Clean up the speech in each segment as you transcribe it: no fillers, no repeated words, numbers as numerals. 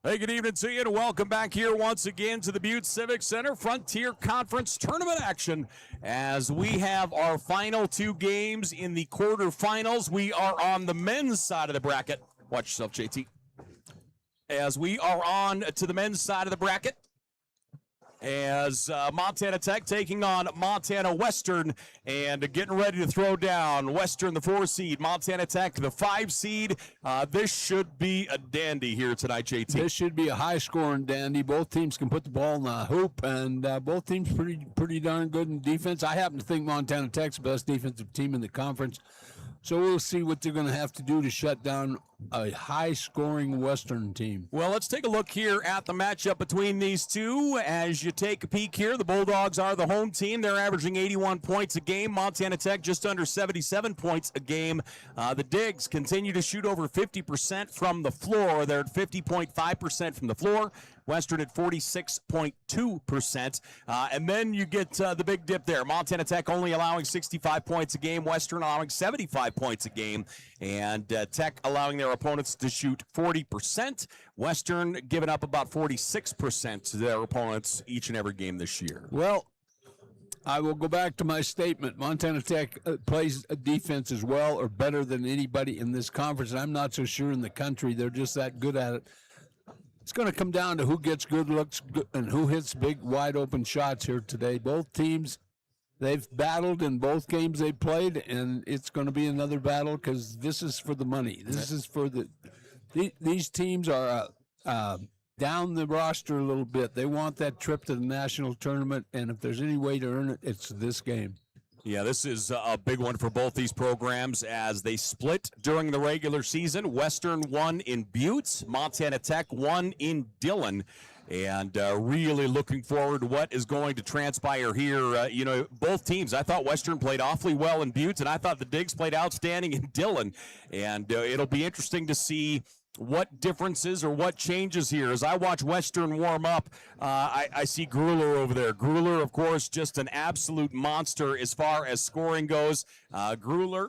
Hey, good evening to you, and welcome back here once again to the Butte Civic Center Frontier Conference Tournament action as we have our final two games in the quarterfinals. We are on the men's side of the bracket. Watch yourself, JT. As we are on to the men's side of the bracket, as Montana Tech taking on Montana Western and getting ready to throw down Western, the 4 seed, Montana Tech, the 5 seed. This should be a dandy here tonight, JT. This should be a high-scoring dandy. Both teams can put the ball in the hoop, and both teams pretty darn good in defense. I happen to think Montana Tech's the best defensive team in the conference. So we'll see what they're going to have to do to shut down a high-scoring Western team. Well, let's take a look here at the matchup between these two. As you take a peek here, the Bulldogs are the home team. They're averaging 81 points a game. Montana Tech just under 77 points a game. The Digs continue to shoot over 50% from the floor. They're at 50.5% from the floor. Western at 46.2%. And then you get the big dip there. Montana Tech only allowing 65 points a game. Western allowing 75 points a game. And Tech allowing their opponents to shoot 40%. Western giving up about 46% to their opponents each and every game this year. Well, I will go back to my statement. Montana Tech plays defense as well or better than anybody in this conference. And I'm not so sure in the country. They're just that good at it. It's going to come down to who gets good looks and who hits big, wide-open shots here today. Both teams, they've battled in both games they played, and it's going to be another battle because this is for the money. This is for these teams are down the roster a little bit. They want that trip to the national tournament, and if there's any way to earn it, it's this game. Yeah, this is a big one for both these programs as they split during the regular season. Western won in Butte, Montana Tech won in Dillon, and really looking forward to what is going to transpire here. Both teams, I thought Western played awfully well in Butte, and I thought the Digs played outstanding in Dillon, and it'll be interesting to see what differences or what changes here. As I watch Western warm up, I see Grueller over there. Grueller, of course, just an absolute monster as far as scoring goes. Grueller,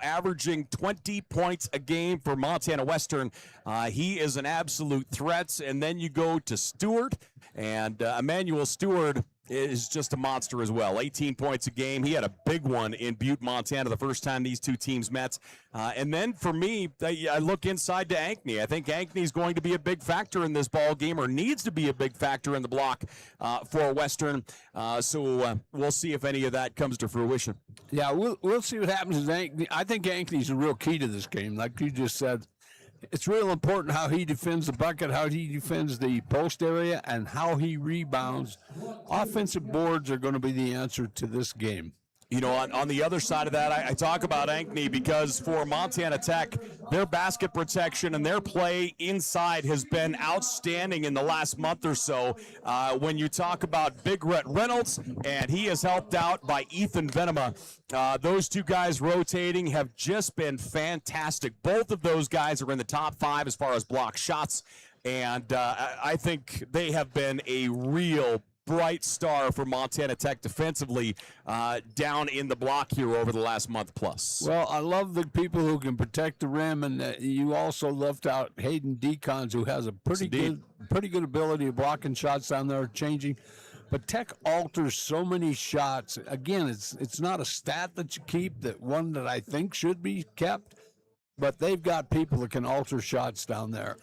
averaging 20 points a game for Montana Western. He is an absolute threat. And then you go to Stewart, and Emmanuel Stewart is just a monster as well. 18 points a game. He had a big one in Butte, Montana, the first time these two teams met. And then for me, I look inside to Ankeny. I think Ankeny going to be a big factor in this ball game, or needs to be a big factor in the block for Western. So we'll see if any of that comes to fruition. Yeah, we'll see what happens with Ankeny. I think Ankeny's a real key to this game, like you just said. It's real important how he defends the bucket, how he defends the post area, and how he rebounds. Offensive boards are going to be the answer to this game. On the other side of that, I talk about Ankeny because for Montana Tech, their basket protection and their play inside has been outstanding in the last month or so. When you talk about Big Rhett Reynolds, and he is helped out by Ethan Venema, those two guys rotating have just been fantastic. Both of those guys are in the top 5 as far as block shots, and I think they have been a real bright star for Montana Tech defensively down in the block here over the last month plus. Well, I love the people who can protect the rim, and you also left out Hayden Decons, who has a pretty good ability of blocking shots down there, changing. But Tech alters so many shots. Again, it's not a stat that you keep, that one that I think should be kept, but they've got people that can alter shots down there.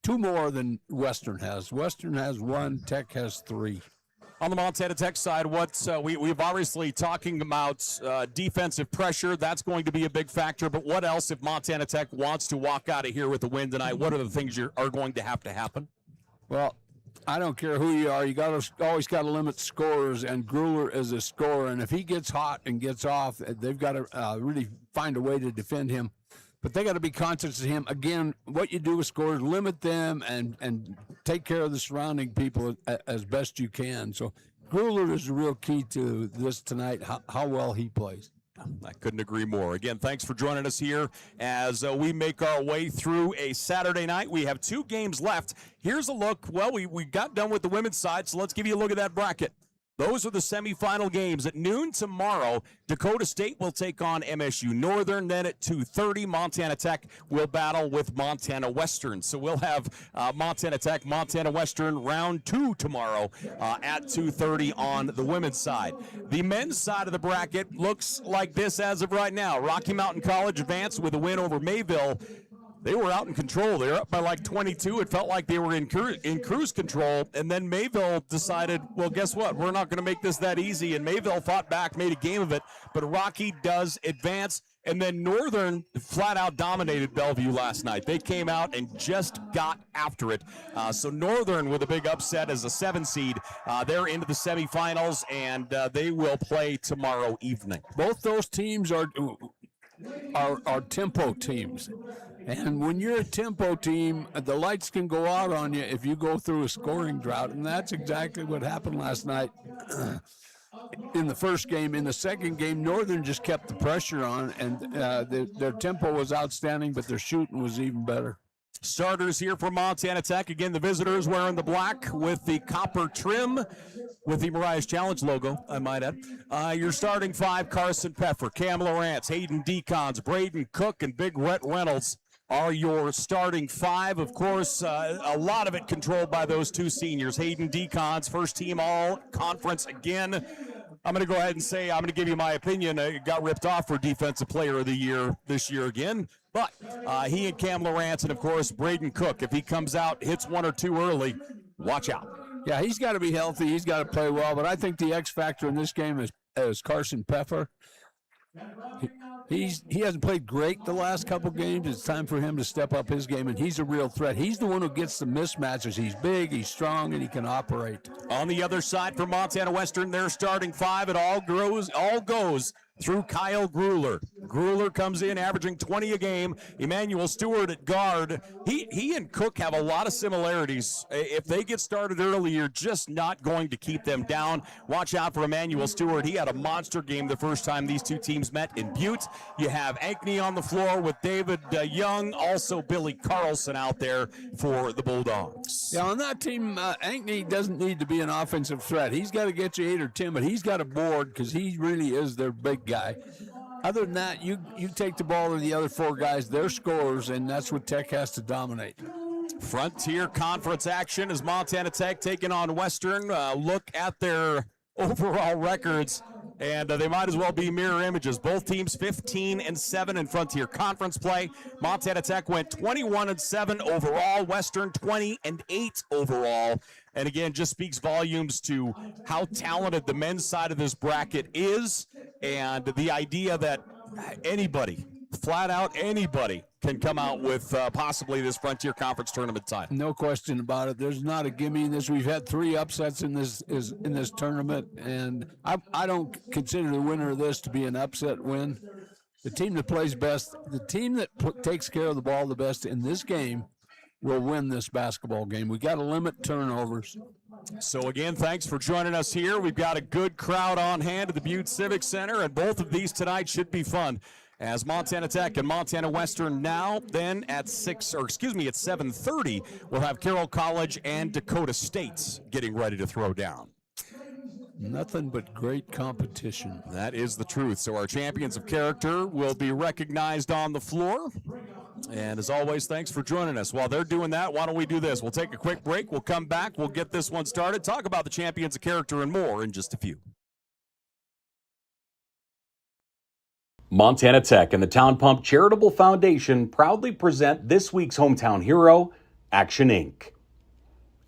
2 more than Western has. Western has 1, Tech has 3. On the Montana Tech side, we've obviously talking about defensive pressure. That's going to be a big factor. But what else if Montana Tech wants to walk out of here with a win tonight? What are the things are going to have to happen? Well, I don't care who you are. You always got to limit scorers, and Grueller is a scorer. And if he gets hot and gets off, they've got to really find a way to defend him. But they got to be conscious of him. Again, what you do with scorers, limit them and take care of the surrounding people as best you can. So Grueller is the real key to this tonight, how well he plays. I couldn't agree more. Again, thanks for joining us here as we make our way through a Saturday night. We have 2 games left. Here's a look. Well, we got done with the women's side, so let's give you a look at that bracket. Those are the semifinal games. At noon tomorrow, Dakota State will take on MSU Northern. Then at 2:30, Montana Tech will battle with Montana Western. So we'll have Montana Tech, Montana Western round 2 tomorrow at 2:30 on the women's side. The men's side of the bracket looks like this as of right now. Rocky Mountain College advanced with a win over Mayville. They were out in control. They were up by like 22. It felt like they were in cruise control. And then Mayville decided, well, guess what? We're not going to make this that easy. And Mayville fought back, made a game of it. But Rocky does advance. And then Northern flat out dominated Bellevue last night. They came out and just got after it. So Northern with a big upset as a 7 seed. They're into the semifinals, and they will play tomorrow evening. Both those teams are tempo teams. And when you're a tempo team, the lights can go out on you if you go through a scoring drought. And that's exactly what happened last night in the first game. In the second game, Northern just kept the pressure on, and their tempo was outstanding, but their shooting was even better. Starters here for Montana Tech. Again, the visitors wearing the black with the copper trim with the Mariah's Challenge logo, I might add. Your starting 5, Carson Pfeffer, Cam Lawrence, Hayden Decons, Braden Cook, and Big Rhett Reynolds are your starting 5. Of course, a lot of it controlled by those 2 seniors. Hayden Decons, first team all-conference again. I'm going to go ahead and say, I'm going to give you my opinion. Got ripped off for Defensive Player of the Year this year again. But he and Cam Lawrence, and, of course, Braden Cook, if he comes out, hits 1 or 2 early, watch out. Yeah, he's got to be healthy. He's got to play well. But I think the X factor in this game is Carson Pfeffer. He hasn't played great the last couple games. It's time for him to step up his game, and he's a real threat. He's the one who gets the mismatches. He's big, he's strong, and he can operate. On the other side for Montana Western, they're starting 5. It all goes through Kyle Grueller. Grueller comes in averaging 20 a game. Emmanuel Stewart at guard. He and Cook have a lot of similarities. If they get started early, you're just not going to keep them down. Watch out for Emmanuel Stewart. He had a monster game the first time these 2 teams met in Butte. You have Ankney on the floor with David Young, also Billy Carlson out there for the Bulldogs. Yeah, on that team, Ankney doesn't need to be an offensive threat. He's got to get you 8 or 10, but he's got a board because he really is their big guy. Other than that, you take the ball to the other 4 guys, they're scorers, and that's what Tech has to dominate. Frontier Conference action as Montana Tech taking on Western. Look at their overall records, and they might as well be mirror images. Both teams 15-7 in Frontier Conference play. Montana Tech went 21-7 overall. Western 20-8 overall. And again, just speaks volumes to how talented the men's side of this bracket is, and the idea that anybody, flat out anybody, can come out with possibly this Frontier Conference tournament title. No question about it. There's not a gimme in this. We've had 3 upsets in this tournament, and I don't consider the winner of this to be an upset win. The team that plays best, the team that takes care of the ball the best in this game will win this basketball game. We got to limit turnovers. So again, thanks for joining us here. We've got a good crowd on hand at the Butte Civic Center, and both of these tonight should be fun. As Montana Tech and Montana Western now, then at 7:30, we'll have Carroll College and Dakota State getting ready to throw down. Nothing but great competition. That is the truth. So our champions of character will be recognized on the floor. And as always, thanks for joining us. While they're doing that, why don't we do this? We'll take a quick break. We'll come back. We'll get this one started. Talk about the champions of character and more in just a few. Montana Tech and the Town Pump Charitable Foundation proudly present this week's hometown hero, Action Inc.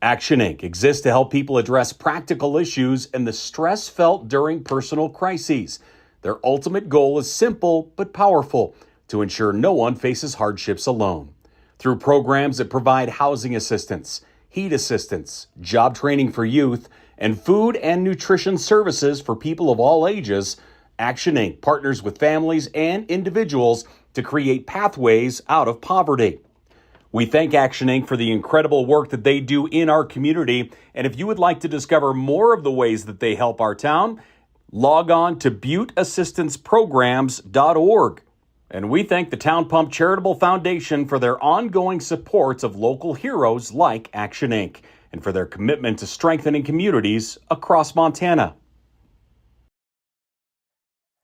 Action Inc. exists to help people address practical issues and the stress felt during personal crises. Their ultimate goal is simple but powerful: to ensure no one faces hardships alone. Through programs that provide housing assistance, heat assistance, job training for youth, and food and nutrition services for people of all ages, Action Inc. partners with families and individuals to create pathways out of poverty. We thank Action Inc. for the incredible work that they do in our community, and if you would like to discover more of the ways that they help our town, log on to butteassistanceprograms.org. And we thank the Town Pump Charitable Foundation for their ongoing support of local heroes like Action Inc. and for their commitment to strengthening communities across Montana.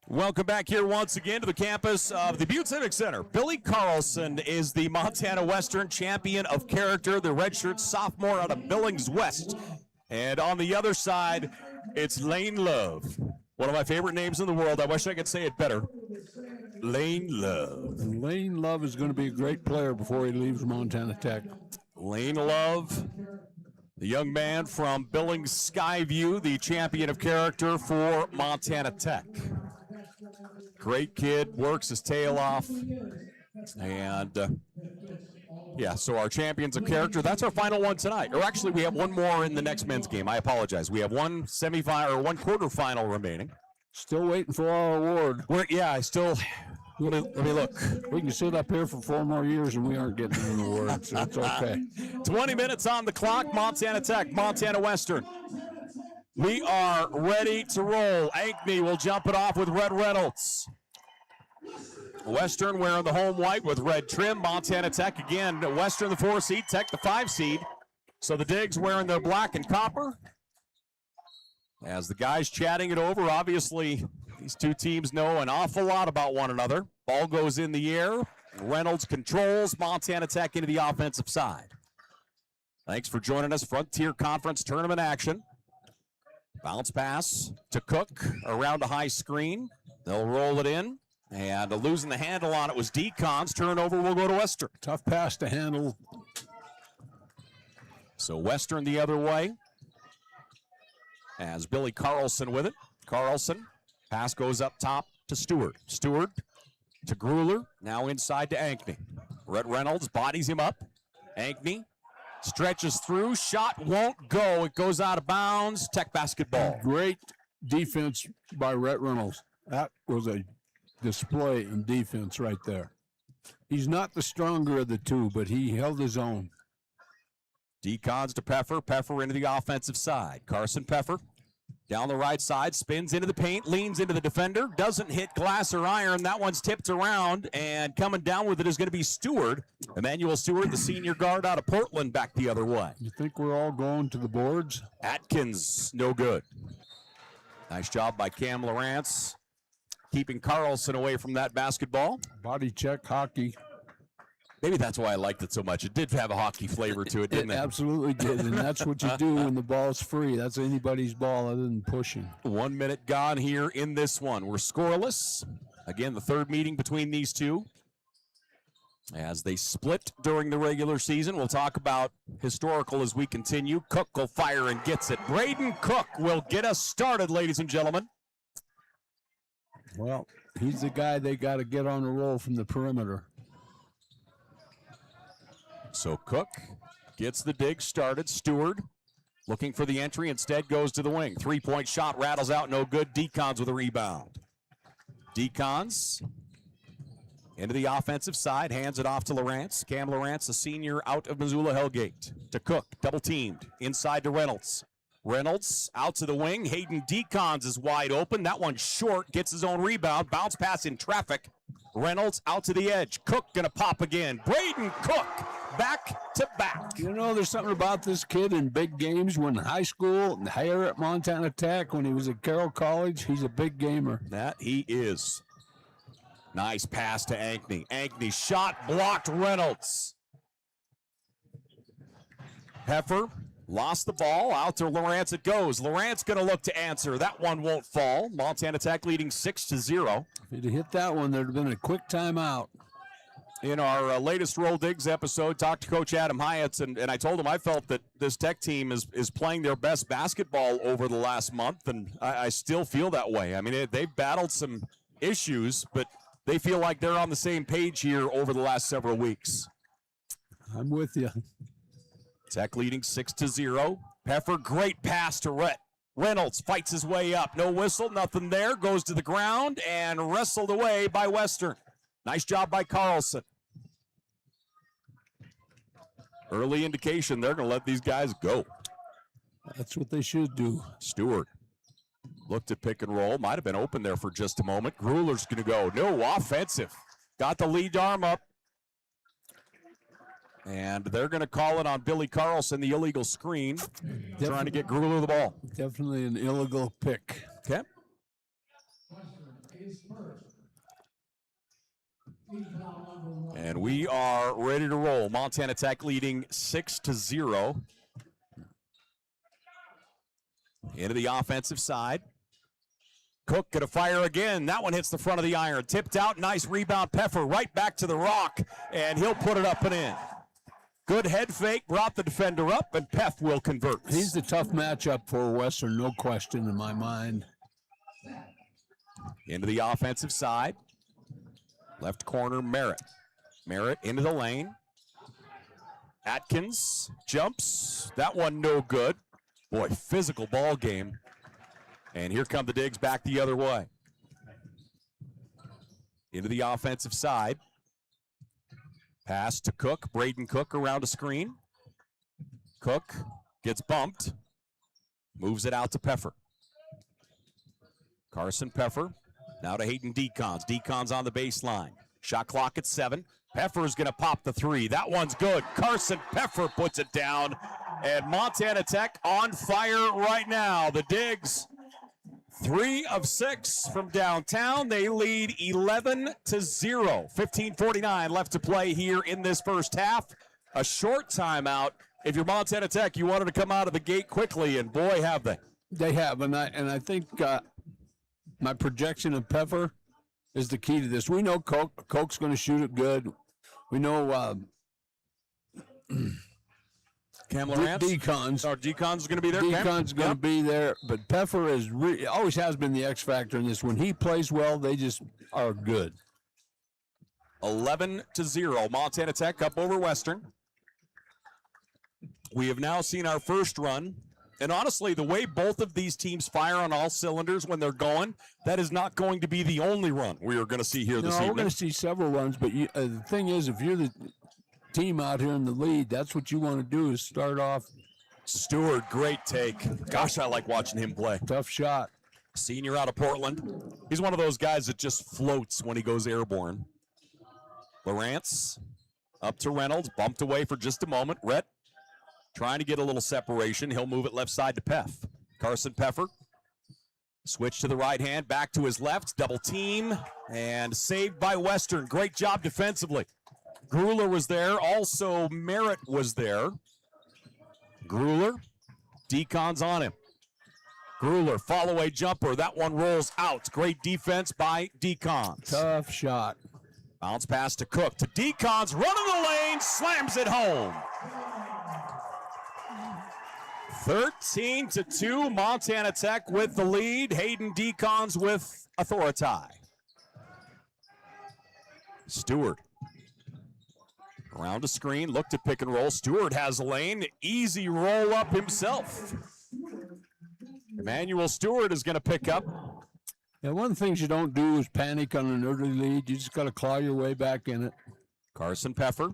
Welcome back here once again to the campus of the Butte Civic Center. Billy Carlson is the Montana Western Champion of Character, the redshirt sophomore out of Billings West. And on the other side, it's Lane Love. One of my favorite names in the world. I wish I could say it better. Lane Love. Lane Love is going to be a great player before he leaves Montana Tech. Lane Love, the young man from Billings Skyview, the champion of character for Montana Tech. Great kid, works his tail off. And, yeah, so our champions of character, that's our final one tonight. Or actually, we have one more in the next men's game. I apologize. We have one semifinal or one quarterfinal remaining. Still waiting for our award. Let me look. We can sit up here for 4 more years and we aren't getting an award, so it's okay. 20 minutes on the clock, Montana Tech, Montana Western. We are ready to roll. Ankney will jump it off with Red Reynolds. Western wearing the home white with red trim. Montana Tech again, Western the 4 seed, Tech the 5 seed. So the Digs wearing their black and copper. As the guys chatting it over, obviously these two teams know an awful lot about one another. Ball goes in the air. Reynolds controls Montana Tech into the offensive side. Thanks for joining us. Frontier Conference Tournament action. Bounce pass to Cook around a high screen. They'll roll it in. And losing the handle on it was Decon's. Turnover will go to Western. Tough pass to handle. So Western the other way. As Billy Carlson with it. Carlson. Pass goes up top to Stewart. Stewart to Grueller. Now inside to Ankney. Red Reynolds bodies him up. Ankney stretches through. Shot won't go. It goes out of bounds. Tech basketball. Great defense by Red Reynolds. That was a display in defense right there. He's not the stronger of the two, but he held his own. Decons to Peffer. Peffer into the offensive side. Carson Peffer down the right side, spins into the paint, leans into the defender, doesn't hit glass or iron. That one's tipped around, and coming down with it is going to be Stewart. Emmanuel Stewart, the senior guard out of Portland, back the other way. You think we're all going to the boards? Atkins, no good. Nice job by Cam Lawrence, keeping Carlson away from that basketball. Body check, hockey. Maybe that's why I liked it so much. It did have a hockey flavor to it, didn't it? It absolutely did, and that's what you do when the ball's free. That's anybody's ball other than pushing. 1 minute gone here in this one. We're scoreless. Again, the third meeting between these two. As they split during the regular season, we'll talk about historical as we continue. Cook will fire and gets it. Braden Cook will get us started, ladies and gentlemen. Well, he's the guy they got to get on the roll from the perimeter. So Cook gets the dig started. Stewart looking for the entry, instead goes to the wing. Three-point shot rattles out, no good. Decons with a rebound. Decons into the offensive side, hands it off to Lawrence. Cam Lawrence, the senior out of Missoula Hellgate. To Cook, double teamed, inside to Reynolds. Reynolds out to the wing. Hayden Decons is wide open. That one short, gets his own rebound. Bounce pass in traffic. Reynolds out to the edge. Cook gonna pop again. Braden Cook back to back. You know, there's something about this kid in big games. When high school, here at Montana Tech, when he was at Carroll College, he's a big gamer. That he is. Nice pass to Ankney. Ankney shot blocked Reynolds. Heifer lost the ball. Out to Lawrence it goes. Lawrence going to look to answer. That one won't fall. Montana Tech leading 6-0. If he'd hit that one, there'd have been a quick timeout. In our latest Roll Digs episode, talked to Coach Adam Hyatt, and I told him I felt that this Tech team is playing their best basketball over the last month, and I still feel that way. I mean, they've battled some issues, but they feel like they're on the same page here over the last several weeks. I'm with you. Tech leading 6-0. Peffer, great pass to Rhett. Reynolds fights his way up. No whistle, nothing there. Goes to the ground and wrestled away by Western. Nice job by Carlson. Early indication they're going to let these guys go. That's what they should do. Stewart looked at pick and roll. Might have been open there for just a moment. Grueller's going to go. No, offensive. Got the lead arm up. And they're going to call it on Billy Carlson, the illegal screen, trying to get Gruler the ball. Definitely an illegal pick. Okay. And we are ready to roll. Montana Tech leading 6-0. Into the offensive side. Cook gonna fire again. That one hits the front of the iron. Tipped out. Nice rebound. Peffer right back to the rock. And he'll put it up and in. Good head fake. Brought the defender up, and Peff will convert. He's the tough matchup for Western, no question in my mind. Into the offensive side. Left corner, Merritt. Merritt into the lane. Atkins jumps. That one no good. Boy, physical ball game. And here come the Digs back the other way. Into the offensive side. Pass to Cook. Braden Cook around a screen. Cook gets bumped. Moves it out to Peffer. Carson Peffer. Now to Hayden Decons. Decons on the baseline. Shot clock at 7. Peffer's going to pop the 3. That one's good. Carson Peffer puts it down. And Montana Tech on fire right now. The Digs, 3 of 6 from downtown. They lead 11-0. 15:49 left to play here in this first half. A short timeout. If you're Montana Tech, you wanted to come out of the gate quickly, and boy, have they. They have, and I think my projection of Peffer is the key to this. We know Coke's going to shoot it good. We know Decons. Oh, Decon's going to be there. Decon's going to be there, but Peffer is always has been the X factor in this. When he plays well, they just are good. 11-0. Montana Tech up over Western. We have now seen our first run. And honestly, the way both of these teams fire on all cylinders when they're going, that is not going to be the only run we are going to see here this evening. We're going to see several runs, but the thing is, if you're the team out here in the lead, that's what you want to do is start off. Stewart, great take. Gosh, I like watching him play. Tough shot. Senior out of Portland. He's one of those guys that just floats when he goes airborne. Lawrence up to Reynolds, bumped away for just a moment. Rhett trying to get a little separation. He'll move it left side to Peff. Carson Peffer. Switch to the right hand, back to his left. Double team, and saved by Western. Great job defensively. Gruler was there. Also, Merritt was there. Gruler. Decon's on him. Gruler, follow-away jumper. That one rolls out. Great defense by Decons. Tough shot. Bounce pass to Cook. To Decons, running the lane, slams it home. 13-2, Montana Tech with the lead. Hayden Decons with authority. Stewart around the screen, looked at pick and roll. Stewart has a lane, easy roll up himself. Emmanuel Stewart is going to pick up. Yeah, one of the things you don't do is panic on an early lead. You just got to claw your way back in it. Carson Peffer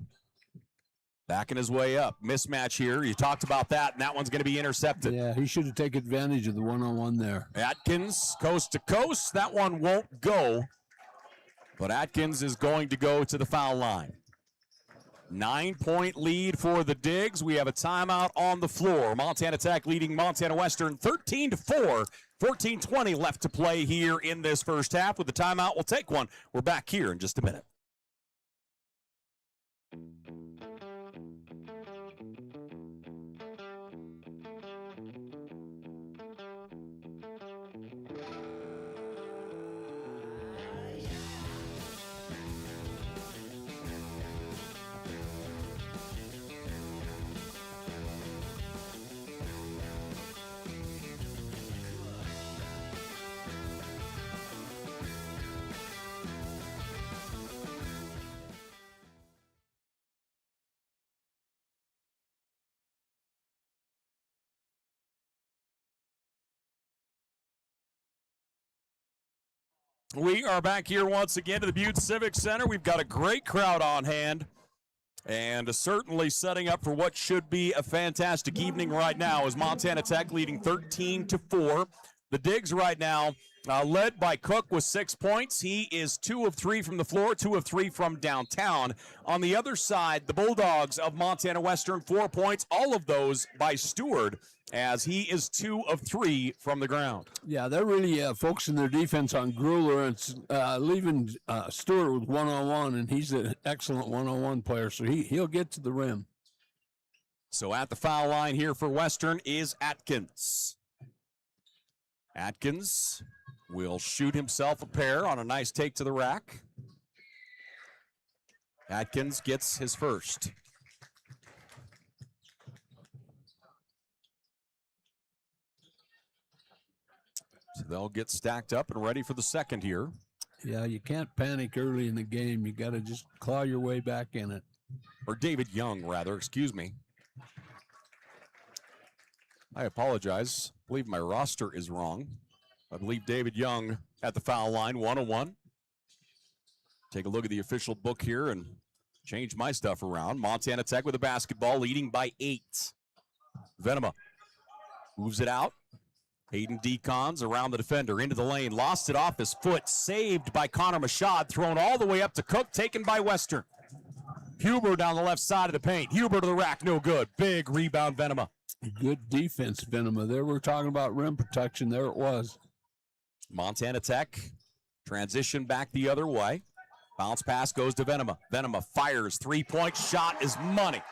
backing his way up. Mismatch here. You talked about that, and that one's going to be intercepted. Yeah, he should have taken advantage of the one-on-one there. Atkins, coast to coast. That one won't go, but Atkins is going to go to the foul line. 9-point lead for the Digs. We have a timeout on the floor. Montana Tech leading Montana Western 13-4. 14:20 left to play here in this first half. With the timeout, we'll take one. We're back here in just a minute. We are back here once again to the Butte Civic Center. We've got a great crowd on hand and certainly setting up for what should be a fantastic evening right now as Montana Tech leading 13-4. The Digs right now led by Cook with 6 points. He is 2 of 3 from the floor, 2 of 3 from downtown. On the other side, the Bulldogs of Montana Western, 4 points, all of those by Stewart, as he is 2 of 3 from the ground. Yeah, they're really focusing their defense on Grueller and leaving Stewart with one-on-one, and he's an excellent one-on-one player, so he'll get to the rim. So at the foul line here for Western is Atkins. Atkins will shoot himself a pair on a nice take to the rack. Atkins gets his first. So they'll get stacked up and ready for the second here. Yeah, you can't panic early in the game. You got to just claw your way back in it. Or David Young, rather, excuse me. I apologize. I believe my roster is wrong. I believe David Young at the foul line, 1-on-1. Take a look at the official book here and change my stuff around. Montana Tech with a basketball, leading by 8. Venema moves it out. Hayden Decons around the defender, into the lane, lost it off his foot, saved by Connor Machad, thrown all the way up to Cook, taken by Western. Huber down the left side of the paint. Huber to the rack, no good. Big rebound, Venema. Good defense, Venema. There we're talking about rim protection. There it was. Montana Tech transition back the other way. Bounce pass goes to Venema. Venema fires, three-point shot is money.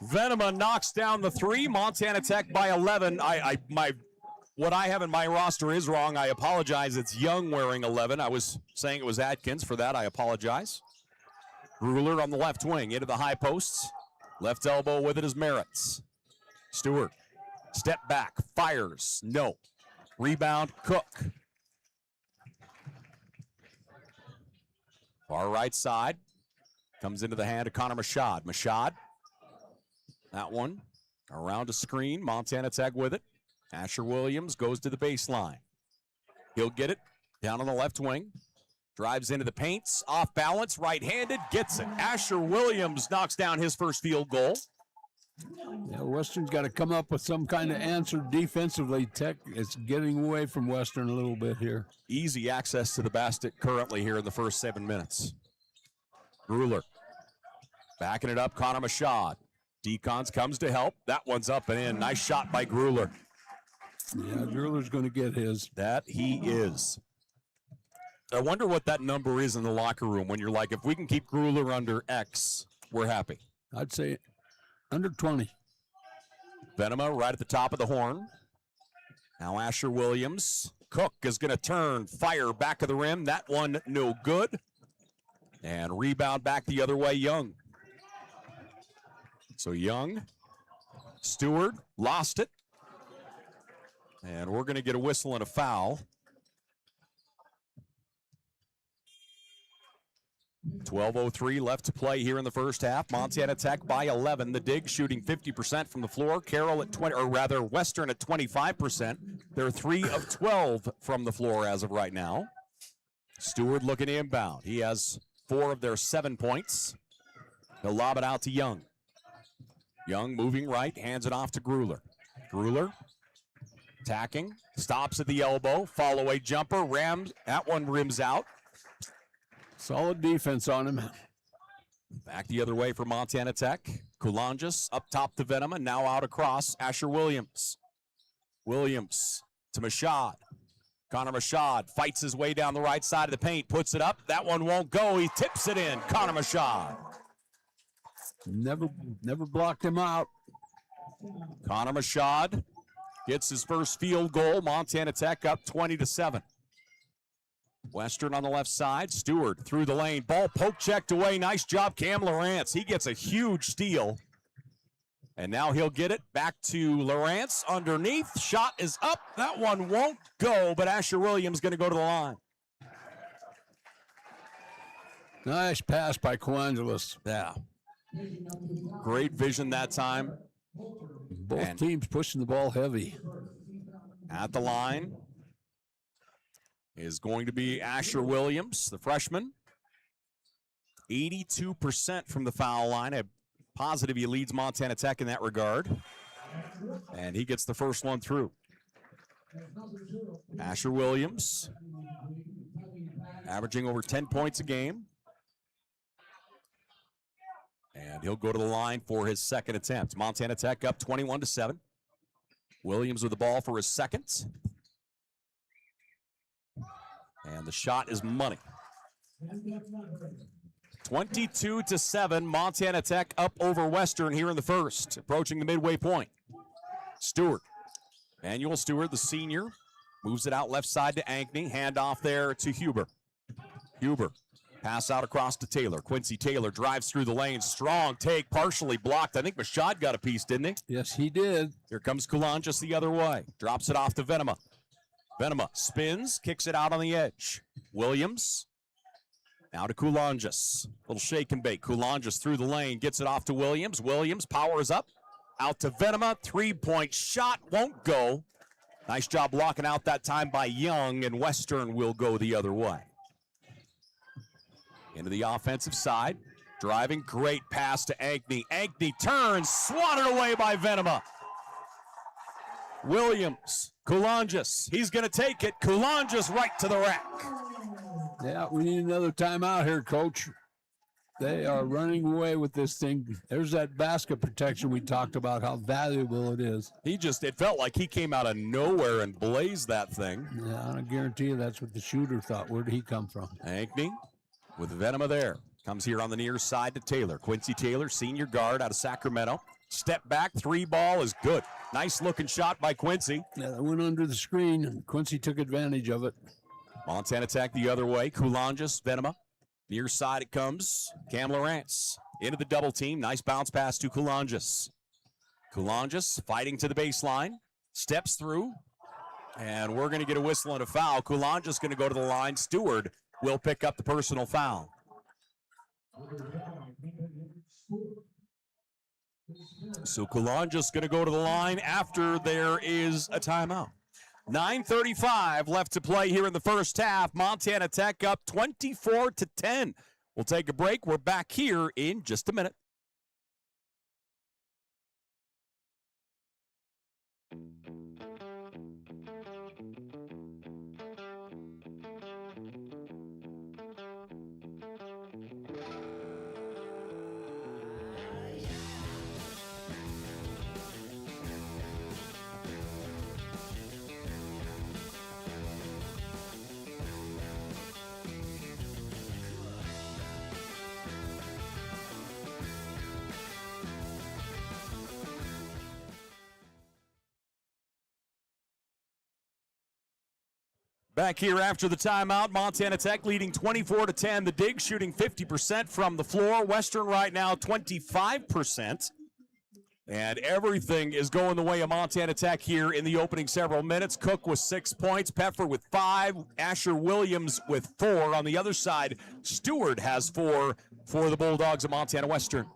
Venema knocks down the 3. Montana Tech by 11. What I have in my roster is wrong. I apologize. It's Young wearing 11. I was saying it was Atkins. For that, I apologize. Grueller on the left wing into the high posts. Left elbow with it is Merritts. Stewart, step back, fires, no. Rebound, Cook. Far right side, comes into the hand of Connor Machad. Machad, that one, around a screen, Montana Tech with it. Asher Williams goes to the baseline. He'll get it, down on the left wing. Drives into the paints, off balance, right-handed, gets it. Asher Williams knocks down his first field goal. Yeah, Western's got to come up with some kind of answer defensively. Tech is getting away from Western a little bit here. Easy access to the basket currently here in the first 7 minutes. Grueller backing it up, Connor Machad. Decons comes to help. That one's up and in. Nice shot by Grueller. Yeah, Grueller's going to get his. That he is. I wonder what that number is in the locker room when you're like, if we can keep Grueller under X, we're happy. I'd say under 20. Venema right at the top of the horn. Now Asher Williams. Cook is going to turn, fire back of the rim. That one no good. And rebound back the other way, Young. So Young, Stewart, lost it. And we're going to get a whistle and a foul. 12:03 left to play here in the first half. Montana Tech by 11. The Digs shooting 50% from the floor. Carroll at 20, or rather Western at 25%. They're 3 of 12 from the floor as of right now. Stewart looking inbound. He has 4 of their 7 points. He'll lob it out to Young. Young moving right, hands it off to Grueller. Grueller attacking, stops at the elbow, fall away jumper, rams. That one rims out. Solid defense on him. Back the other way for Montana Tech. Kulongas up top to Venema, now out across. Asher Williams. Williams to Machad. Connor Machad fights his way down the right side of the paint, puts it up. That one won't go. He tips it in. Connor Machad. Never blocked him out. Connor Machad gets his first field goal. Montana Tech up 20-7. Western on the left side. Stewart through the lane. Ball poke checked away. Nice job, Cam Lawrence. He gets a huge steal. And now he'll get it back to Lawrence underneath. Shot is up. That one won't go, but Asher Williams going to go to the line. Nice pass by Coangelos. Yeah. Great vision that time. Both teams pushing the ball heavy. At the line is going to be Asher Williams, the freshman. 82% from the foul line. I'm positive he leads Montana Tech in that regard. And he gets the first one through. Asher Williams, averaging over 10 points a game. And he'll go to the line for his second attempt. Montana Tech up 21-7. Williams with the ball for his second. And the shot is money. 22-7, Montana Tech up over Western here in the first, approaching the midway point. Stewart, Manuel Stewart, the senior, moves it out left side to Ankney. Handoff there to Huber. Huber, pass out across to Taylor. Quincy Taylor drives through the lane. Strong take, partially blocked. I think Mashad got a piece, didn't he? Yes, he did. Here comes Coulant just the other way. Drops it off to Venema. Venema spins, kicks it out on the edge. Williams, now to Coulanges. Little shake and bake. Coulanges through the lane, gets it off to Williams. Williams powers up, out to Venema. Three-point shot won't go. Nice job blocking out that time by Young, and Western will go the other way. Into the offensive side. Driving, great pass to Ankney. Ankney turns, swatted away by Venema. Williams, Coulanges, he's going to take it. Coulanges right to the rack. Yeah, we need another timeout here, Coach. They are running away with this thing. There's that basket protection we talked about, how valuable it is. It felt like he came out of nowhere and blazed that thing. Yeah, I guarantee you that's what the shooter thought. Where did he come from? Ankney with Venema there. Comes here on the near side to Taylor. Quincy Taylor, senior guard out of Sacramento. Step back, three ball is good. Nice looking shot by Quincy. Yeah, that went under the screen. Quincy took advantage of it. Montana Tech the other way. Coulanges, Venema. Near side it comes. Cam Lawrence into the double team. Nice bounce pass to Coulanges. Coulanges fighting to the baseline. Steps through. And we're going to get a whistle and a foul. Coulanges going to go to the line. Stewart will pick up the personal foul. So Coulanges going to go to the line after there is a timeout. 9:35 left to play here in the first half. Montana Tech up 24-10. We'll take a break. We're back here in just a minute. Back here after the timeout, Montana Tech leading 24-10. The Dig shooting 50% from the floor. Western right now 25%. And everything is going the way of Montana Tech here in the opening several minutes. Cook with 6 points, Peffer with 5, Asher Williams with 4. On the other side, Stewart has 4 for the Bulldogs of Montana Western.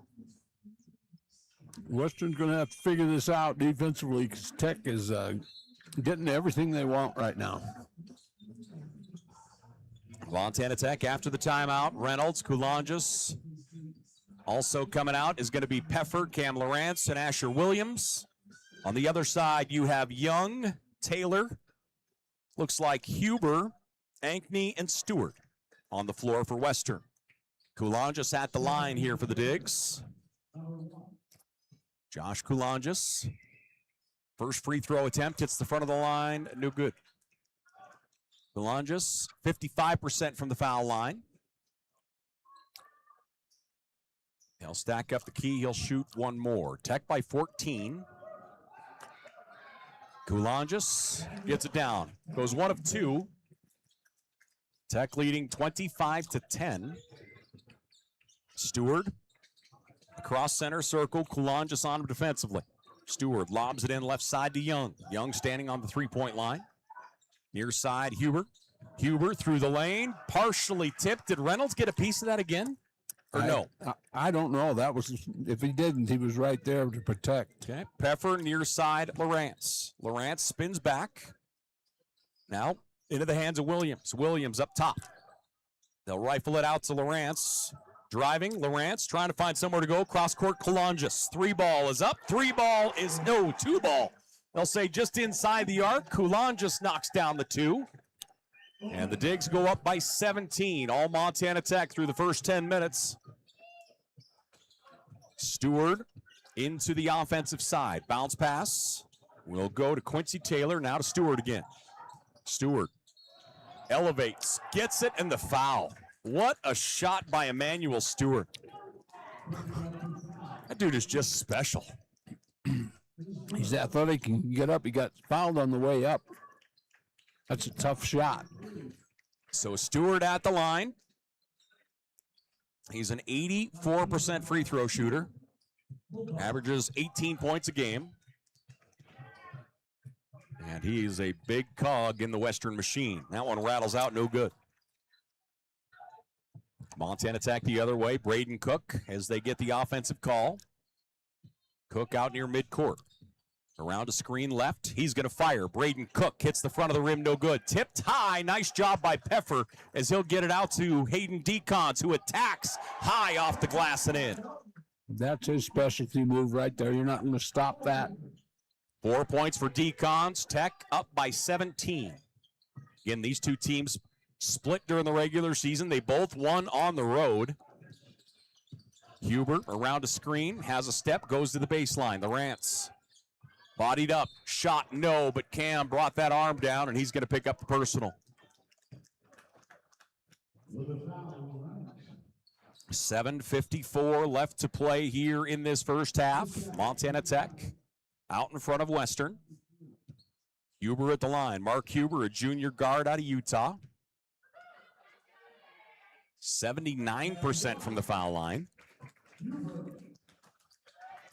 Western's going to have to figure this out defensively because Tech is getting everything they want right now. Montana Tech after the timeout. Reynolds, Coulanges. Also coming out is going to be Peffer, Cam Lawrence, and Asher Williams. On the other side, you have Young, Taylor. Looks like Huber, Ankney, and Stewart on the floor for Western. Coulanges at the line here for the Digs. Josh Coulanges. First free throw attempt hits the front of the line. No good. Coulanges, 55% from the foul line. He'll stack up the key. He'll shoot one more. Tech by 14. Coulanges gets it down. Goes 1 of 2. Tech leading 25-10. Stewart across center circle. Coulanges on him defensively. Stewart lobs it in left side to Young. Young standing on the three-point line. Near side, Huber. Huber through the lane, partially tipped. Did Reynolds get a piece of that again? Or no? I don't know. That was, if he didn't, he was right there to protect. Okay. Peffer near side, Lawrence. Lawrence spins back. Now into the hands of Williams. Williams up top. They'll rifle it out to Lawrence. Driving, Lawrence trying to find somewhere to go. Cross court, Coulanges. 3 ball is up. 3 ball is no. 2 ball. They'll say just inside the arc. Coulon just knocks down the 2. And the Digs go up by 17. All Montana Tech through the first 10 minutes. Stewart into the offensive side. Bounce pass will go to Quincy Taylor. Now to Stewart again. Stewart elevates, gets it, and the foul. What a shot by Emmanuel Stewart. That dude is just special. He's athletic and can get up. He got fouled on the way up. That's a tough shot. So Stewart at the line. He's an 84% free throw shooter. Averages 18 points a game. And he is a big cog in the Western machine. That one rattles out, no good. Montana Tech the other way. Braden Cook as they get the offensive call. Cook out near midcourt. Around a screen left. He's going to fire. Braden Cook hits the front of the rim, no good. Tipped high. Nice job by Peffer as he'll get it out to Hayden Decons, who attacks high off the glass and in. That's his specialty move right there. You're not going to stop that. 4 points for Decons. Tech up by 17. Again, these two teams split during the regular season. They both won on the road. Hubert around a screen, has a step, goes to the baseline. The Rants bodied up, shot no, but Cam brought that arm down, and he's going to pick up the personal. 7:54 left to play here in this first half. Montana Tech out in front of Western. Huber at the line. Mark Huber, a junior guard out of Utah. 79% from the foul line.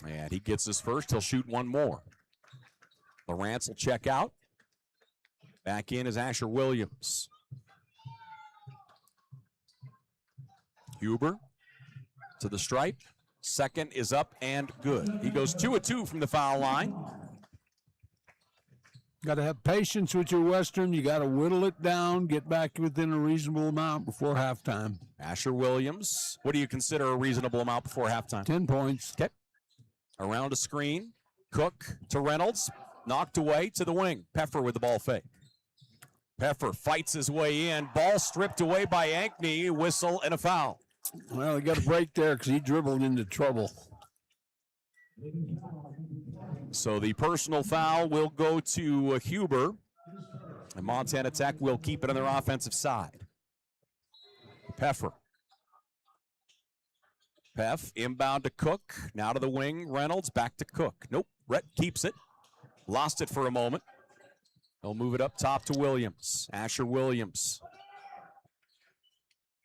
And he gets his first. He'll shoot one more. Lawrence will check out. Back in is Asher Williams. Huber to the stripe. Second is up and good. He goes 2 of 2 from the foul line. Got to have patience with your Western. You got to whittle it down, get back within a reasonable amount before halftime. Asher Williams. What do you consider a reasonable amount before halftime? 10 points. Okay. Around a screen. Cook to Reynolds. Knocked away to the wing. Peffer with the ball fake. Peffer fights his way in. Ball stripped away by Ankney. Whistle and a foul. Well, he got a break there because he dribbled into trouble. So the personal foul will go to Huber. And Montana Tech will keep it on their offensive side. Peffer. Peff inbound to Cook. Now to the wing. Reynolds back to Cook. Nope. Rhett keeps it. Lost it for a moment. He'll move it up top to Williams. Asher Williams.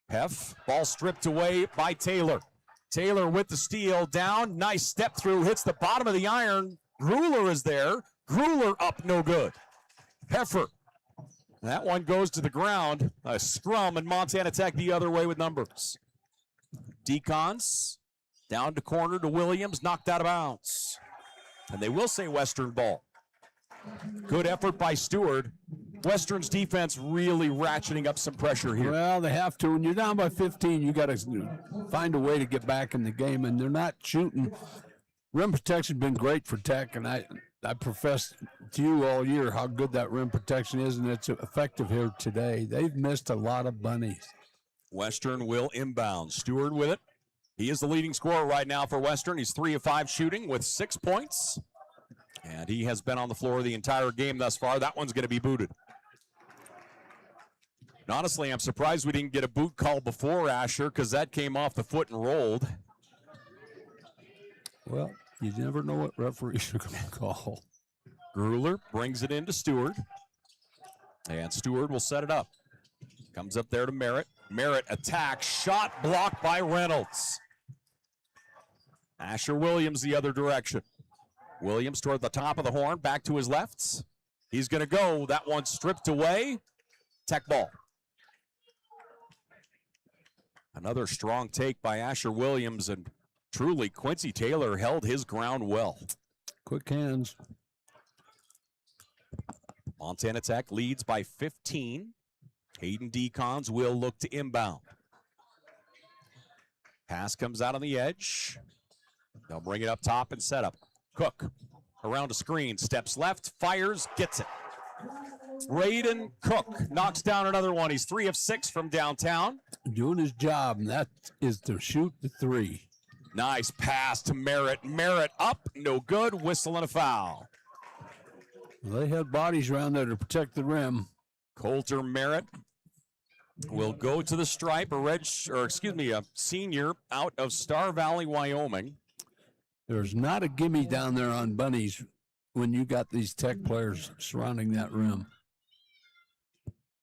Peff. Ball stripped away by Taylor. Taylor with the steal. Down. Nice step through. Hits the bottom of the iron. Gruler is there. Gruler up, no good. Peffer. That one goes to the ground. A scrum, and Montana Tech the other way with numbers. Decons down to corner to Williams, knocked out of bounds. And they will say Western ball. Good effort by Stewart. Western's defense really ratcheting up some pressure here. Well, they have to. When you're down by 15, you got to find a way to get back in the game, and they're not shooting. Rim protection has been great for Tech, and I professed to you all year how good that rim protection is, and it's effective here today. They've missed a lot of bunnies. Western will inbound. Stewart with it. He is the leading scorer right now for Western. He's 3 of 5 shooting with 6 points. And he has been on the floor the entire game thus far. That one's going to be booted. And honestly, I'm surprised we didn't get a boot call before Asher because that came off the foot and rolled. Well, you never know what referees are going to call. Gruler brings it into Stewart. And Stewart will set it up. Comes up there to Merritt. Merritt attacks. Shot blocked by Reynolds. Asher Williams the other direction. Williams toward the top of the horn. Back to his left. He's going to go. That one stripped away. Tech ball. Another strong take by Asher Williams, and truly Quincy Taylor held his ground well. Quick hands. Montana Tech leads by 15. Hayden Decons will look to inbound. Pass comes out on the edge. They'll bring it up top and set up. Cook Around a screen, steps left, fires, gets it. Braden Cook knocks down another one. He's 3 of 6 from downtown. Doing his job, and that is to shoot the 3. Nice pass to Merritt. Merritt up, no good. Whistle and a foul. Well, they had bodies around there to protect the rim. Coulter Merritt will go to the stripe. A senior out of Star Valley, Wyoming. There's not a gimme down there on bunnies when you got these Tech players surrounding that rim.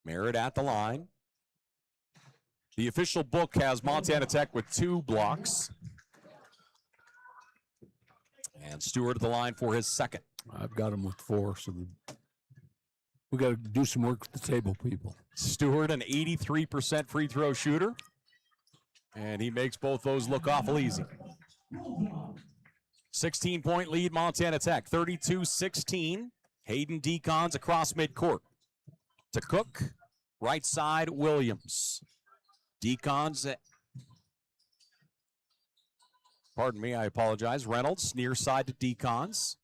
Merritt at the line. The official book has Montana Tech with 2 blocks. And Stewart at the line for his second. I've got him with 4, so we got to do some work with the table people. Stewart, an 83% free throw shooter. And he makes both those look awful easy. 16-point lead, Montana Tech, 32-16. Hayden Decons across midcourt. To Cook, right side, Williams. Decons, pardon me, I apologize. Reynolds, near side to Decons.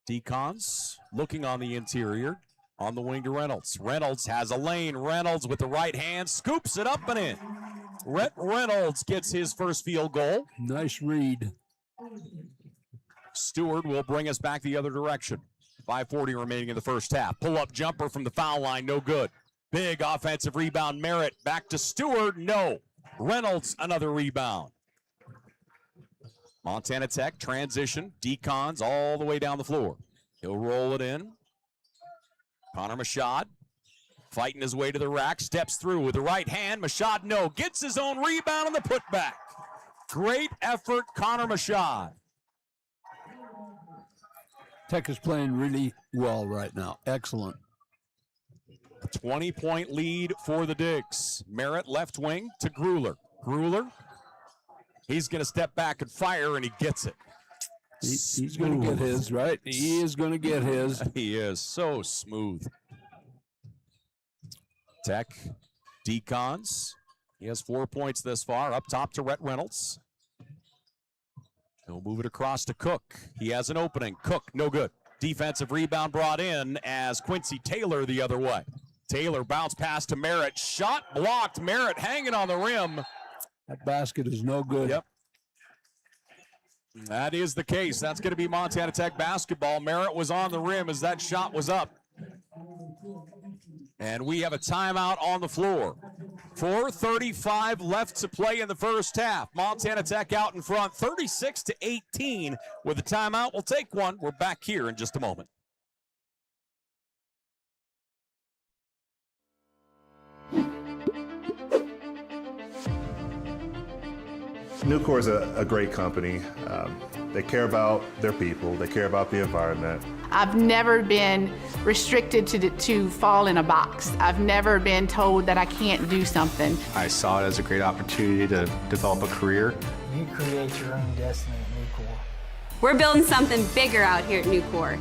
Decons looking on the interior, on the wing to Reynolds. Reynolds has a lane. Reynolds with the right hand, scoops it up and in. Rhett Reynolds gets his first field goal. Nice read. Stewart will bring us back the other direction. 5:40 remaining in the first half. Pull-up jumper from the foul line, no good. Big offensive rebound, Merritt. Back to Stewart, no. Reynolds, another rebound. Montana Tech transition, Decons all the way down the floor. He'll roll it in. Connor Mashad fighting his way to the rack, steps through with the right hand. Mashad, no, gets his own rebound on the putback. Great effort, Connor Mashad. Tech is playing really well right now. Excellent. A 20-point lead for the Digs. Merritt left wing to Gruler. Gruler, he's going to step back and fire, and he gets it. He's going to get his, right? He is going to get his. He is so smooth. Tech, Decons. He has 4 points this far. Up top to Rhett Reynolds. He'll move it across to Cook. He has an opening. Cook, no good. Defensive rebound brought in as Quincy Taylor the other way. Taylor bounce pass to Merritt. Shot blocked. Merritt hanging on the rim. That basket is no good. Yep. That is the case. That's going to be Montana Tech basketball. Merritt was on the rim as that shot was up. And we have a timeout on the floor. 4:35 left to play in the first half. Montana Tech out in front, 36-18. With a timeout, we'll take one. We're back here in just a moment. Nucor is a great company. They care about their people. They care about the environment. I've never been restricted to fall in a box. I've never been told that I can't do something. I saw it as a great opportunity to develop a career. You create your own destiny at Nucor. We're building something bigger out here at Nucor.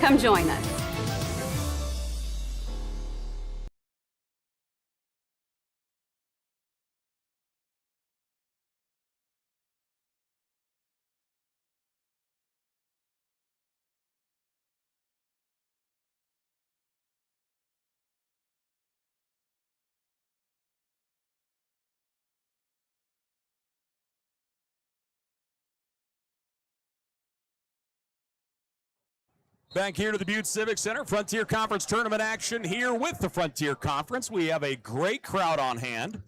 Come join us. Back here to the Butte Civic Center, Frontier Conference tournament action here with the Frontier Conference. We have a great crowd on hand,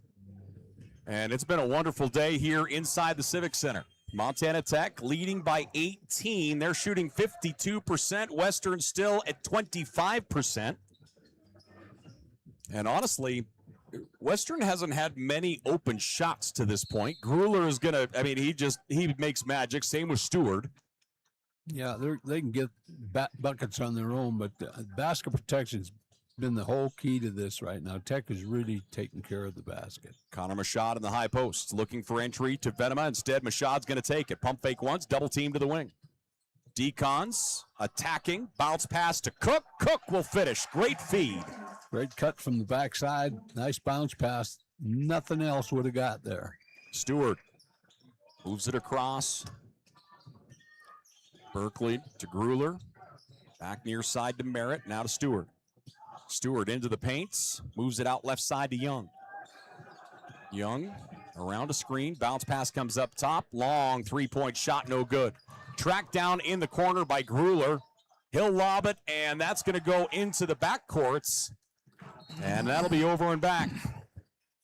and it's been a wonderful day here inside the Civic Center. Montana Tech leading by 18. They're shooting 52%. Western still at 25%. And honestly, Western hasn't had many open shots to this point. Gruler is going to, he makes magic. Same with Stewart. Yeah, they can get buckets on their own, but basket protection's been the whole key to this right now. Tech is really taking care of the basket. Connor Mashad in the high post, looking for entry to Venema. Instead, Mashad's going to take it. Pump fake once, double team to the wing. Decons attacking, bounce pass to Cook. Cook will finish. Great feed. Great cut from the backside. Nice bounce pass. Nothing else would have got there. Stewart moves it across. Berkeley to Grueller. Back near side to Merritt. Now to Stewart. Stewart into the paints. Moves it out left side to Young. Young around a screen. Bounce pass comes up top. Long three-point shot, no good. Tracked down in the corner by Grueller. He'll lob it, and that's going to go into the backcourts. And that'll be over and back.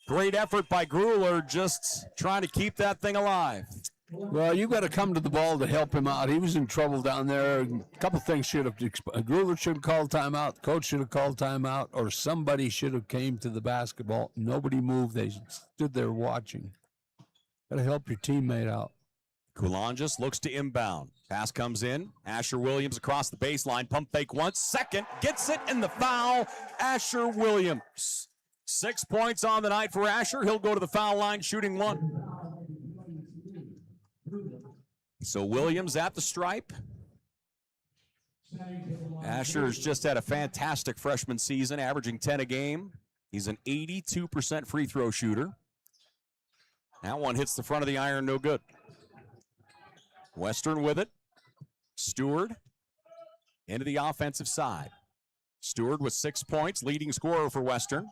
Great effort by Grueller, just trying to keep that thing alive. Well, you got to come to the ball to help him out. He was in trouble down there. A couple things should have. Grueller should have called timeout. The coach should have called timeout, or somebody should have came to the basketball. Nobody moved. They stood there watching. Got to help your teammate out. Kulonjis looks to inbound. Pass comes in. Asher Williams across the baseline. Pump fake once. Second. Gets it in the foul. Asher Williams. 6 points on the night for Asher. He'll go to the foul line shooting one. So Williams at the stripe. Asher's just had a fantastic freshman season, averaging 10 a game. He's an 82% free throw shooter. That one hits the front of the iron, no good. Western with it. Stewart into the offensive side. Stewart with 6 points, leading scorer for Western.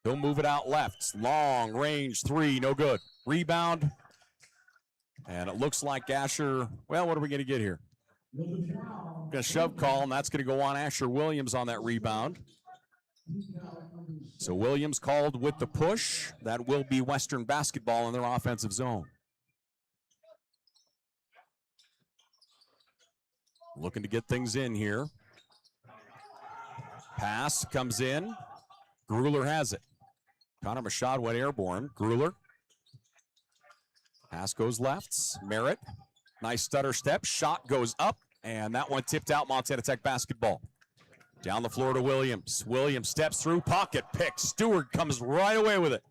He'll move it out left. Long range three, no good. Rebound. And it looks like Asher, well, what are we going to get here? A shove call, and that's going to go on Asher Williams on that rebound. So Williams called with the push. That will be Western basketball in their offensive zone. Looking to get things in here. Pass comes in. Grueller has it. Connor Machad went airborne. Grueller. Pass goes left. Merritt. Nice stutter step. Shot goes up. And that one tipped out. Montana Tech basketball. Down the floor to Williams. Williams steps through. Pocket pick. Stewart comes right away with it.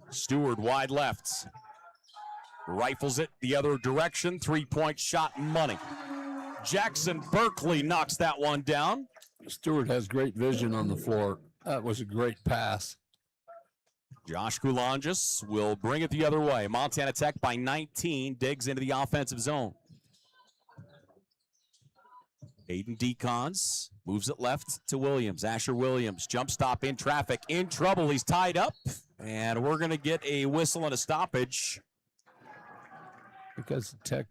Stewart wide left. Rifles it the other direction. Three-point shot, money. Jackson Berkeley knocks that one down. Stewart has great vision on the floor. That was a great pass. Josh Kulonjis will bring it the other way. Montana Tech by 19 digs into the offensive zone. Aiden Decons moves it left to Williams. Asher Williams, jump stop in traffic, in trouble. He's tied up, and we're going to get a whistle and a stoppage. Because Tech,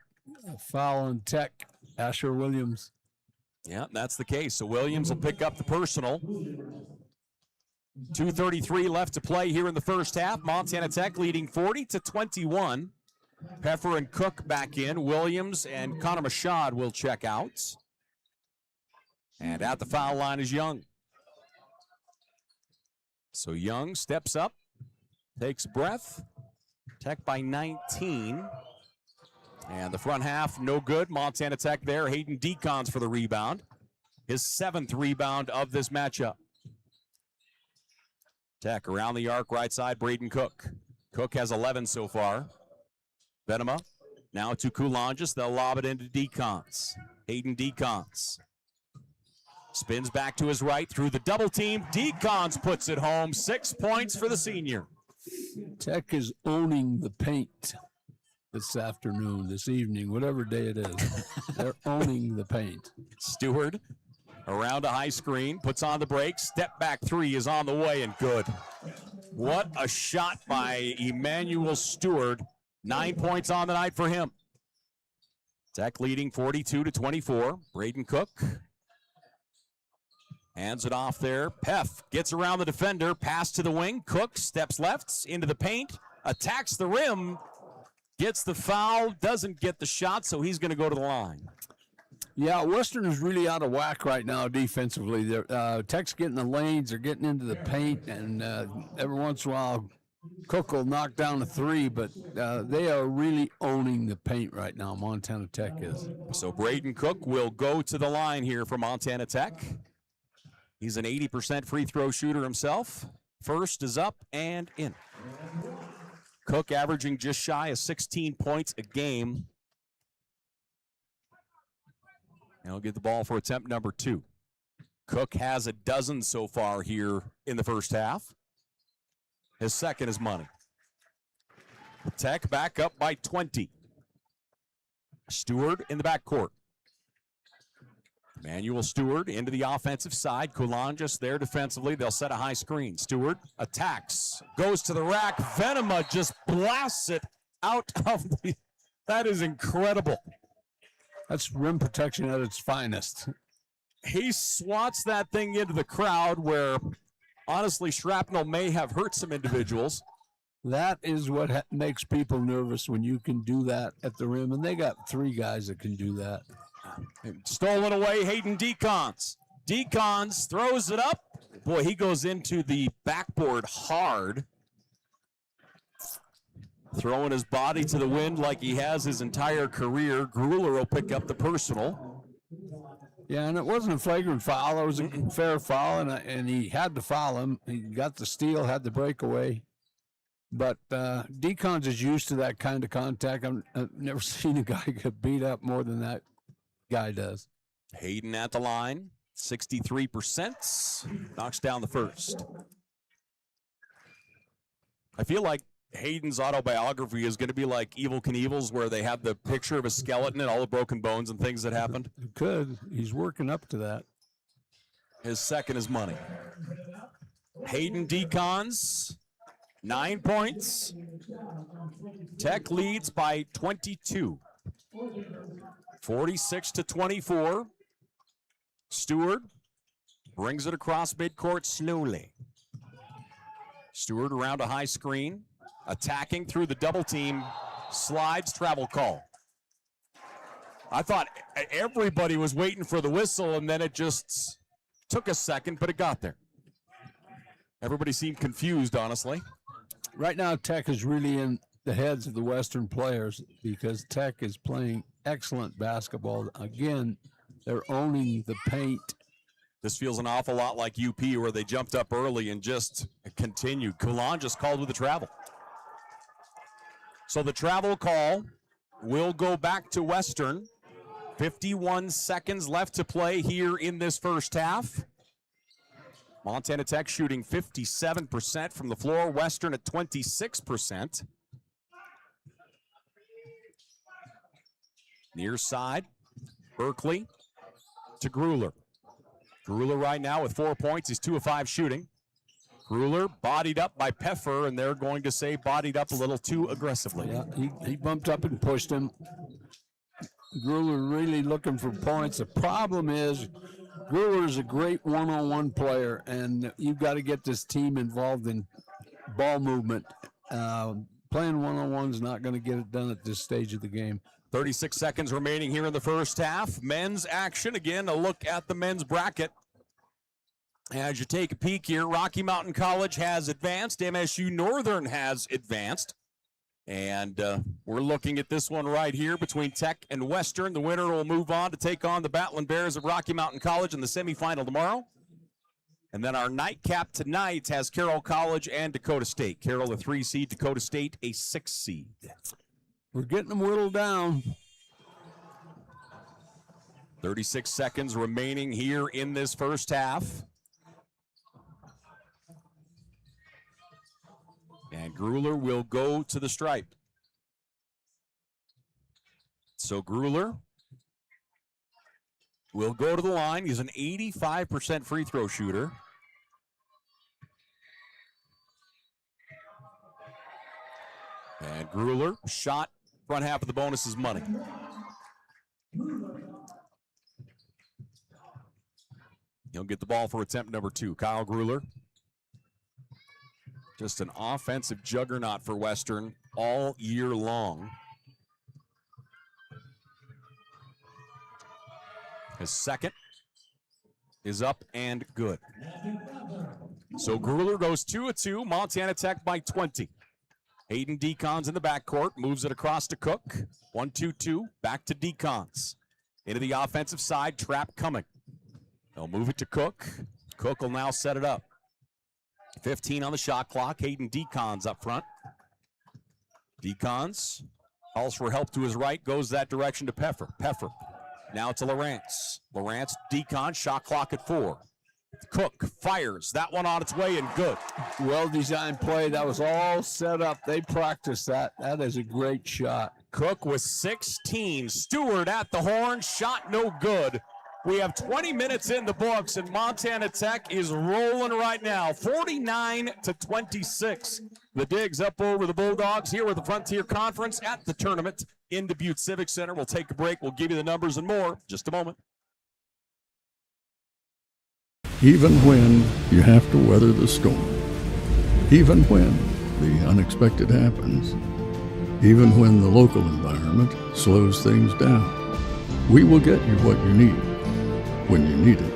foul on Tech, Asher Williams. Yeah, that's the case. So Williams will pick up the personal. 2:33 left to play here in the first half. Montana Tech leading 40-21. Peffer and Cook back in. Williams and Connor Machad will check out. And at the foul line is Young. So Young steps up, takes a breath. Tech by 19. And the front half, no good. Montana Tech there. Hayden Decons for the rebound. His 7th rebound of this matchup. Tech around the arc, right side, Braden Cook. Cook has 11 so far. Venema now to Kulonjis. They'll lob it into Decons. Hayden Decons. Spins back to his right through the double team. Decons puts it home. 6 points for the senior. Tech is owning the paint this afternoon, this evening, whatever day it is. They're owning the paint. Stewart around a high screen, puts on the break. Step back three is on the way and good. What a shot by Emmanuel Stewart. 9 points on the night for him. Tech leading 42-24. Braden Cook hands it off there. Peff gets around the defender. Pass to the wing. Cook steps left into the paint. Attacks the rim. Gets the foul. Doesn't get the shot, so he's going to go to the line. Yeah, Western is really out of whack right now defensively. Tech's getting the lanes. They're getting into the paint, and every once in a while, Cook will knock down a three, but they are really owning the paint right now, Montana Tech is. So Braden Cook will go to the line here for Montana Tech. He's an 80% free throw shooter himself. First is up and in. Cook averaging just shy of 16 points a game. And he'll get the ball for attempt number 2. Cook has a dozen so far here in the first half. His second is money. Tech back up by 20. Stewart in the backcourt. Manuel Stewart into the offensive side. Coulanges there defensively. They'll set a high screen. Stewart attacks, goes to the rack. Venema just blasts it out of the. That is incredible. That's rim protection at its finest. He swats that thing into the crowd where, honestly, shrapnel may have hurt some individuals. That is what makes people nervous when you can do that at the rim, and they got 3 guys that can do that. Stolen away, Hayden Decons. Decons throws it up. Boy, he goes into the backboard hard. Throwing his body to the wind like he has his entire career. Grueller will pick up the personal. Yeah, and it wasn't a flagrant foul. It was a fair foul, and he had to foul him. He got the steal, had the breakaway. But Decons is used to that kind of contact. I've never seen a guy get beat up more than that guy does. Hayden at the line, 63%. Knocks down the first. I feel like Hayden's autobiography is going to be like Evel Knievel's, where they have the picture of a skeleton and all the broken bones and things that happened. It could. He's working up to that. His second is money. Hayden Decons, 9 points. Tech leads by 22. 46-24. Stewart brings it across midcourt slowly. Stewart around a high screen, attacking through the double team, slides, travel call. I thought everybody was waiting for the whistle, and then it just took a second, but it got there. Everybody seemed confused, honestly. Right now, Tech is really in the heads of the Western players because Tech is playing excellent basketball. Again, they're owning the paint. This feels an awful lot like UP, where they jumped up early and just continued. Coulanges just called with the travel. So the travel call will go back to Western. 51 seconds left to play here in this first half. Montana Tech shooting 57% from the floor. Western at 26%. Near side, Berkeley to Grueller. Grueller right now with 4 points. He's 2 of 5 shooting. Grueller bodied up by Peffer, and they're going to say bodied up a little too aggressively. Yeah, he bumped up and pushed him. Grueller really looking for points. The problem is Grueller is a great one-on-one player, and you've got to get this team involved in ball movement. Playing one-on-one is not going to get it done at this stage of the game. 36 seconds remaining here in the first half. Men's action. Again, a look at the men's bracket. As you take a peek here, Rocky Mountain College has advanced. MSU Northern has advanced. And we're looking at this one right here between Tech and Western. The winner will move on to take on the Battling Bears of Rocky Mountain College in the semifinal tomorrow. And then our nightcap tonight has Carroll College and Dakota State. Carroll, a 3 seed, Dakota State, a 6 seed. We're getting them whittled down. 36 seconds remaining here in this first half. And Grueller will go to the stripe. So Grueller will go to the line. He's an 85% free throw shooter. And Grueller shot, front half of the bonus is money. He'll get the ball for attempt number 2. Kyle Grueller. Just an offensive juggernaut for Western all year long. His second is up and good. So Grueller goes 2 of 2. Montana Tech by 20. Hayden Decons in the backcourt, moves it across to Cook. 1-2-2, back to Decons. Into the offensive side, trap coming. They'll move it to Cook. Cook will now set it up. 15 on the shot clock. Hayden Decons up front. Decons calls for help to his right, goes that direction to Peffer. Peffer now to Lawrence. Lawrence, Decons, shot clock at 4. Cook fires that one on its way and good. Well-designed play. That was all set up. They practiced that. That is a great shot. Cook with 16. Stewart at the horn. Shot no good. We have 20 minutes in the books, and Montana Tech is rolling right now, 49-26. The Digs up over the Bulldogs here with the Frontier Conference at the tournament in the Butte Civic Center. We'll take a break. We'll give you the numbers and more in just a moment. Even when you have to weather the storm, even when the unexpected happens, even when the local environment slows things down, we will get you what you need when you need it.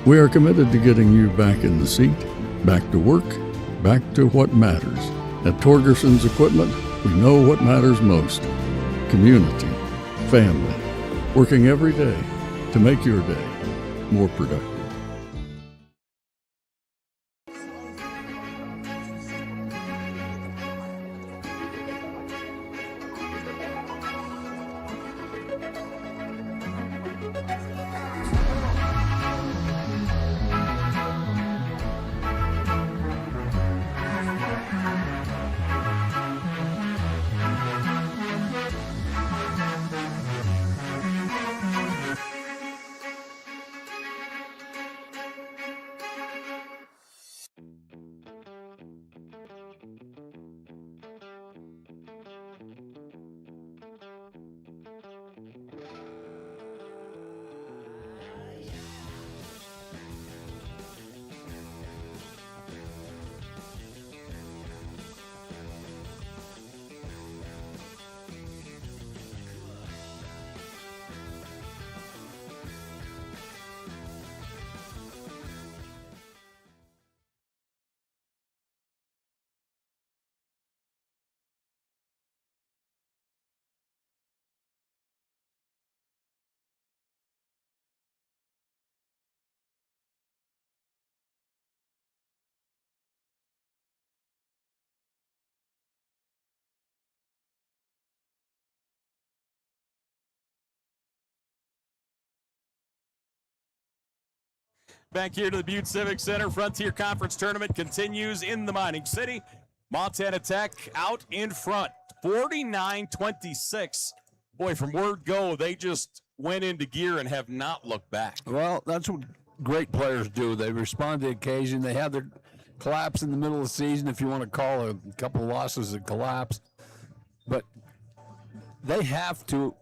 We are committed to getting you back in the seat, back to work, back to what matters. At Torgerson's Equipment, we know what matters most: community, family, working every day to make your day more productive. Back here to the Butte Civic Center. Frontier Conference Tournament continues in the Mining City. Montana Tech out in front, 49-26. Boy, from word go, they just went into gear and have not looked back. Well, that's what great players do. They respond to occasion. They have their collapse in the middle of the season, if you want to call a couple of losses a collapse. But they have to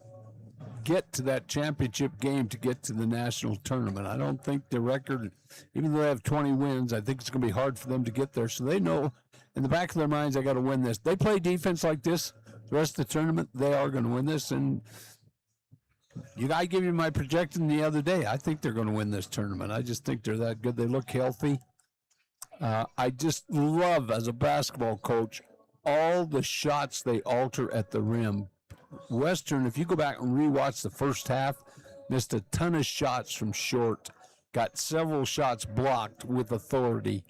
get to that championship game to get to the national tournament. I don't think the record, even though they have 20 wins, I think it's going to be hard for them to get there. So they know in the back of their minds, I got to win this. They play defense like this the rest of the tournament, they are going to win this. And I gave you my projection the other day. I think they're going to win this tournament. I just think they're that good. They look healthy. I just love, as a basketball coach, all the shots they alter at the rim. Western, if you go back and rewatch the first half, missed a ton of shots from short, got several shots blocked with authority,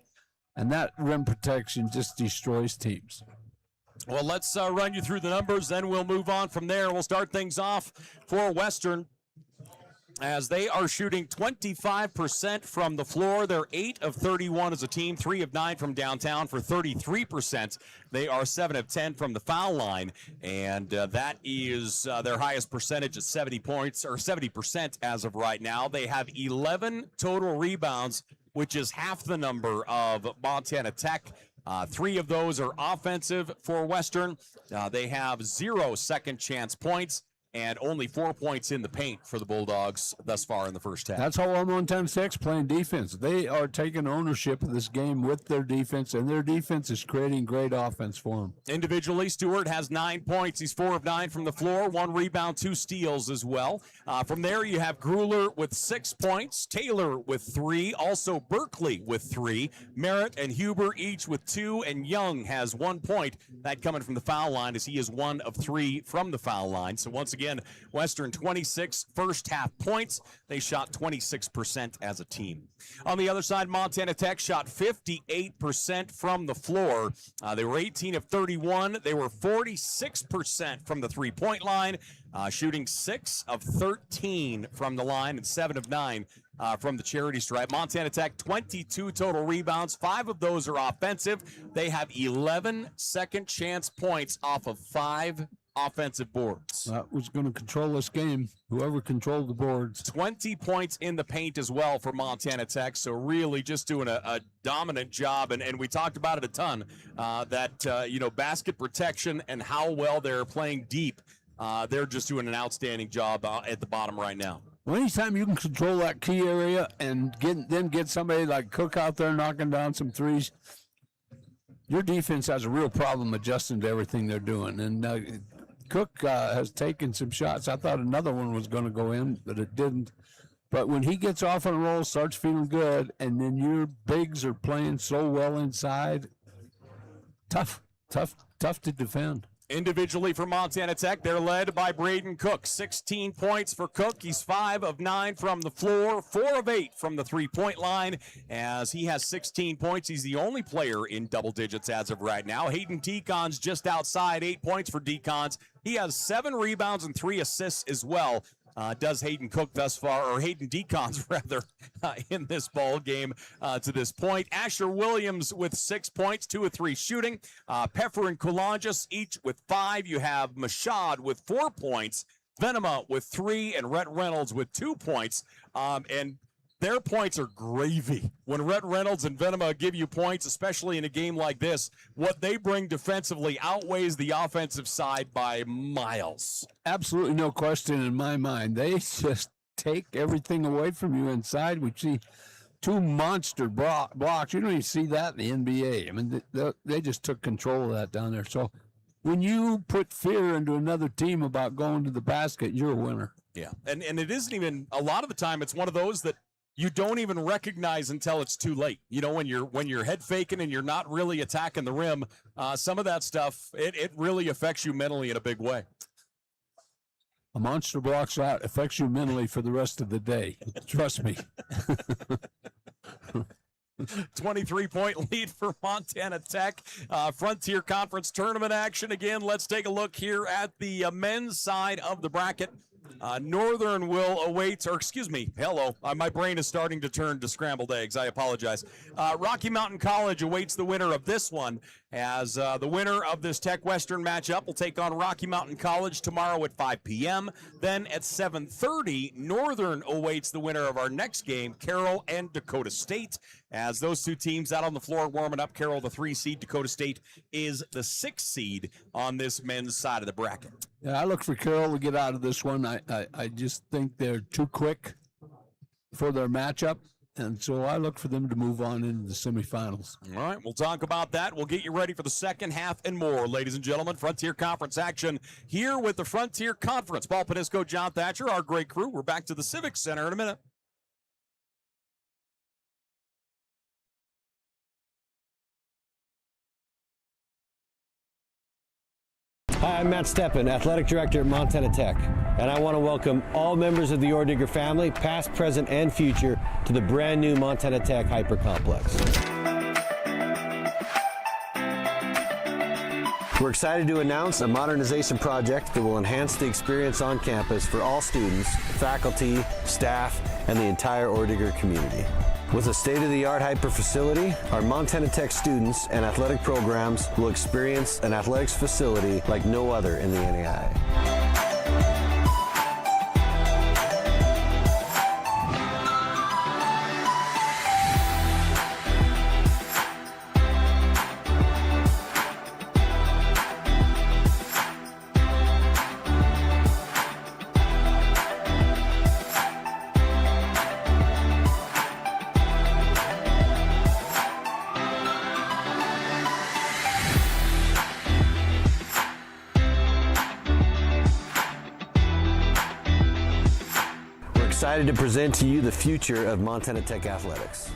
and that rim protection just destroys teams. Well, let's run you through the numbers, then we'll move on from there. We'll start things off for Western, as they are shooting 25% from the floor. They're 8 of 31 as a team, 3 of 9 from downtown for 33%. They are 7 of 10 from the foul line, and that is their highest percentage at 70 points, or 70% as of right now. They have 11 total rebounds, which is half the number of Montana Tech. 3 of those are offensive for Western. They have 0 second chance points, and only 4 points in the paint for the Bulldogs thus far in the first half. That's how Montana Tech's playing defense. They are taking ownership of this game with their defense, and their defense is creating great offense for them. Individually, Stewart has 9 points. He's 4 of 9 from the floor, 1 rebound, 2 steals as well. From there, you have Grueller with 6 points, Taylor with 3, also Berkeley with 3, Merritt and Huber each with 2, and Young has 1 point. That coming from the foul line, as he is 1 of 3 from the foul line. So once again, Western 26 first half points. They shot 26% as a team. On the other side, Montana Tech shot 58% from the floor. They were 18 of 31. They were 46% from the three-point line, shooting 6 of 13 from the line and 7 of 9 from the charity stripe. Montana Tech, 22 total rebounds. 5 of those are offensive. They have 11 second chance points off of 5 offensive boards. That was going to control this game, whoever controlled the boards. 20 points in the paint as well for Montana Tech, so really just doing a dominant job, and we talked about it a ton, basket protection and how well they're playing deep. They're just doing an outstanding job at the bottom right now. Well, anytime you can control that key area and get somebody like Cook out there knocking down some threes, your defense has a real problem adjusting to everything they're doing. And Cook has taken some shots. I thought another one was going to go in, but it didn't. But when he gets off on a roll, starts feeling good, and then your bigs are playing so well inside, tough to defend. Individually for Montana Tech, they're led by Braden Cook. 16 points for Cook. He's 5 of 9 from the floor, 4 of 8 from the three-point line. As he has 16 points, he's the only player in double digits as of right now. Hayden Deacon's just outside, 8 points for Deacon's. He has 7 rebounds and 3 assists as well. Does Hayden Cook thus far, or Hayden Deacon's rather, in this ball game to this point. Asher Williams with 6 points, 2 of 3 shooting. Peffer and Coulanges each with 5. You have Mashad with 4 points, Venema with 3, and Rhett Reynolds with 2 points. And their points are gravy. When Rhett Reynolds and Venema give you points, especially in a game like this, what they bring defensively outweighs the offensive side by miles. Absolutely no question in my mind. They just take everything away from you inside. We see 2 monster blocks. You don't even see that in the NBA. I mean, they just took control of that down there. So when you put fear into another team about going to the basket, you're a winner. Yeah, and it isn't even, a lot of the time, it's one of those that you don't even recognize until it's too late. You know, when you're head faking and you're not really attacking the rim, some of that stuff, it really affects you mentally in a big way. A monster block shot affects you mentally for the rest of the day. Trust me. 23-point lead for Montana Tech. Frontier Conference tournament action again. Let's take a look here at the men's side of the bracket. Northern will await, or excuse me, hello, my brain is starting to turn to scrambled eggs. I apologize. Rocky Mountain College awaits the winner of this one, as the winner of this Tech Western matchup will take on Rocky Mountain College tomorrow at 5 p.m. Then at 7:30, Northern awaits the winner of our next game, Carroll and Dakota State. As those two teams out on the floor warming up, Carroll the 3 seed, Dakota State is the 6 seed on this men's side of the bracket. Yeah, I look for Carroll to get out of this one. I just think they're too quick for their matchup, and so I look for them to move on into the semifinals. All right, we'll talk about that. We'll get you ready for the second half and more, ladies and gentlemen. Frontier Conference action here with the Frontier Conference. Paul Padisco, John Thatcher, our great crew. We're back to the Civic Center in a minute. Hi, I'm Matt Steppen, Athletic Director at Montana Tech, and I want to welcome all members of the Ordigger family, past, present, and future, to the brand new Montana Tech Hyper Complex. We're excited to announce a modernization project that will enhance the experience on campus for all students, faculty, staff, and the entire Ordigger community. With a state-of-the-art hyper facility, our Montana Tech students and athletic programs will experience an athletics facility like no other in the NAIA. Excited to present to you the future of Montana Tech athletics.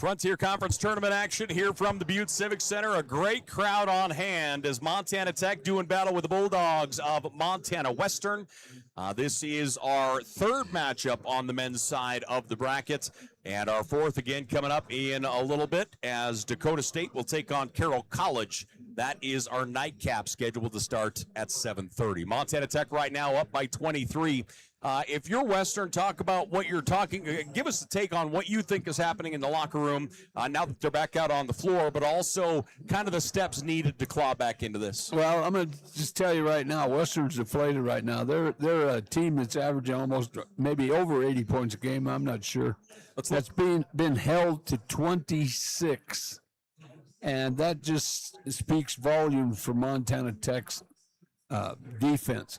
Frontier Conference Tournament action here from the Butte Civic Center. A great crowd on hand as Montana Tech doing battle with the Bulldogs of Montana Western. This is our third matchup on the men's side of the bracket, and our fourth again coming up in a little bit as Dakota State will take on Carroll College. That is our nightcap scheduled to start at 7:30. Montana Tech right now up by 23. If you're Western, talk about what you're talking. Give us a take on what you think is happening in the locker room now that they're back out on the floor, but also kind of the steps needed to claw back into this. Well, I'm going to just tell you right now, Western's deflated right now. They're a team that's averaging almost maybe over 80 points a game. I'm not sure. That's been held to 26, and that just speaks volumes for Montana Tech's defense.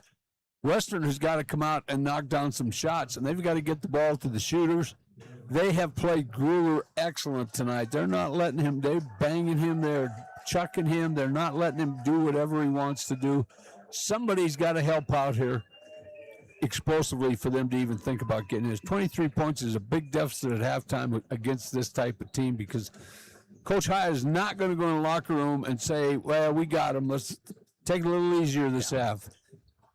Western has got to come out and knock down some shots, and they've got to get the ball to the shooters. They have played Grueller excellent tonight. They're not letting him, they're banging him, they're chucking him, they're not letting him do whatever he wants to do. Somebody's got to help out here explosively for them to even think about getting his 23 points is a big deficit at halftime against this type of team, because Coach Hyatt is not going to go in the locker room and say, well, we got him, let's take it a little easier this half.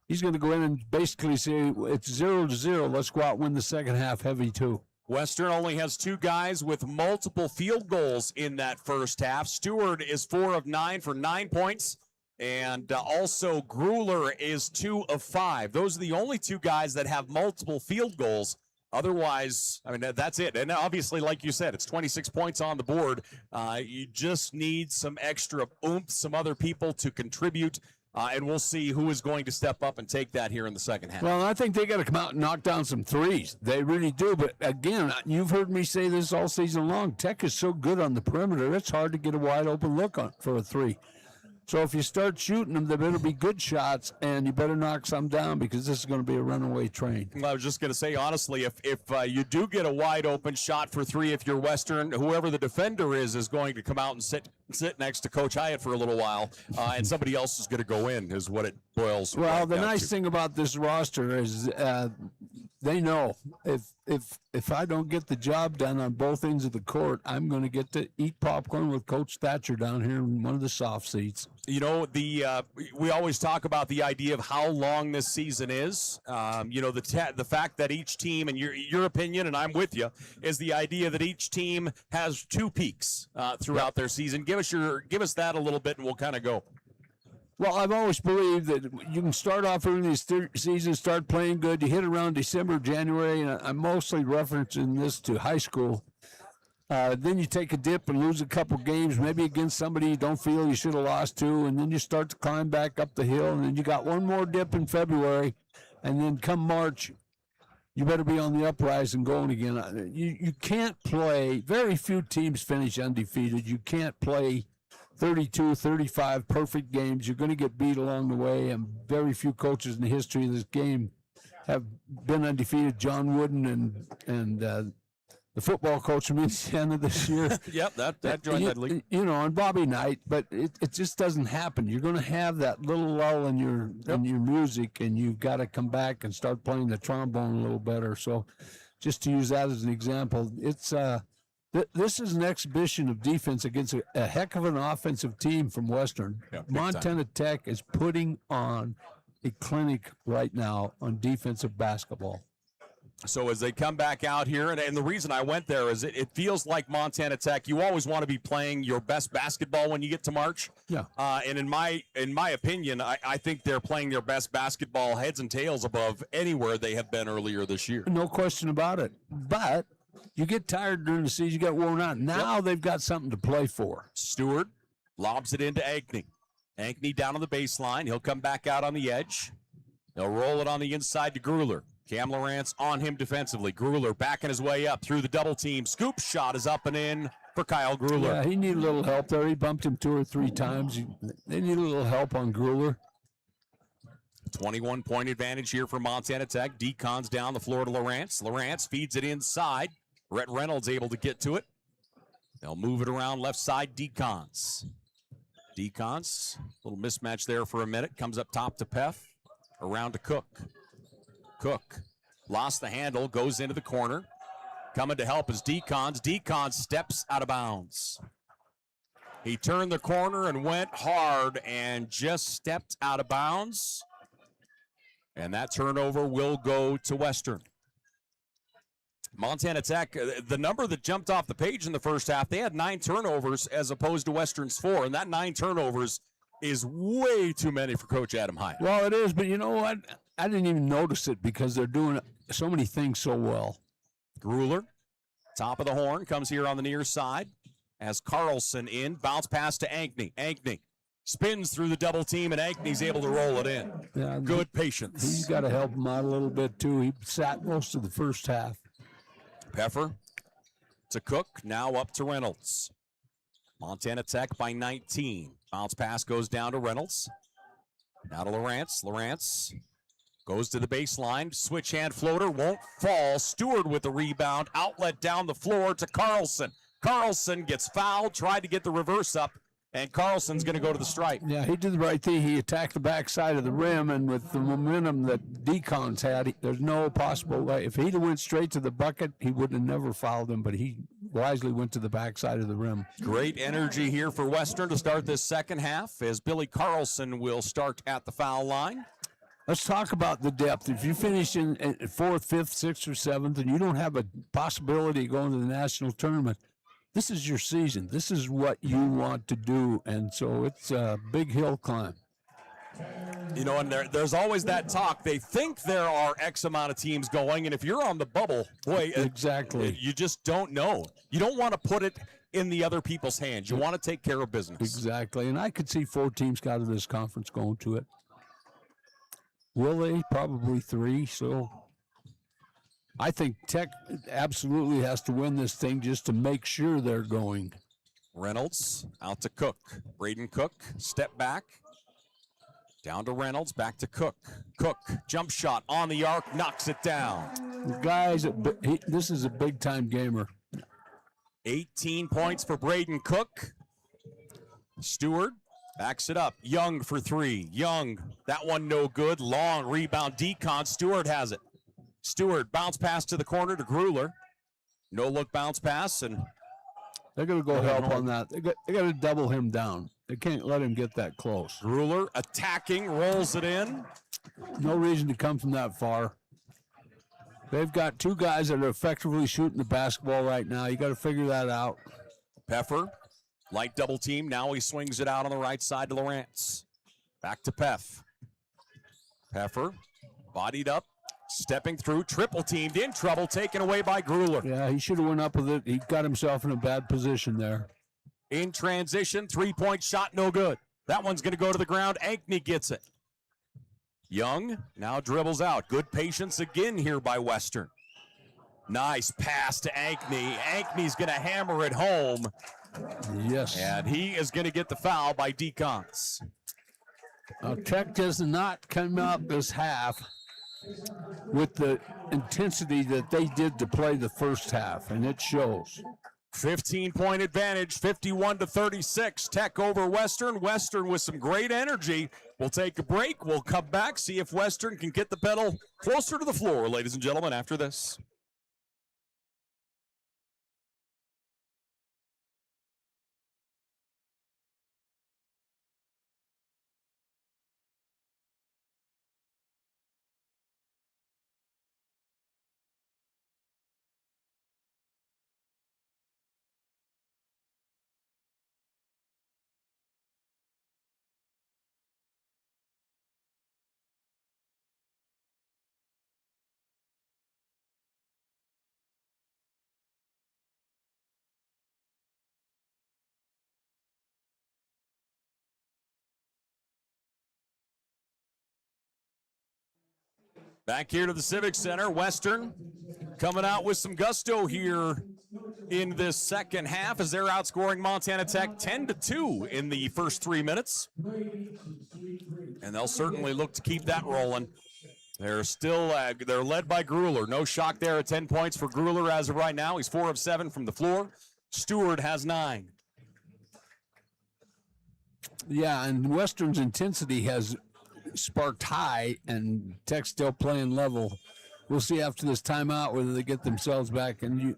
He's going to go in and basically say, it's 0-0. Let's go out and win the second half heavy, too. Western only has two guys with multiple field goals in that first half. Stewart is 4 of 9 for 9 points. And also Grueller is 2 of 5. Those are the only two guys that have multiple field goals. Otherwise, I mean, that's it. And obviously, like you said, it's 26 points on the board. You just need some extra oomph, some other people to contribute. And we'll see who is going to step up and take that here in the second half. Well, I think they got to come out and knock down some threes. They really do. But again, you've heard me say this all season long. Tech is so good on the perimeter, it's hard to get a wide open look on for a three. So if you start shooting them, they better be good shots, and you better knock some down, because this is going to be a runaway train. I was just going to say, honestly, if you do get a wide open shot for three, if you're Western, whoever the defender is going to come out and sit next to Coach Hyatt for a little while, and somebody else is going to go in, is what it boils. Well, right the down nice to. thing about this roster is they know if I don't get the job done on both ends of the court, I'm going to get to eat popcorn with Coach Thatcher down here in one of the soft seats. You know, we always talk about the idea of how long this season is. You know, the fact that each team, and your opinion, and I'm with you, is the idea that each team has two peaks throughout their season. Give us that a little bit, and we'll kind of go. Well, I've always believed that you can start off early in the season, start playing good. You hit around December, January, and I'm mostly referencing this to high school. Then you take a dip and lose a couple games, maybe against somebody you don't feel you should have lost to, and then you start to climb back up the hill, and then you got one more dip in February, and then come March, you better be on the uprise and going again. You can't play, very few teams finish undefeated. You can't play 32, 35 perfect games. You're going to get beat along the way, and very few coaches in the history of this game have been undefeated. John Wooden and the football coach from Indiana this year. Yep, that joined that league. You know, and Bobby Knight, but it just doesn't happen. You're going to have that little lull in your music, and you've got to come back and start playing the trombone a little better. So just to use that as an example, it's this is an exhibition of defense against a heck of an offensive team from Western. Yeah, Montana Tech is putting on a clinic right now on defensive basketball. So as they come back out here, and the reason I went there is it feels like Montana Tech, you always want to be playing your best basketball when you get to March. Yeah. And in my opinion, I think they're playing their best basketball heads and tails above anywhere they have been earlier this year. No question about it. But you get tired during the season, you get worn out. Now they've got something to play for. Stewart lobs it into Ankney. Ankney down on the baseline. He'll come back out on the edge. They'll roll it on the inside to Grueller. Cam Lawrence on him defensively. Grueller backing his way up through the double team. Scoop shot is up and in for Kyle Grueller. Yeah, he needed a little help there. He bumped him 2 or 3 times. They need a little help on Grueller. 21-point advantage here for Montana Tech. Decon's down the floor to Lawrence. Lawrence feeds it inside. Rhett Reynolds able to get to it. They'll move it around left side. Decon's. Little mismatch there for a minute. Comes up top to Peff. Around to Cook. Cook lost the handle, goes into the corner. Coming to help is Decons. Decons steps out of bounds. He turned the corner and went hard and just stepped out of bounds. And that turnover will go to Western. Montana Tech, the number that jumped off the page in the first half, they had 9 turnovers as opposed to Western's 4. And that 9 turnovers is way too many for Coach Adam Hyatt. Well, it is, but you know what? I didn't even notice it because they're doing so many things so well. Grueller, top of the horn, comes here on the near side. As Carlson in, bounce pass to Ankney. Ankney spins through the double team, and Ankney's able to roll it in. Yeah, good patience. He's got to help him out a little bit, too. He sat most of the first half. Peffer to Cook, now up to Reynolds. Montana Tech by 19. Bounce pass goes down to Reynolds. Now to Lawrence. Lawrence goes to the baseline. Switch hand floater, won't fall. Stewart with the rebound. Outlet down the floor to Carlson. Carlson gets fouled, tried to get the reverse up, and Carlson's going to go to the stripe. Yeah, he did the right thing. He attacked the backside of the rim, and with the momentum that Decons had, there's no possible way. If he'd have went straight to the bucket, he would have never fouled him, but he wisely went to the backside of the rim. Great energy here for Western to start this second half as Billy Carlson will start at the foul line. Let's talk about the depth. If you finish in 4th, 5th, 6th, or 7th, and you don't have a possibility of going to the national tournament, this is your season. This is what you want to do, and so it's a big hill climb. You know, and there's always that talk. They think there are X amount of teams going, and if you're on the bubble, boy, exactly, you just don't know. You don't want to put it in the other people's hands. You want to take care of business. Exactly, and I could see 4 teams out of this conference going to it. Will they? Probably 3, so I think Tech absolutely has to win this thing just to make sure they're going. Reynolds out to Cook. Braden Cook, step back. Down to Reynolds, back to Cook. Cook, jump shot on the arc, knocks it down. Guys, this is a big-time gamer. 18 points for Braden Cook. Stewart backs it up. Young for 3. Young, that one no good. Long rebound, Decon. Stewart has it. Stewart, bounce pass to the corner to Grueller. No look bounce pass, and they're going to go help on that. They got to double him down. They can't let him get that close. Grueller attacking, rolls it in. No reason to come from that far. They've got 2 guys that are effectively shooting the basketball right now. You got to figure that out. Peffer, light double team. Now he swings it out on the right side to Lawrence. Back to Peff. Peffer, bodied up. Stepping through, triple teamed, in trouble, taken away by Grueller. Yeah, he should have went up with it. He got himself in a bad position there. In transition, 3-point shot, no good. That one's going to go to the ground. Ankney gets it. Young now dribbles out. Good patience again here by Western. Nice pass to Ankney. Ankney's going to hammer it home. Yes. And he is going to get the foul by Decons. Now, Tech does not come up this half with the intensity that they did to play the first half, and it shows. 15-point advantage, 51-36. Tech over Western. Western with some great energy. We'll take a break. We'll come back, see if Western can get the pedal closer to the floor, ladies and gentlemen, after this. Back here to the Civic Center, Western coming out with some gusto here in this second half as they're outscoring Montana Tech 10-2 in the first 3 minutes. And they'll certainly look to keep that rolling. They're still, they're led by Grueller. No shock there at 10 points for Grueller as of right now. He's 4 of 7 from the floor. Stewart has 9. Yeah, and Western's intensity has sparked high, and Tech's still playing level. we'll see after this timeout whether they get themselves back. And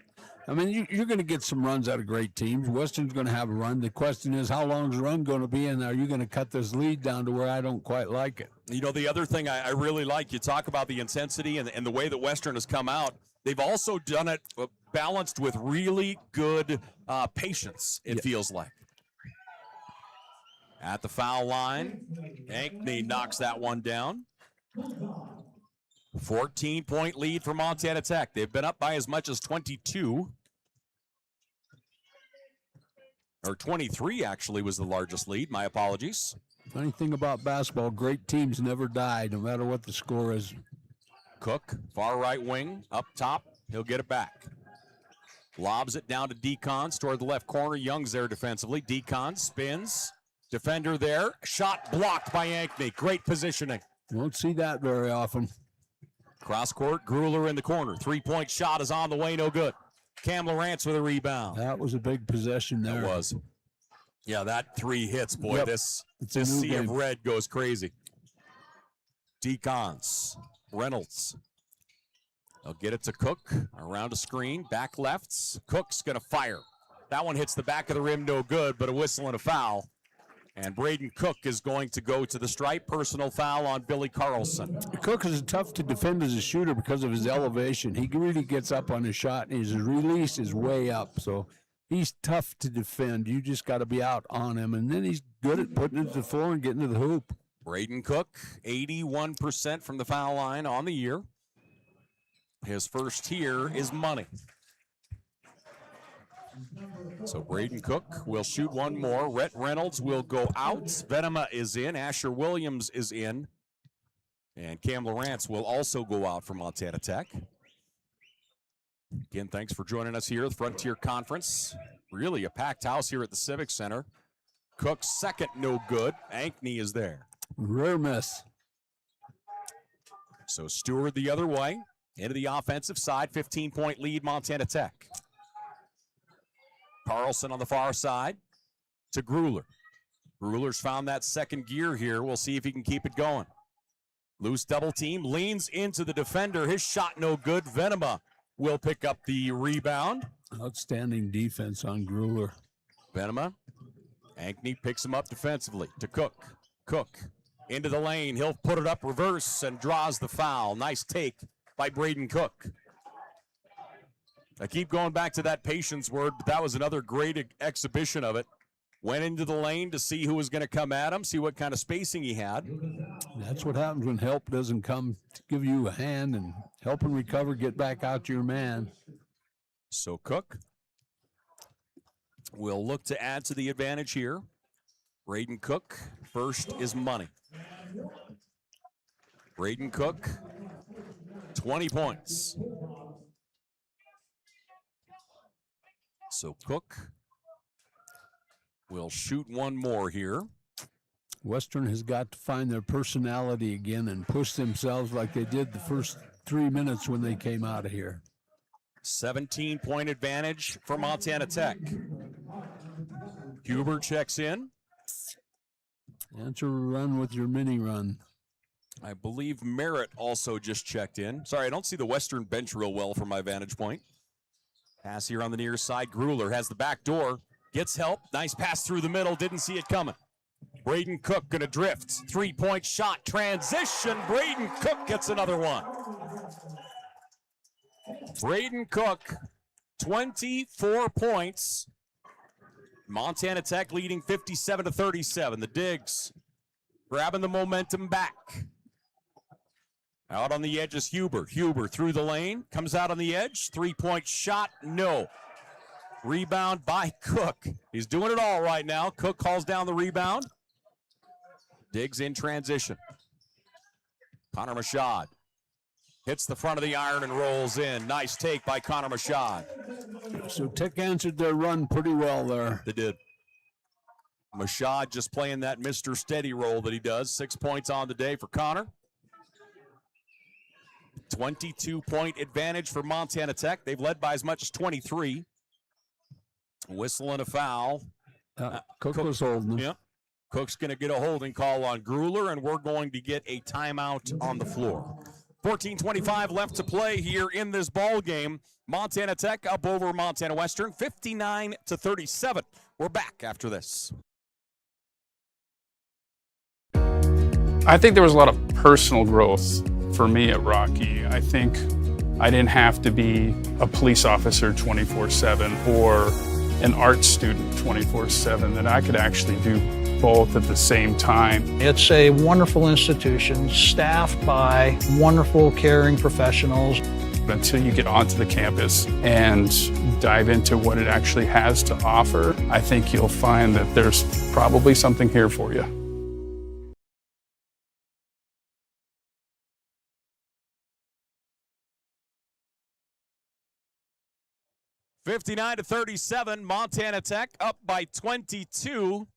you're going to get some runs out of great teams. Western's going to have a run. The question is, how long is the run going to be, and are you going to cut this lead down to where I don't quite like it? You know, the other thing I really like, you talk about the intensity and the way that Western has come out. They've also done it balanced with really good patience, it feels like. At the foul line, Ankney knocks that one down. 14-point lead for Montana Tech. They've been up by as much as 22. Or 23, actually, was the largest lead. My apologies. Funny thing about basketball, great teams never die, no matter what the score is. Cook, far right wing, up top. He'll get it back. Lobs it down to Decons toward the left corner. Young's there defensively. Decons spins. Defender there. Shot blocked by Ankney. Great positioning. Won't see that very often. Cross court, Grueller in the corner. 3-point shot is on the way, no good. Cam Lawrence with a rebound. That was a big possession there. That was. Yeah, that 3 hits, boy. Yep. This Sea of red goes crazy. Decons, Reynolds. They'll get it to Cook. Around a screen, back lefts. Cook's going to fire. That one hits the back of the rim, no good, but a whistle and a foul. And Braden Cook is going to go to the stripe. Personal foul on Billy Carlson. Cook is tough to defend as a shooter because of his elevation. He really gets up on his shot, and his release is way up. So he's tough to defend. You just got to be out on him. And then he's good at putting it to the floor and getting to the hoop. Braden Cook, 81% from the foul line on the year. His first here is money. So Braden Cook will shoot one more. Rhett Reynolds will go out. Venema is in. Asher Williams is in. And Cam Lawrence will also go out for Montana Tech. Again, thanks for joining us here at the Frontier Conference. Really a packed house here at the Civic Center. Cook's second, no good. Ankney is there. Rare miss. So Stewart the other way. Into the offensive side, 15-point lead, Montana Tech. Carlson on the far side to Grueller. Grueller's found that second gear here. We'll see if he can keep it going. Loose double team, leans into the defender. His shot no good. Venema will pick up the rebound. Outstanding defense on Grueller. Venema. Ankney picks him up defensively to Cook. Cook into the lane. He'll put it up reverse and draws the foul. Nice take by Braden Cook. I keep going back to that patience word, but that was another great exhibition of it. Went into the lane to see who was going to come at him, see what kind of spacing he had. That's what happens when help doesn't come to give you a hand and help and recover, get back out to your man. So Cook will look to add to the advantage here. Braden Cook, first is money. Braden Cook, 20 points. So Cook will shoot one more here. Western has got to find their personality again and push themselves like they did the first 3 minutes when they came out of here. 17-point advantage for Montana Tech. Huber checks in. Answer a run with your mini run. I believe Merritt also just checked in. Sorry, I don't see the Western bench real well from my vantage point. Pass here on the near side. Grueller has the back door. Gets help. Nice pass through the middle. Didn't see it coming. Braden Cook going to drift. 3-point shot. Transition. Braden Cook gets another one. Braden Cook, 24 points. Montana Tech leading 57-37. The Digs grabbing the momentum back. Out on the edge is Huber. Huber through the lane. Comes out on the edge. 3-point shot. No. Rebound by Cook. He's doing it all right now. Cook calls down the rebound. Diggs in transition. Connor Machad hits the front of the iron and rolls in. Nice take by Connor Machad. So Tech answered their run pretty well there. They did. Machad just playing that Mr. Steady role that he does. 6 points on the day for Connor. 22-point advantage for Montana Tech. They've led by as much as 23. Whistle and a foul. Cook was holding him. Yeah. Cook's going to get a holding call on Grueller, and we're going to get a timeout on the floor. 14:25 left to play here in this ball game. Montana Tech up over Montana Western, 59-37. We're back after this. I think there was a lot of personal growth for me at Rocky. I think I didn't have to be a police officer 24/7 or an art student 24/7, that I could actually do both at the same time. It's a wonderful institution staffed by wonderful, caring professionals. Until you get onto the campus and dive into what it actually has to offer, I think you'll find that there's probably something here for you. (59-37), Montana Tech up by 22.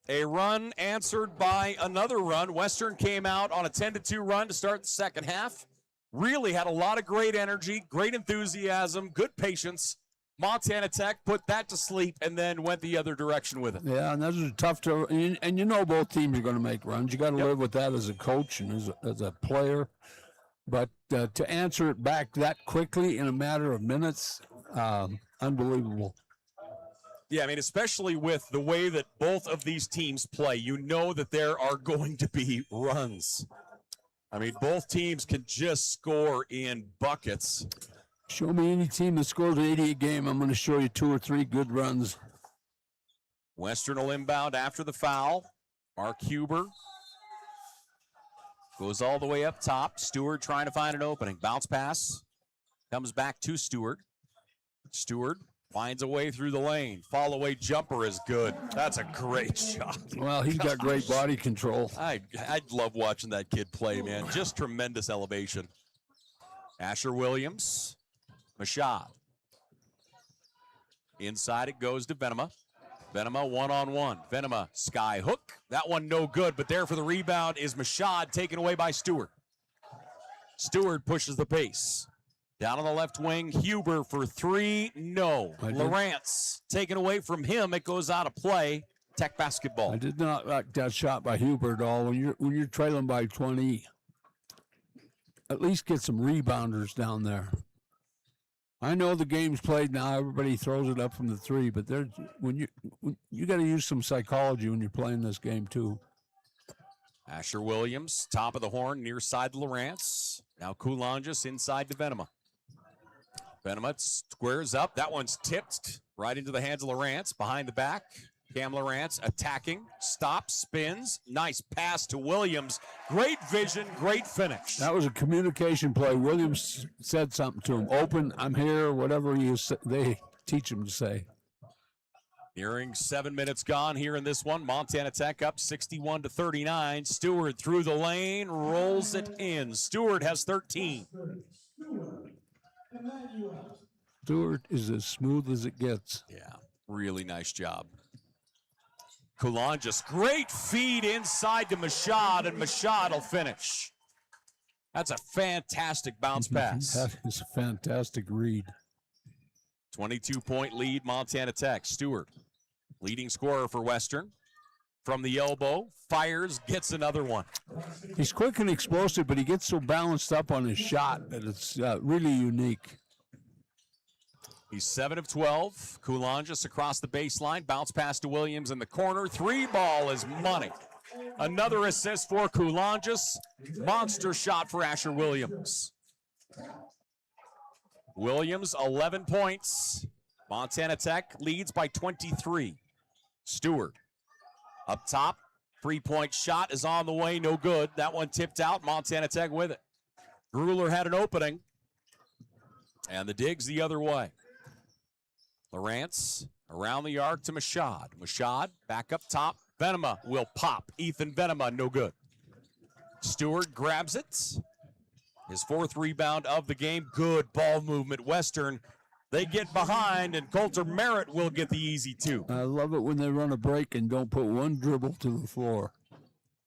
A run answered by another run. Western came out on a 10-2 run to start the second half. Really had a lot of great energy, great enthusiasm, good patience. Montana Tech put that to sleep and then went the other direction with it. Yeah, and those are tough to, and you know both teams are going to make runs. You got to live with that as a coach and as a player. But to answer it back that quickly in a matter of minutes, unbelievable. Yeah, I mean, especially with the way that both of these teams play, you know that there are going to be runs. I mean, both teams can just score in buckets. Show me any team that scores 80 a game. I'm going to show you 2 or 3 good runs. Western will inbound after the foul. Mark Huber goes all the way up top. Stewart trying to find an opening. Bounce pass. Comes back to Stewart. Stewart finds a way through the lane. Fall away jumper is good. That's a great shot. Well, he's got great body control. I love watching that kid play, man. Just tremendous elevation. Asher Williams. Mashad. Inside it goes to Venema. Venema one-on-one. Venema sky hook. That one no good, but there for the rebound is Mashad, taken away by Stewart. Stewart pushes the pace. Down on the left wing, Huber for 3, no. Lawrence taken away from him. It goes out of play. Tech basketball. I did not like that shot by Huber at all. When you're trailing by 20, at least get some rebounders down there. I know the game's played now. Everybody throws it up from the 3, but when you got to use some psychology when you're playing this game too. Asher Williams, top of the horn, near side to Lawrence. Now Coulanges inside to Venema. Venema squares up. That one's tipped right into the hands of Lawrence. Behind the back, Cam Lawrence attacking, stops, spins. Nice pass to Williams. Great vision, great finish. That was a communication play. Williams said something to him. Open, I'm here, whatever they teach him to say. Nearing 7 minutes gone here in this one. Montana Tech up 61-39. Stewart through the lane, rolls it in. Stewart has 13. Stewart is as smooth as it gets. Yeah, really nice job. Coulanges, great feed inside to Mashad, and Mashad will finish. That's a fantastic bounce pass. That is a fantastic read. 22-point lead, Montana Tech. Stewart, leading scorer for Western. From the elbow, fires, gets another one. He's quick and explosive, but he gets so balanced up on his shot that it's really unique. He's 7 of 12. Coulanges across the baseline. Bounce pass to Williams in the corner. 3 ball is money. Another assist for Coulanges. Monster shot for Asher Williams. Williams, 11 points. Montana Tech leads by 23. Stewart up top. 3-point shot is on the way. No good. That one tipped out. Montana Tech with it. Grueller had an opening. And the dig's the other way. Lawrence around the arc to Mashad. Mashad back up top. Venema will pop. Ethan Venema, no good. Stewart grabs it. His 4th rebound of the game. Good ball movement. Western, they get behind, and Coulter Merritt will get the easy 2. I love it when they run a break and don't put one dribble to the floor.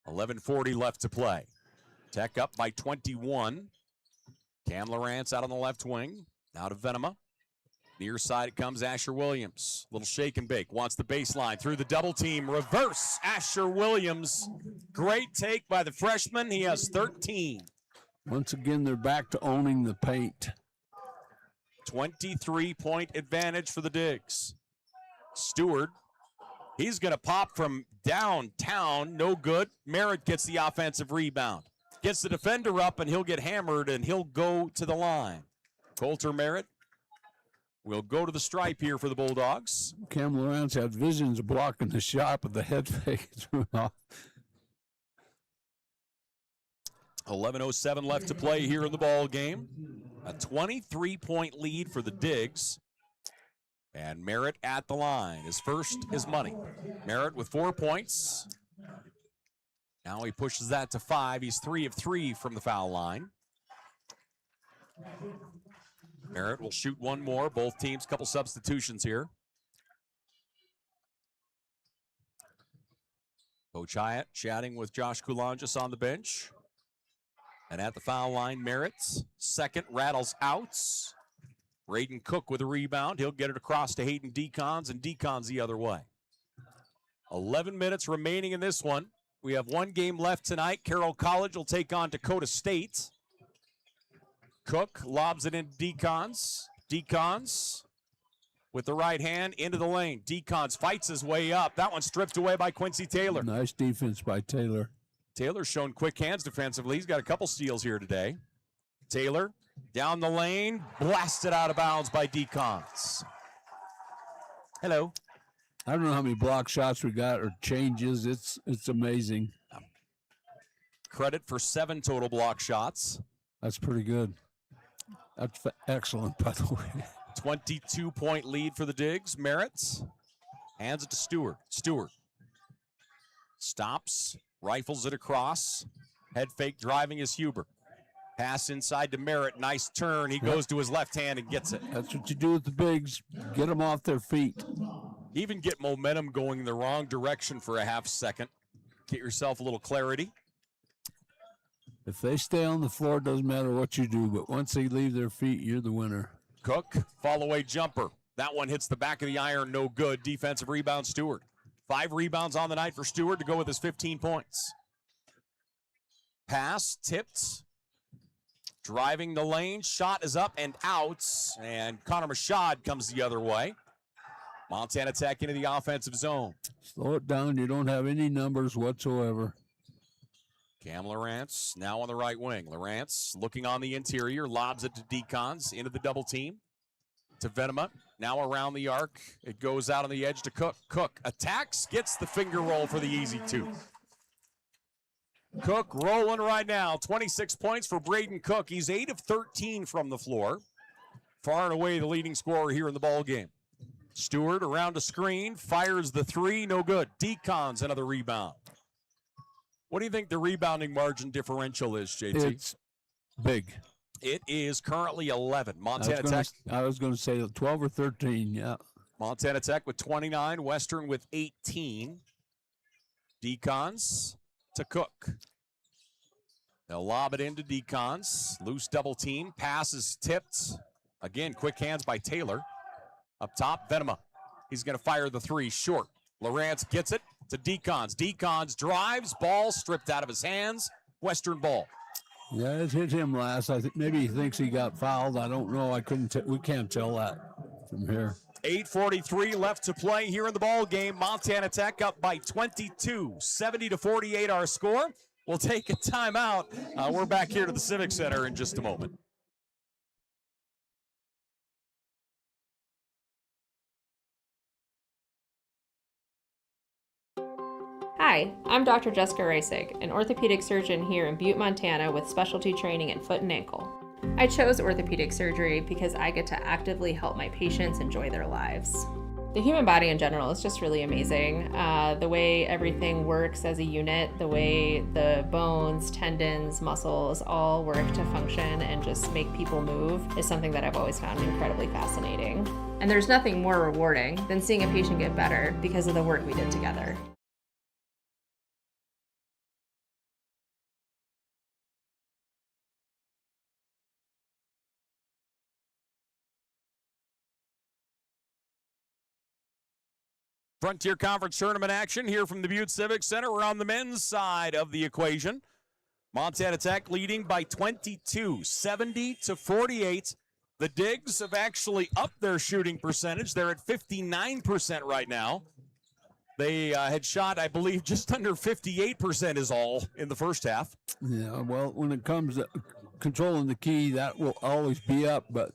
11:40 left to play. Tech up by 21. Cam Lawrence out on the left wing. Now to Venema. Near side it comes Asher Williams. Little shake and bake. Wants the baseline through the double team. Reverse Asher Williams. Great take by the freshman. He has 13. Once again, they're back to owning the paint. 23-point advantage for the Digs. Stewart, he's going to pop from downtown. No good. Merritt gets the offensive rebound. Gets the defender up, and he'll get hammered, and he'll go to the line. Coulter Merritt will go to the stripe here for the Bulldogs. Cam Lawrence had visions of blocking the shot, but the head fake threw it off. 11:07 left to play here in the ball game. A 23-point lead for the Digs. And Merritt at the line. His first is money. Merritt with 4 points. Now he pushes that to 5. He's 3 of 3 from the foul line. Merritt will shoot one more. Both teams, couple substitutions here. Coach Hyatt chatting with Josh Kulonjis on the bench. And at the foul line, Merritt's second rattles out. Braden Cook with a rebound. He'll get it across to Hayden Decons, and Decons the other way. 11 minutes remaining in this one. We have one game left tonight. Carroll College will take on Dakota State. Cook lobs it into Decons. Decons with the right hand into the lane. Decons fights his way up. That one stripped away by Quincy Taylor. Nice defense by Taylor. Taylor's shown quick hands defensively. He's got a couple steals here today. Taylor down the lane, blasted out of bounds by Decons. Hello. I don't know how many block shots we got or changes. It's amazing. Credit for 7 total block shots. That's pretty good. That's excellent, by the way. 22-point lead for the Digs. Merritt hands it to Stewart. Stewart stops, rifles it across. Head fake driving is Huber. Pass inside to Merritt. Nice turn. He goes to his left hand and gets it. That's what you do with the bigs. Get them off their feet. Even get momentum going in the wrong direction for a half second. Get yourself a little clarity. If they stay on the floor, it doesn't matter what you do, but once they leave their feet, you're the winner. Cook, fall away jumper. That one hits the back of the iron, no good. Defensive rebound, Stewart. 5 rebounds on the night for Stewart to go with his 15 points. Pass, tipped. Driving the lane, shot is up and out, and Connor Mashad comes the other way. Montana Tech into the offensive zone. Slow it down. You don't have any numbers whatsoever. Cam Lawrence now on the right wing. Lawrence looking on the interior, lobs it to Decons into the double team. To Venema, now around the arc. It goes out on the edge to Cook. Cook attacks, gets the finger roll for the easy 2. Cook rolling right now. 26 points for Braden Cook. He's 8 of 13 from the floor. Far and away the leading scorer here in the ball game. Stewart around a screen, fires the 3, no good. Decons another rebound. What do you think the rebounding margin differential is, JT? It's big. It is currently 11. Montana Tech. I was going to say 12 or 13, yeah. Montana Tech with 29, Western with 18. Decons to Cook. They'll lob it into Decons. Loose double team. Pass is tipped. Again, quick hands by Taylor. Up top, Venema. He's going to fire the 3 short. Lawrence gets it to Decons. Decons drives. Ball stripped out of his hands. Western ball. Yeah, it hit him last. I think maybe he thinks he got fouled. I don't know. We can't tell that from here. 8:43 left to play here in the ball game. Montana Tech up by 22, 70-48 our score. We'll take a timeout. We're back here to the Civic Center in just a moment. Hi, I'm Dr. Jessica Reisig, an orthopedic surgeon here in Butte, Montana with specialty training in foot and ankle. I chose orthopedic surgery because I get to actively help my patients enjoy their lives. The human body in general is just really amazing. The way everything works as a unit, the way the bones, tendons, muscles all work to function and just make people move is something that I've always found incredibly fascinating. And there's nothing more rewarding than seeing a patient get better because of the work we did together. Frontier Conference Tournament action here from the Butte Civic Center. We're on the men's side of the equation. Montana Tech leading by 22, 70-48. The Digs have actually upped their shooting percentage. They're at 59% right now. They had shot, I believe, just under 58% is all in the first half. Yeah, well, when it comes to controlling the key, that will always be up, but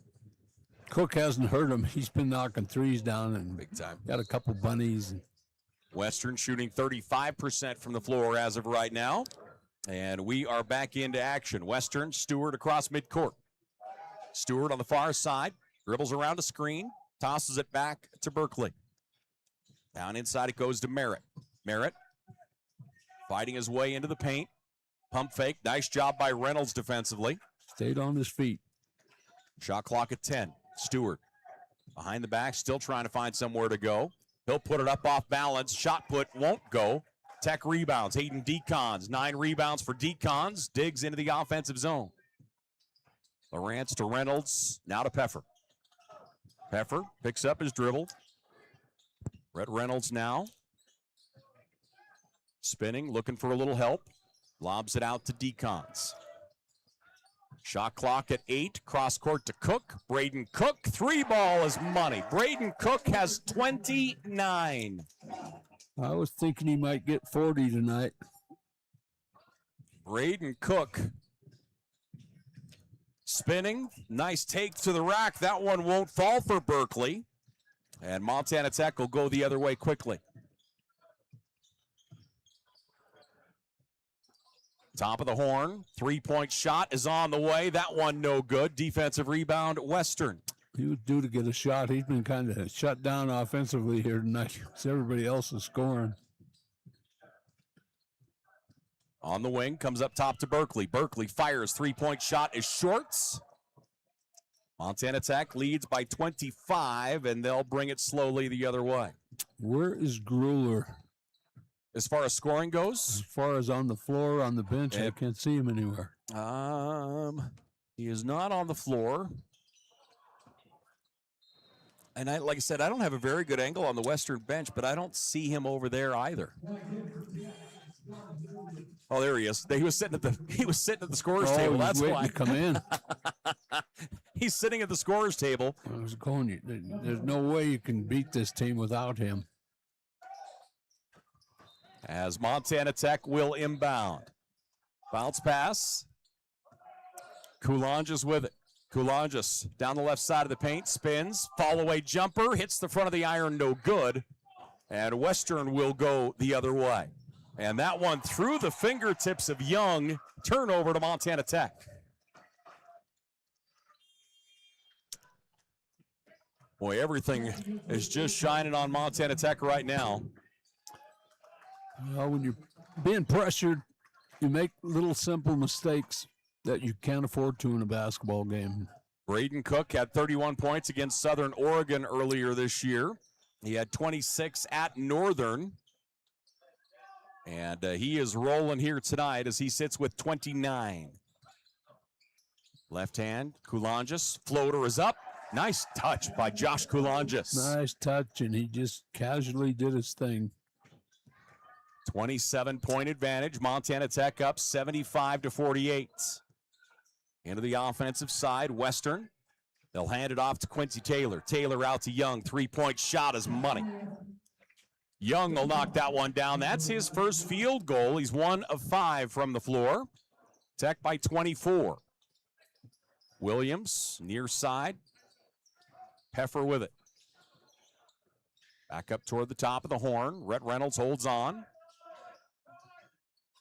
Cook hasn't hurt him. He's been knocking threes down and big time. Got a couple bunnies. Western shooting 35% from the floor as of right now. And we are back into action. Western, Stewart across midcourt. Stewart on the far side, dribbles around a screen, tosses it back to Berkeley. Down inside it goes to Merritt. Merritt fighting his way into the paint. Pump fake. Nice job by Reynolds defensively. Stayed on his feet. Shot clock at 10. Stewart behind the back, still trying to find somewhere to go. He'll put it up off balance. Shot put won't go. Tech rebounds. Hayden Decons. 9 rebounds for Decons. Digs into the offensive zone. Lawrence to Reynolds. Now to Peffer. Peffer picks up his dribble. Brett Reynolds now. Spinning, looking for a little help. Lobs it out to Decons. Shot clock at 8. Cross court to Cook. Braden Cook. 3 ball is money. Braden Cook has 29. I was thinking he might get 40 tonight. Braden Cook. Spinning. Nice take to the rack. That one won't fall for Berkeley. And Montana Tech will go the other way quickly. Top of the horn. 3-point shot is on the way. That one no good. Defensive rebound, Western. He was due to get a shot. He's been kind of shut down offensively here tonight. So everybody else is scoring. On the wing, comes up top to Berkeley. Berkeley fires. 3-point shot is short. Montana Tech leads by 25, and they'll bring it slowly the other way. Where is Grueller? As far as scoring goes? As far as on the floor, on the bench, I can't see him anywhere. He is not on the floor. And like I said, I don't have a very good angle on the Western bench, but I don't see him over there either. Oh, there he is. He was sitting at the scorer's table. That's waiting why. to come in. He's sitting at the scorer's table. I was going. There's no way you can beat this team without him. As Montana Tech will inbound. Bounce pass. Coulanges with it. Coulanges down the left side of the paint, spins, fall away jumper, hits the front of the iron, no good. And Western will go the other way. And that one through the fingertips of Young, turnover to Montana Tech. Boy, everything is just shining on Montana Tech right now. Well, when you're being pressured, you make little simple mistakes that you can't afford to in a basketball game. Braden Cook had 31 points against Southern Oregon earlier this year. He had 26 at Northern. And he is rolling here tonight as he sits with 29. Left hand, Coulanges. Floater is up. Nice touch by Josh Coulanges. Nice touch, and he just casually did his thing. 27-point advantage. Montana Tech up 75-48. Into the offensive side, Western. They'll hand it off to Quincy Taylor. Taylor out to Young. 3-point shot is money. Young will knock that one down. That's his first field goal. He's 1 of 5 from the floor. Tech by 24. Williams, near side. Peffer with it. Back up toward the top of the horn. Rhett Reynolds holds on.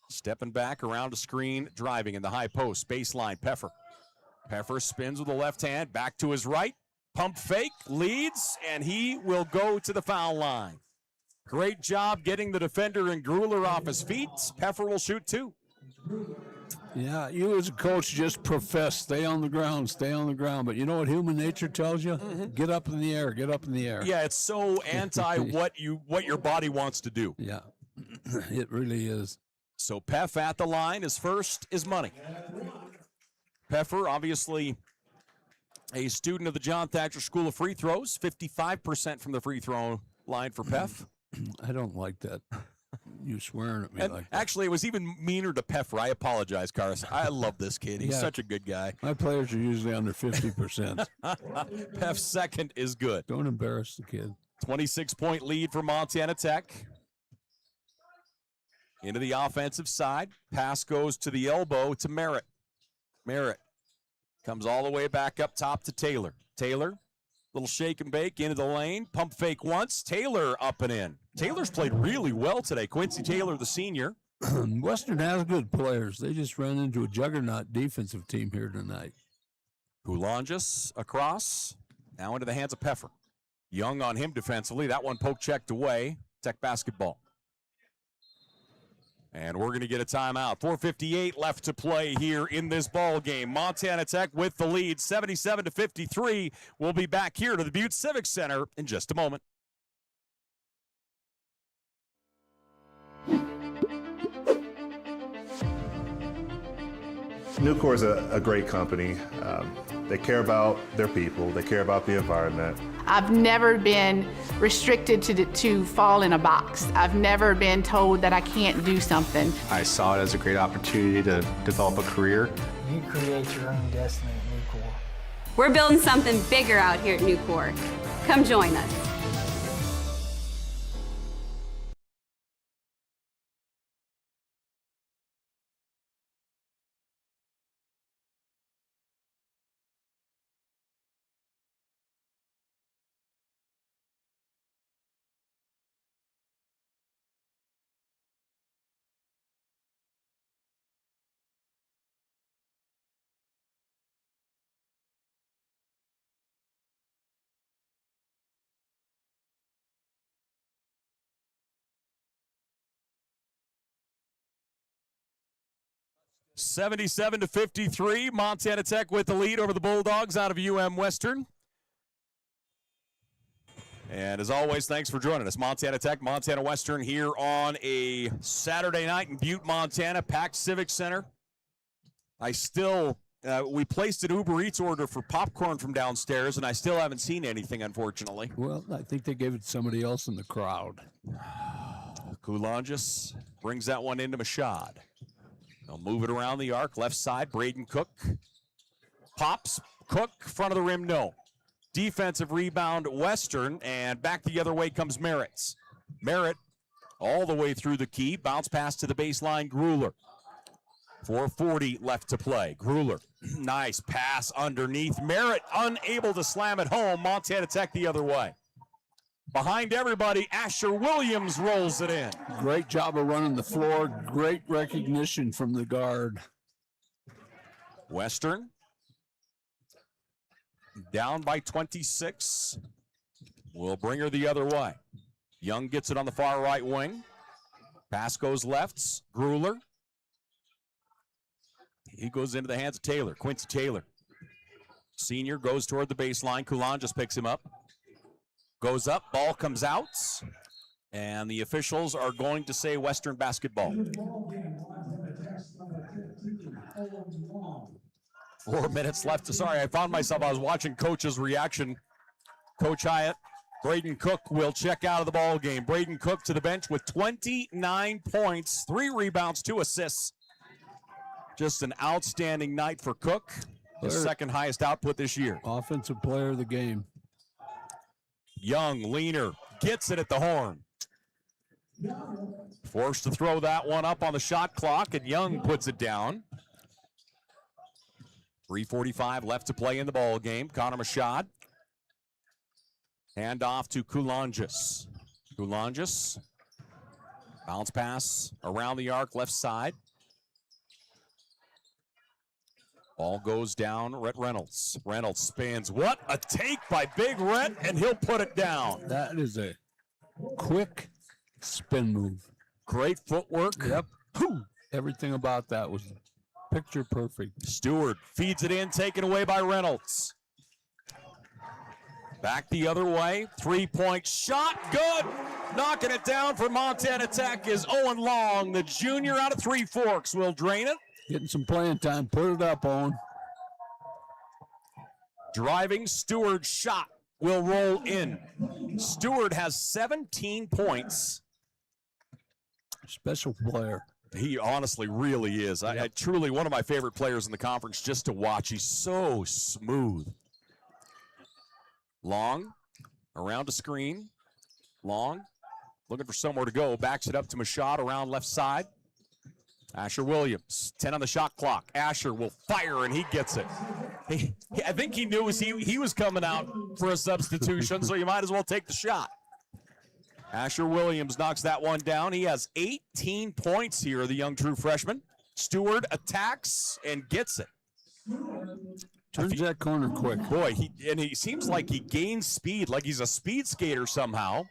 Stepping back around a screen, driving in the high post. Baseline, Peffer. Peffer spins with the left hand, back to his right. Pump fake, leads, and he will go to the foul line. Great job getting the defender and Grueller off his feet. Peffer will shoot 2. Yeah, you as a coach just profess, stay on the ground, stay on the ground. But you know what human nature tells you? Mm-hmm. Get up in the air, get up in the air. Yeah, it's so anti what your body wants to do. Yeah, it really is. So Peff at the line. His first is money. Peffer, obviously a student of the John Thatcher School of Free Throws. 55% from the free throw line for Peff. I don't like that. You swearing at me And like that. actually, it was even meaner to Peffer. I apologize, Carson. I love this kid. He's Yeah. such a good guy. My players are usually under 50%. Peff's second is good. Don't embarrass the kid. 26-point lead for Montana Tech. Into the offensive side. Pass goes to the elbow to Merritt. Merritt comes all the way back up top to Taylor. Taylor, little shake and bake into the lane. Pump fake once. Taylor up and in. Taylor's played really well today. Quincy Taylor, the senior. Western has good players. They just ran into a juggernaut defensive team here tonight. Kulonjis across. Now into the hands of Peffer. Young on him defensively. That one poke checked away. Tech basketball. And we're going to get a timeout. 4:58 left to play here in this ball game. Montana Tech with the lead, 77-53. We'll be back here to the Butte Civic Center in just a moment. Nucor is a great company. They care about their people. They care about the environment. I've never been restricted to fall in a box. I've never been told that I can't do something. I saw it as a great opportunity to develop a career. You create your own destiny at Nucor. We're building something bigger out here at Nucor. Come join us. $77-53. Montana Tech with the lead over the Bulldogs out of UM Western. And as always, thanks for joining us. Montana Tech, Montana Western here on a Saturday night in Butte, Montana, packed Civic Center. We placed an Uber Eats order for popcorn from downstairs, and I still haven't seen anything, unfortunately. Well, I think they gave it to somebody else in the crowd. Kulonjis brings that one into Mashad. They'll move it around the arc, left side, Braden Cook. Pops, Cook, front of the rim, no. Defensive rebound, Western, and back the other way comes Merritt. Merritt all the way through the key, bounce pass to the baseline, Grueller. 4:40 left to play. Grueller, nice pass underneath. Merritt unable to slam it home. Montana Tech the other way. Behind everybody, Asher Williams rolls it in. Great job of running the floor. Great recognition from the guard. Western down by 26. We'll bring her the other way. Young gets it on the far right wing. Pass goes left. Grueller. He goes into the hands of Taylor. Quincy Taylor. Senior goes toward the baseline. Kulonjis picks him up. Goes up, ball comes out, and the officials are going to say Western basketball. 4 minutes left. Sorry, I found myself, I was watching Coach's reaction. Coach Hyatt, Braden Cook will check out of the ball game. Braden Cook to the bench with 29 points, 3 rebounds, 2 assists. Just an outstanding night for Cook, his second highest output this year. Offensive player of the game. Young, leaner, gets it at the horn. Forced to throw that one up on the shot clock, and Young puts it down. 3:45 left to play in the ball game. Connor Mashad. Hand off to Kulonjis. Kulonjis. Bounce pass around the arc, left side. Ball goes down, Rhett Reynolds. Reynolds spins. What a take by Big Rhett, and he'll put it down. That is a quick spin move. Great footwork. Yep. Everything about that was picture perfect. Stewart feeds it in, taken away by Reynolds. Back the other way. 3-point shot. Good. Knocking it down for Montana Tech is Owen Long. The junior out of Three Forks will drain it. Getting some playing time. Put it up, Owen. Driving Stewart shot will roll in. Stewart has 17 points Special player. He honestly really is. I truly one of my favorite players in the conference just to watch. He's so smooth. Long, around a screen. Long, looking for somewhere to go. Backs it up to Mashad around left side. Asher Williams, 10 on the shot clock. Asher will fire, and he gets it. I think he knew he was coming out for a substitution, so you might as well take the shot. Asher Williams knocks that one down. He has 18 points here, the young true freshman. Stewart attacks and gets it. Turns that corner quick. Boy, he seems like he gains speed, like he's a speed skater somehow.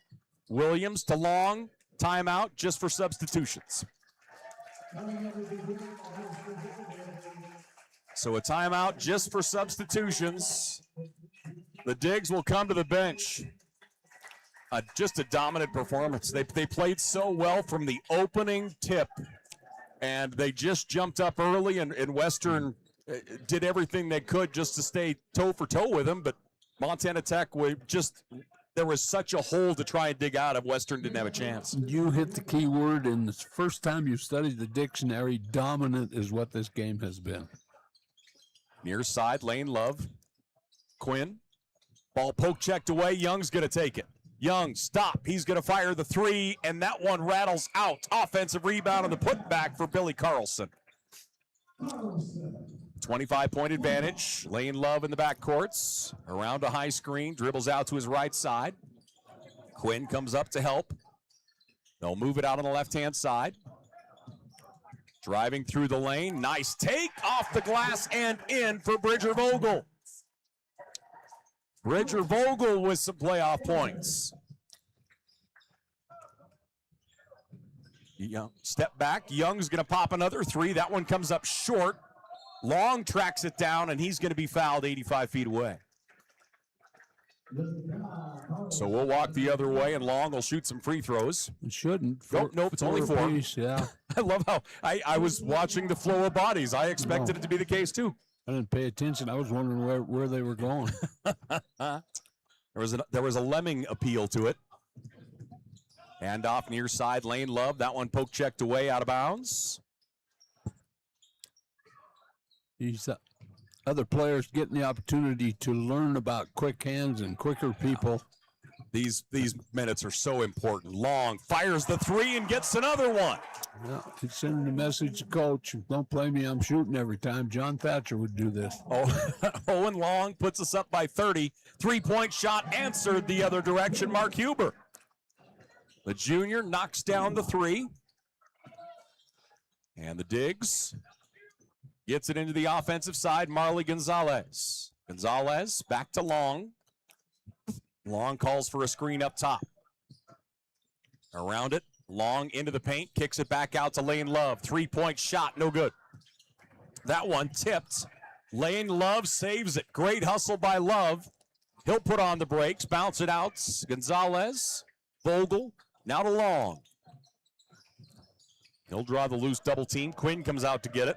Williams to Long, timeout just for substitutions. So a timeout just for substitutions. The Digs will come to the bench. Just a dominant performance. They played so well from the opening tip, and they just jumped up early, and Western did everything they could just to stay toe for toe with them, but Montana Tech there was such a hole to try and dig out of. Western didn't have a chance. You hit the key word, and the first time you studied the dictionary, dominant is what this game has been. Near side, Lane Love. Quinn. Ball poke checked away. Young's going to take it. Young, stop. He's going to fire the three, and that one rattles out. Offensive rebound on the putback for Billy Carlson. 25-point advantage. Lane Love in the backcourts. Around a high screen. Dribbles out to his right side. Quinn comes up to help. They'll move it out on the left-hand side. Driving through the lane. Nice take off the glass and in for Bridger Vogel. Bridger Vogel with some playoff points. Step back. Young's going to pop another three. That one comes up short. Long tracks it down, and he's going to be fouled 85 feet away. So we'll walk the other way, and Long will shoot some free throws. It shouldn't. Nope, it's only four. Yeah. I love how I was watching the flow of bodies. I expected it to be the case, too. I didn't pay attention. I was wondering where they were going. There was a lemming appeal to it. Hand off near side, Lane Love. That one poke checked away, out of bounds. These other players getting the opportunity to learn about quick hands and quicker people. These minutes are so important. Long fires the three and gets another one. Yeah, it's sending a message to coach. Don't play me, I'm shooting every time. John Thatcher would do this. Owen Long puts us up by 30. Three-point shot answered the other direction. Mark Huber. The junior knocks down the three. And the Digs gets it into the offensive side. Marley Gonzalez. Gonzalez back to Long. Long calls for a screen up top. Around it. Long into the paint. Kicks it back out to Lane Love. Three-point shot. No good. That one tipped. Lane Love saves it. Great hustle by Love. He'll put on the brakes. Bounce it out. Gonzalez. Vogel. Now to Long. He'll draw the loose double team. Quinn comes out to get it.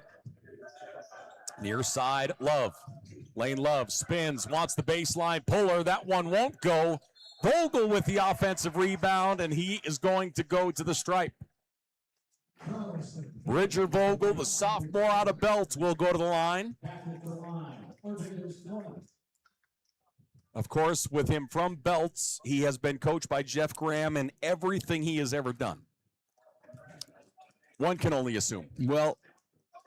Near side, Love. Lane Love spins, wants the baseline puller. That one won't go. Vogel with the offensive rebound, and he is going to go to the stripe. Bridger Vogel, the sophomore out of Belt, will go to the line. Of course, with him from Belts, he has been coached by Jeff Graham in everything he has ever done. One can only assume. Well,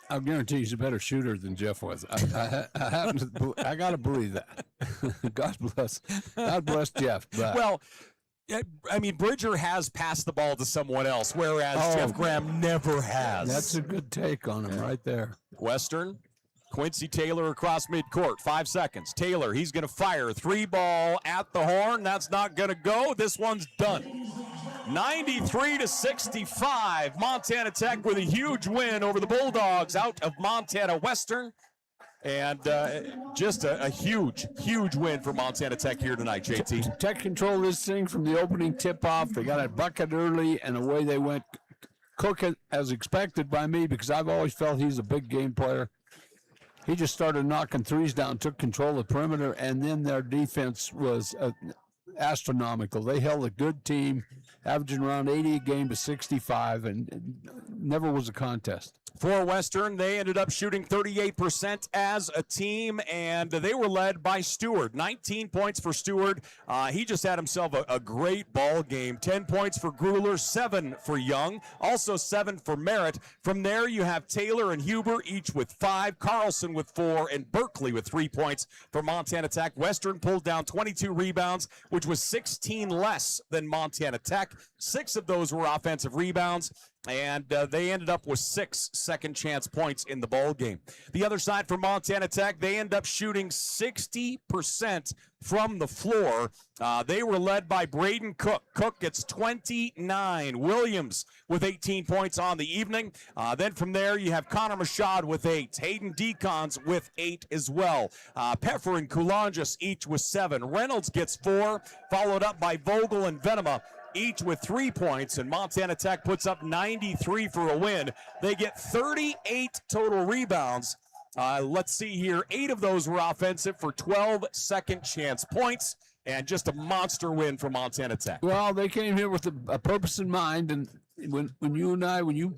I'll guarantee he's a better shooter than Jeff was. I got to believe that. God bless Jeff. But. Well, I mean, Bridger has passed the ball to someone else, whereas Jeff Graham never has. That's a good take on him right there. Western, Quincy Taylor across midcourt. 5 seconds. Taylor, he's going to fire. Three ball at the horn. That's not going to go. This one's done. 93-65. Montana Tech with a huge win over the Bulldogs out of Montana Western. And just a huge, huge win for Montana Tech here tonight, JT. Tech controlled this thing from the opening tip-off. They got a bucket early, and away they went. Cook, as expected by me, because I've always felt he's a big game player. He just started knocking threes down, took control of the perimeter, and then their defense was astronomical. They held a good team, averaging around 80 a game to 65, and never was a contest. For Western, they ended up shooting 38% as a team, and they were led by Stewart. 19 points for Stewart. He just had himself a great ball game. 10 points for Grueller, 7 for Young, also 7 for Merritt. From there, you have Taylor and Huber, each with 5, Carlson with 4, and Berkeley with 3 points for Montana Tech. Western pulled down 22 rebounds, which was 16 less than Montana Tech. 6 of those were offensive rebounds, and they ended up with 6 second chance points in the ball game. The other side for Montana Tech, they end up shooting 60% from the floor. They were led by Braden Cook. Cook gets 29. Williams with 18 points on the evening. Then from there, you have Connor Machad with 8. Hayden Decons with 8 as well. Peffer and Coulangis each with 7. Reynolds gets 4, followed up by Vogel and Venema, each with 3 points, and Montana Tech puts up 93 for a win. They get 38 total rebounds. Let's see here. 8 of those were offensive for 12 second chance points, and just a monster win for Montana Tech. Well, they came here with a purpose in mind, and when you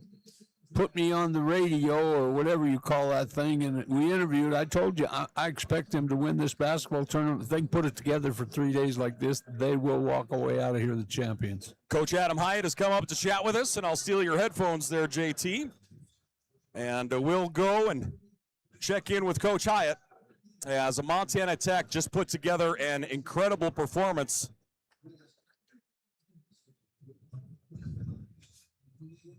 put me on the radio or whatever you call that thing, and we interviewed, I told you I expect them to win this basketball tournament. If they can put it together for 3 days like this, they will walk away out of here the champions. Coach Adam Hyatt has come up to chat with us, and I'll steal your headphones there, JT. And we'll go and check in with Coach Hyatt as a Montana Tech just put together an incredible performance.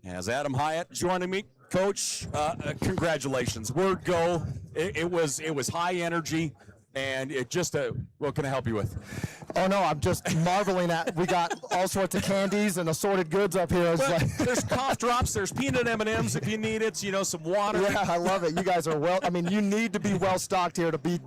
As Adam Hyatt joining me, Coach, congratulations. Word go. It was high energy, and it just what can I help you with? Oh no, I'm just marveling at. We got all sorts of candies and assorted goods up here. Well, there's cough drops, there's peanut M&Ms if you need it. Some water. Yeah, I love it. You guys are you need to be well stocked here to be,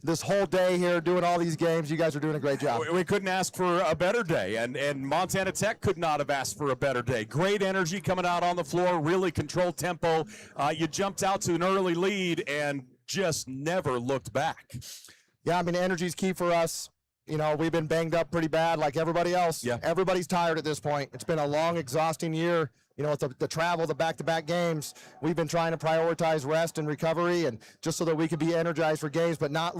this whole day here doing all these games. You guys are doing a great job. We couldn't ask for a better day, and Montana Tech could not have asked for a better day. Great energy coming out on the floor, really controlled tempo. You jumped out to an early lead and just never looked back. Yeah, energy is key for us. We've been banged up pretty bad like everybody else. Yeah. Everybody's tired at this point. It's been a long, exhausting year. With the travel, the back-to-back games, we've been trying to prioritize rest and recovery, and just so that we could be energized for games, but not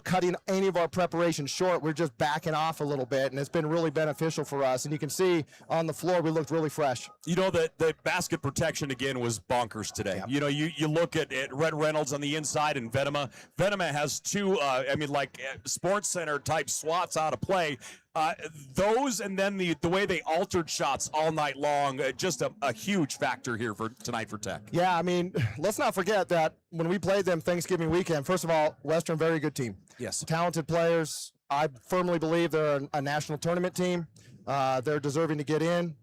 cutting any of our preparation short. We're just backing off a little bit, and it's been really beneficial for us. And you can see on the floor, we looked really fresh. The basket protection again was bonkers today. Yeah. You look at Red Reynolds on the inside and Venema. Venema has 2, Sports Center type swats out of play. Those, and then the way they altered shots all night long, just a huge factor here for tonight for Tech. Yeah, let's not forget that when we played them Thanksgiving weekend, first of all, Western, very good team. Yes. Talented players. I firmly believe they're a national tournament team. They're deserving to get in.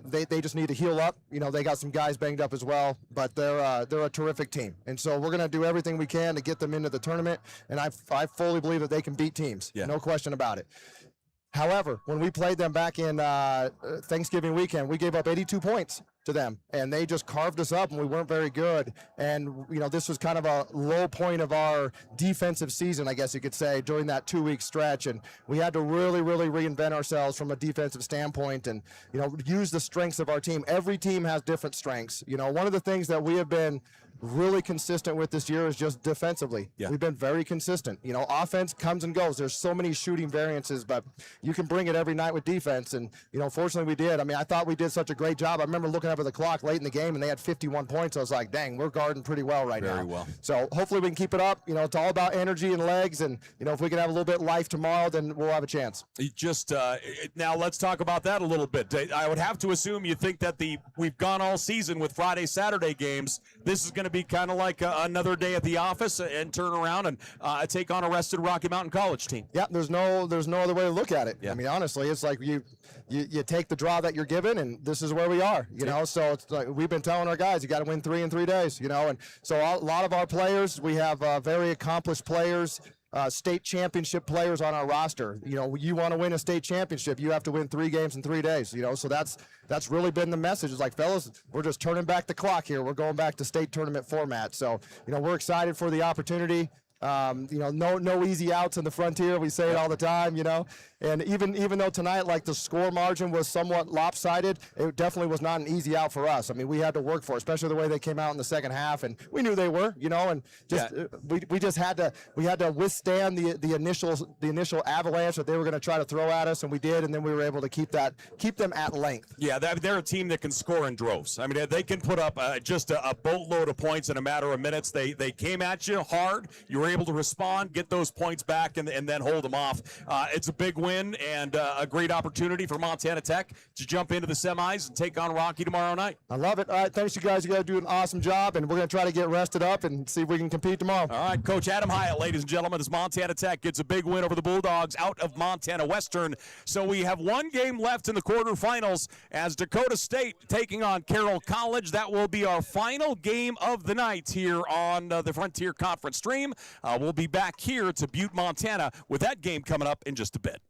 They just need to heal up. They got some guys banged up as well, but they're a terrific team. And so we're going to do everything we can to get them into the tournament, and I fully believe that they can beat teams. Yeah. No question about it. However, when we played them back in Thanksgiving weekend, we gave up 82 points to them, and they just carved us up, and we weren't very good. And, this was kind of a low point of our defensive season, I guess you could say, during that 2-week stretch. And we had to really, really reinvent ourselves from a defensive standpoint and, use the strengths of our team. Every team has different strengths. One of the things that we have been really consistent with this year is just defensively. Yeah. We've been very consistent. Offense comes and goes. There's so many shooting variances, but you can bring it every night with defense. And, fortunately we did. I thought we did such a great job. I remember looking up at the clock late in the game and they had 51 points. I was like, dang, we're guarding pretty well right now. Very well. So hopefully we can keep it up. It's all about energy and legs. And, if we can have a little bit of life tomorrow, then we'll have a chance. Now let's talk about that a little bit. I would have to assume you think that we've gone all season with Friday, Saturday games. This is going to be kind of like another day at the office and turn around and take on a rested Rocky Mountain College team. Yeah, there's no other way to look at it. Yeah. Honestly, it's like you take the draw that you're given, and this is where we are. So it's like we've been telling our guys, you got to win 3 in 3 days. And so a lot of our players, we have very accomplished players. State championship players on our roster. You want to win a state championship, you have to win 3 games in 3 days. So that's really been the message. It's like, fellas, we're just turning back the clock here. We're going back to state tournament format. So we're excited for the opportunity. No easy outs in the Frontier. We say it all the time, And even though tonight, like the score margin was somewhat lopsided, it definitely was not an easy out for us. I mean, we had to work for it, especially the way they came out in the second half, and we knew they were, and just we just had to withstand the initial avalanche that they were going to try to throw at us, and we did, and then we were able to keep them at length. Yeah, they're a team that can score in droves. I mean, they can put up just a boatload of points in a matter of minutes. They came at you hard. You were able to respond, get those points back, and then hold them off. It's a big win and a great opportunity for Montana Tech to jump into the semis and take on Rocky tomorrow night. I love it. All right, thanks, you guys. You guys do an awesome job, and we're going to try to get rested up and see if we can compete tomorrow. All right, Coach Adam Hyatt, ladies and gentlemen, as Montana Tech gets a big win over the Bulldogs out of Montana Western. So we have one game left in the quarterfinals as Dakota State taking on Carroll College. That will be our final game of the night here on the Frontier Conference stream. We'll be back here to Butte, Montana, with that game coming up in just a bit.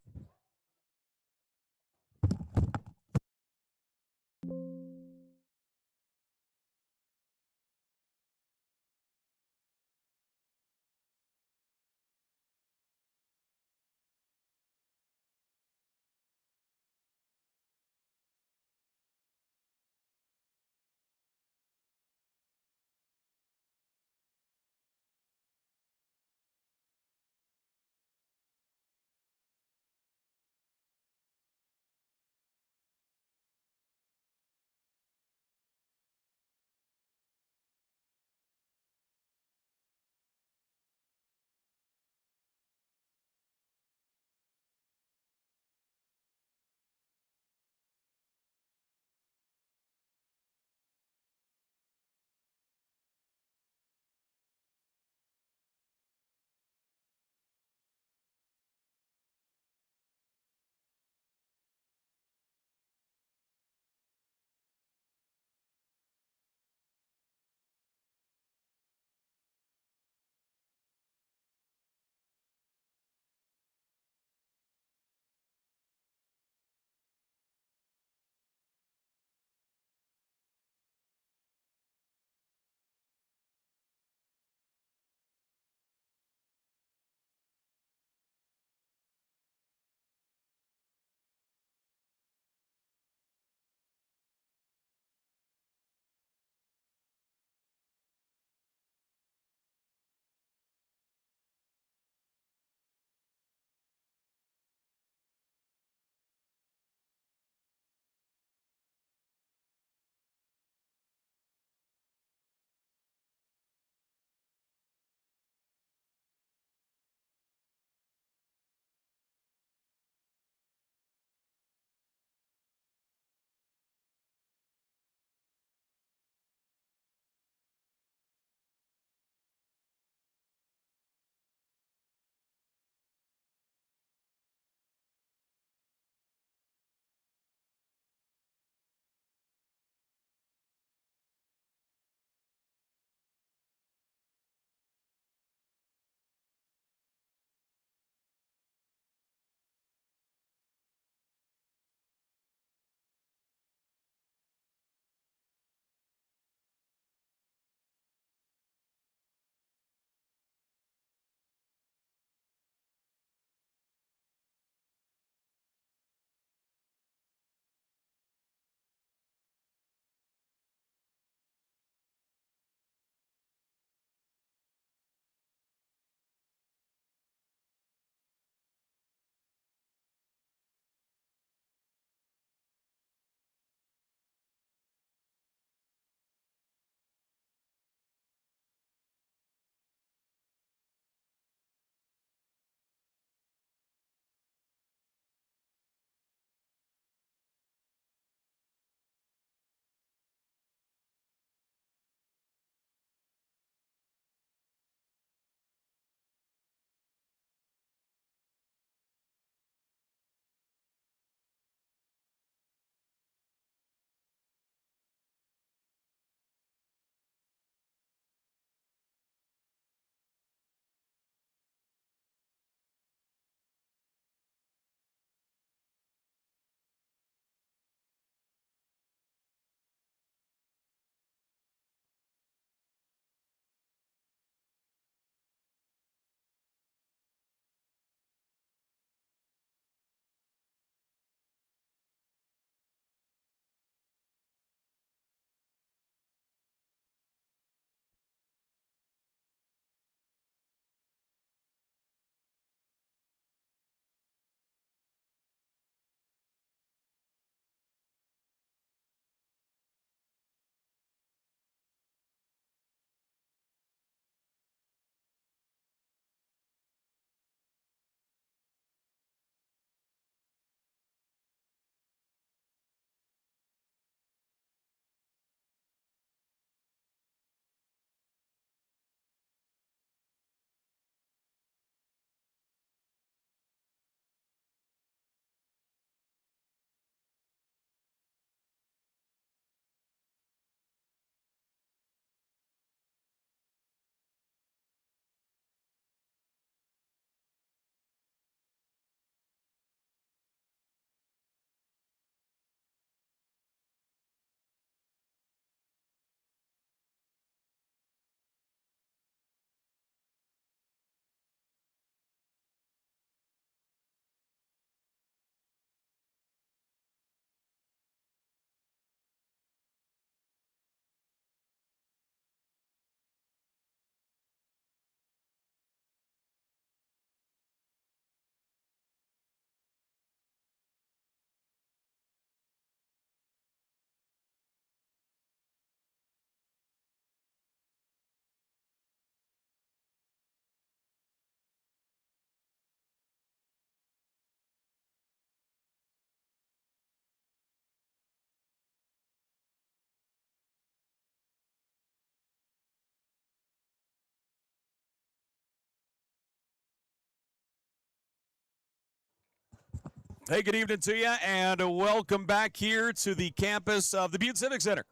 Hey, good evening to you, and welcome back here to the campus of the Butte Civic Center.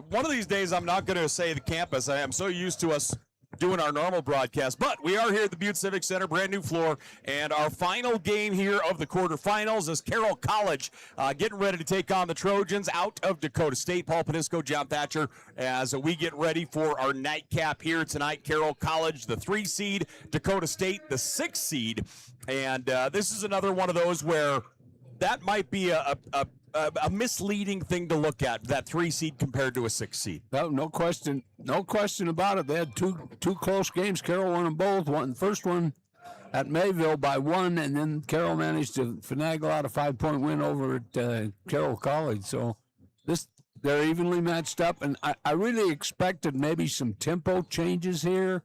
One of these days I'm not going to say the campus. I am so used to us doing our normal broadcast, but we are here at the Butte Civic Center, brand new floor, and our final game here of the quarterfinals is Carroll College getting ready to take on the Trojans out of Dakota State. Paul Panisco, John Thatcher, as we get ready for our nightcap here tonight. Carroll College, the 3 seed, Dakota State, the 6 seed, and this is another one of those where that might be a misleading thing to look at, that 3 seed compared to a 6 seed. No question about it. They had two close games. Carroll won them both. Won the first one at Mayville by 1, and then Carroll managed to finagle out a 5-point win over at Carroll College. So they're evenly matched up, and I really expected maybe some tempo changes here,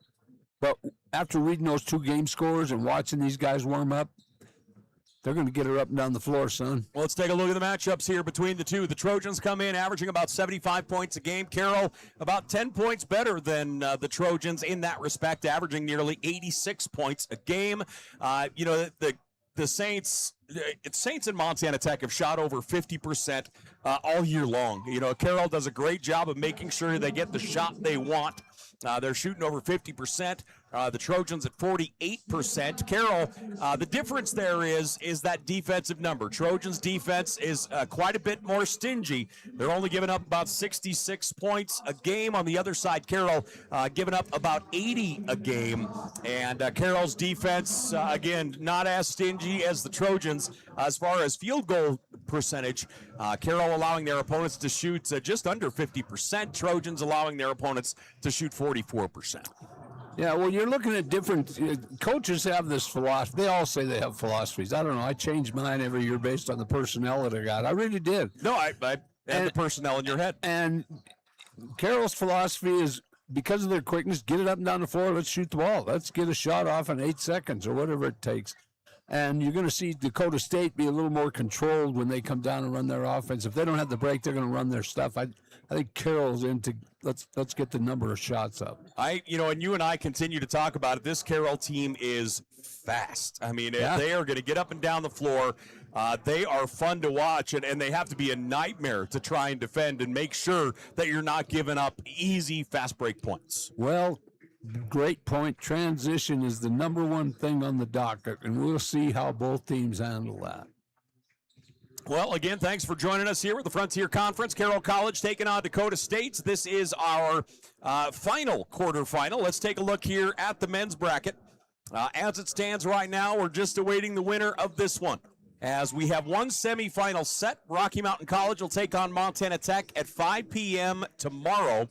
but after reading those 2 game scores and watching these guys warm up, they're going to get her up and down the floor, son. Well, let's take a look at the matchups here between the two. The Trojans come in averaging about 75 points a game. Carroll about 10 points better than the Trojans in that respect, averaging nearly 86 points a game. The Saints and Montana Tech have shot over 50% all year long. Carroll does a great job of making sure they get the shot they want. They're shooting over 50%. The Trojans at 48%. Carroll, the difference there is that defensive number. Trojans' defense is quite a bit more stingy. They're only giving up about 66 points a game. On the other side, Carroll giving up about 80 a game. And Carroll's defense, again, not as stingy as the Trojans as far as field goal percentage. Carroll allowing their opponents to shoot just under 50%. Trojans allowing their opponents to shoot 44%. Yeah, well, you're looking at different coaches have this philosophy. They all say they have philosophies. I don't know. I change mine every year based on the personnel that I got. I really did. No, I had the personnel in your head. And Carroll's philosophy is, because of their quickness, get it up and down the floor. Let's shoot the ball. Let's get a shot off in 8 seconds or whatever it takes. And you're going to see Dakota State be a little more controlled when they come down and run their offense. If they don't have the break, they're going to run their stuff. I think Carroll's into let's get the number of shots up. And you and I continue to talk about it. This Carroll team is fast. I mean, they are going to get up and down the floor. They are fun to watch, and they have to be a nightmare to try and defend and make sure that you're not giving up easy fast break points. Well, great point. Transition is the number one thing on the docket, and we'll see how both teams handle that. Well, again, thanks for joining us here with the Frontier Conference. Carroll College taking on Dakota State. This is our final quarterfinal. Let's take a look here at the men's bracket. As it stands right now, we're just awaiting the winner of this one. As we have one semifinal set, Rocky Mountain College will take on Montana Tech at 5 p.m. tomorrow.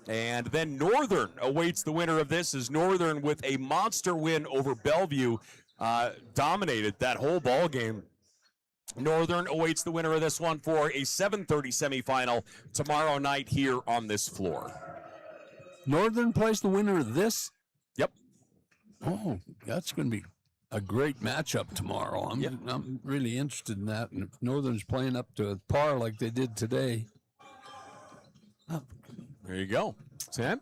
And then Northern awaits the winner of this, as Northern, with a monster win over Bellevue, dominated that whole ball game. Northern awaits the winner of this one for a 7:30 semifinal tomorrow night here on this floor. Northern plays the winner of this? Yep. Oh, that's going to be a great matchup tomorrow. I'm really interested in that. And if Northern's playing up to par like they did today. There you go. Sam?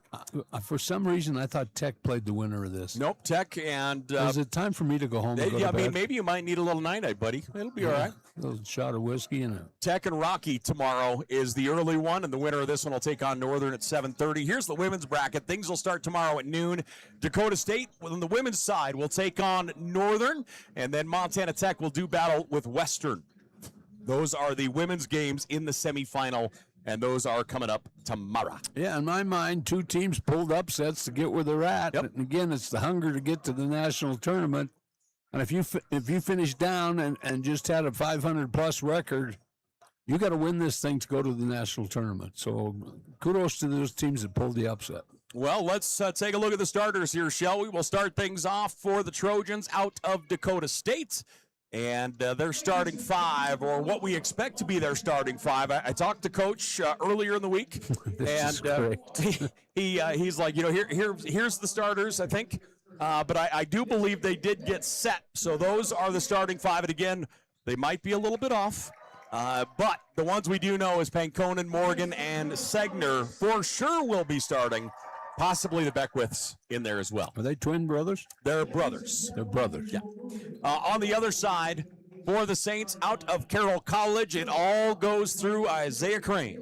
For some reason, I thought Tech played the winner of this. Nope, Tech and... is it time for me to go home and go to bed? Maybe you might need a little night-night, buddy. It'll be all right. A little shot of whiskey and a... Tech and Rocky tomorrow is the early one, and the winner of this one will take on Northern at 7:30. Here's the women's bracket. Things will start tomorrow at noon. Dakota State, on the women's side, will take on Northern, and then Montana Tech will do battle with Western. Those are the women's games in the semifinal, and those are coming up tomorrow. Yeah, in my mind, 2 teams pulled upsets to get where they're at. Yep. And again, it's the hunger to get to the national tournament. And if you finish down and just had a 500-plus record, you got to win this thing to go to the national tournament. So kudos to those teams that pulled the upset. Well, let's take a look at the starters here, shall we? We'll start things off for the Trojans out of Dakota State. And their starting 5, or what we expect to be their starting 5. I talked to Coach earlier in the week, and he's like, here's the starters, I think. But I do believe they did get set. So those are the starting 5. And again, they might be a little bit off. But the ones we do know is Panconen, Morgan, and Segner for sure will be starting. possibly the Beckwiths in there as well. Are they twin brothers? They're brothers. They're brothers. Yeah. On the other side, for the Saints out of Carroll College, it all goes through Isaiah Crane.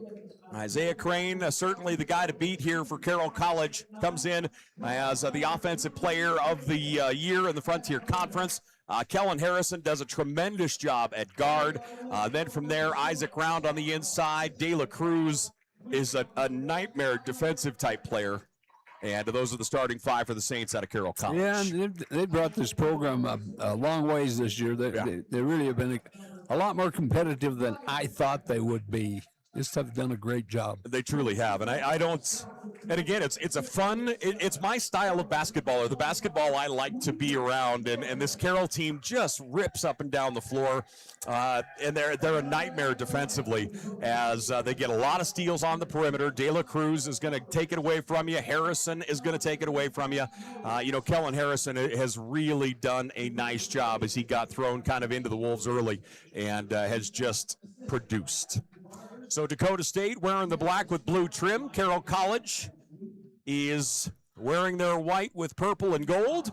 Isaiah Crane, certainly the guy to beat here for Carroll College, comes in as the offensive player of the year in the Frontier Conference. Kellen Harrison does a tremendous job at guard. Then from there, Isaac Round on the inside. De La Cruz is a nightmare defensive type player. And those are the starting five for the Saints out of Carroll College. Yeah, and they brought this program a long ways this year. They really have been a lot more competitive than I thought they would be. Just have done a great job. They truly have, and I don't. And again, it's a fun. It's my style of basketball, or the basketball I like to be around. And this Carroll team just rips up and down the floor, and they're a nightmare defensively as they get a lot of steals on the perimeter. De La Cruz is going to take it away from you. Harrison is going to take it away from you. Kellen Harrison has really done a nice job as he got thrown kind of into the Wolves early and has just produced. So Dakota State wearing the black with blue trim. Carroll College is wearing their white with purple and gold.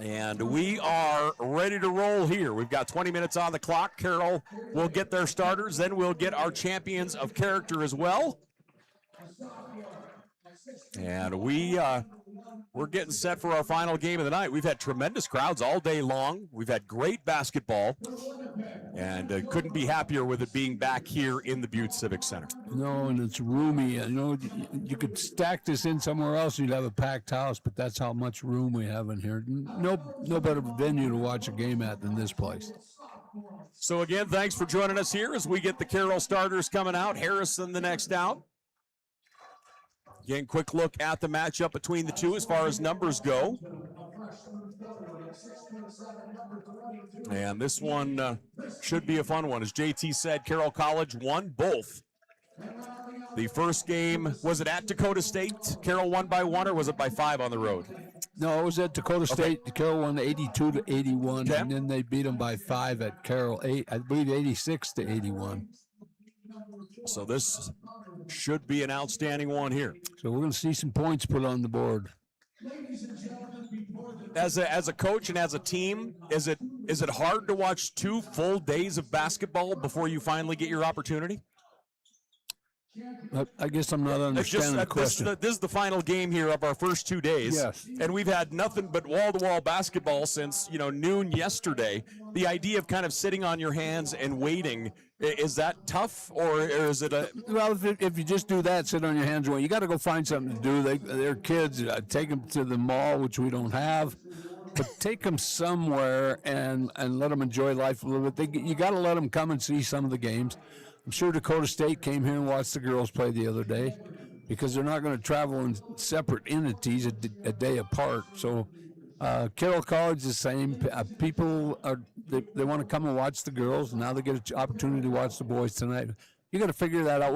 And we are ready to roll here. We've got 20 minutes on the clock. Carroll will get their starters. Then we'll get our champions of character as well. And we're getting set for our final game of the night. We've had tremendous crowds all day long. We've had great basketball. And couldn't be happier with it being back here in the Butte Civic Center. No, and it's roomy. You could stack this in somewhere else, you'd have a packed house, but that's how much room we have in here. No better venue to watch a game at than this place. So again, thanks for joining us here as we get the Carroll starters coming out. Harrison the next out. Again, quick look at the matchup between the two as far as numbers go. And this one should be a fun one. As JT said, Carroll College won both. The first game, was it at Dakota State? Carroll won by 1, or was it by 5 on the road? No, it was at Dakota State. Okay. Carroll won 82-81, okay. And then they beat them by 5 at Carroll, I believe 86-81. So this should be an outstanding one here. So we're going to see some points put on the board. As a coach and as a team, is it hard to watch 2 full days of basketball before you finally get your opportunity? I guess I'm not understanding the question. This is the final game here of our first 2 days. Yes. And we've had nothing but wall-to-wall basketball since, noon yesterday. The idea of kind of sitting on your hands and waiting, is that tough, or is it a... Well, if you just do that, sit on your hands and wait, you got to go find something to do. They're kids. Take them to the mall, which we don't have. But take them somewhere and let them enjoy life a little bit. You got to let them come and see some of the games. I'm sure Dakota State came here and watched the girls play the other day because they're not going to travel in separate entities a day apart. So Carroll College is the same. People they want to come and watch the girls, and now they get an opportunity to watch the boys tonight. You got to figure that out.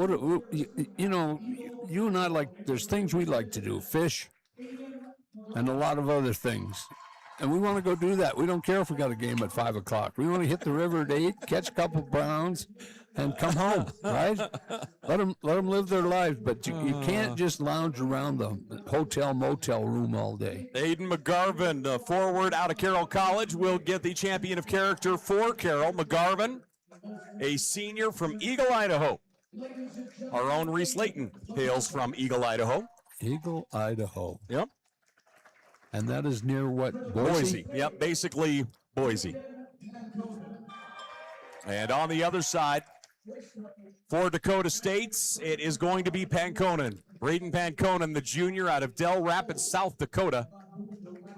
You and I there's things we like to do, fish, and a lot of other things. And we want to go do that. We don't care if we got a game at 5 o'clock. We want to hit the river at 8, catch a couple browns, and come home, right? Let them live their lives, but you can't just lounge around the hotel, motel room all day. Aiden McGarvin, the forward out of Carroll College, will get the champion of character for Carroll. McGarvin, a senior from Eagle, Idaho. Our own Reese Layton hails from Eagle, Idaho. Eagle, Idaho. Yep. And that is near what? Boise. Yep, basically Boise. And on the other side, for Dakota State's, it is going to be Panconen. Braden Panconen, the junior out of Del Rapids, South Dakota.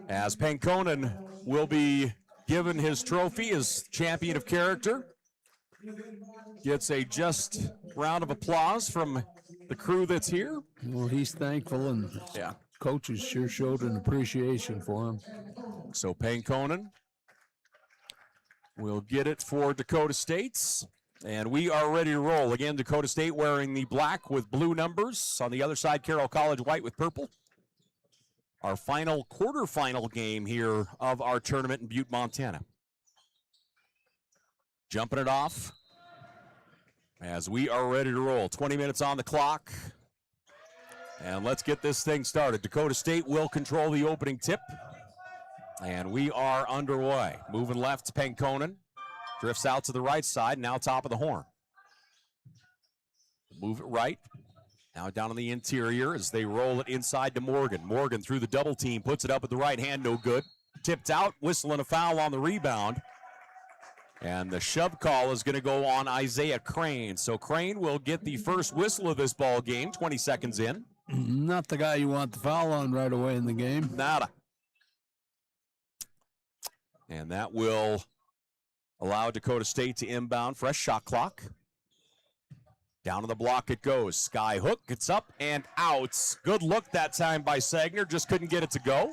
As Panconen will be given his trophy as champion of character. Gets a just round of applause from the crew that's here. Well, he's thankful, and yeah. Coaches sure showed an appreciation for him. So Panconen will get it for Dakota State. And we are ready to roll. Again, Dakota State wearing the black with blue numbers. On the other side, Carroll College white with purple. Our final quarterfinal game here of our tournament in Butte, Montana. Jumping it off as we are ready to roll. 20 minutes on the clock. And let's get this thing started. Dakota State will control the opening tip. And we are underway. Moving left, Pankonen. Drifts out to the right side, now top of the horn. Move it right. Now down on the interior as they roll it inside to Morgan. Morgan through the double team, puts it up with the right hand, no good. Tipped out, whistling a foul on the rebound. And the shove call is going to go on Isaiah Crane. So Crane will get the first whistle of this ball game, 20 seconds in. Not the guy you want the foul on right away in the game. Nada. And that will allow Dakota State to inbound. Fresh shot clock. Down to the block it goes. Sky hook, it's up and out. Good look that time by Sagner, just couldn't get it to go.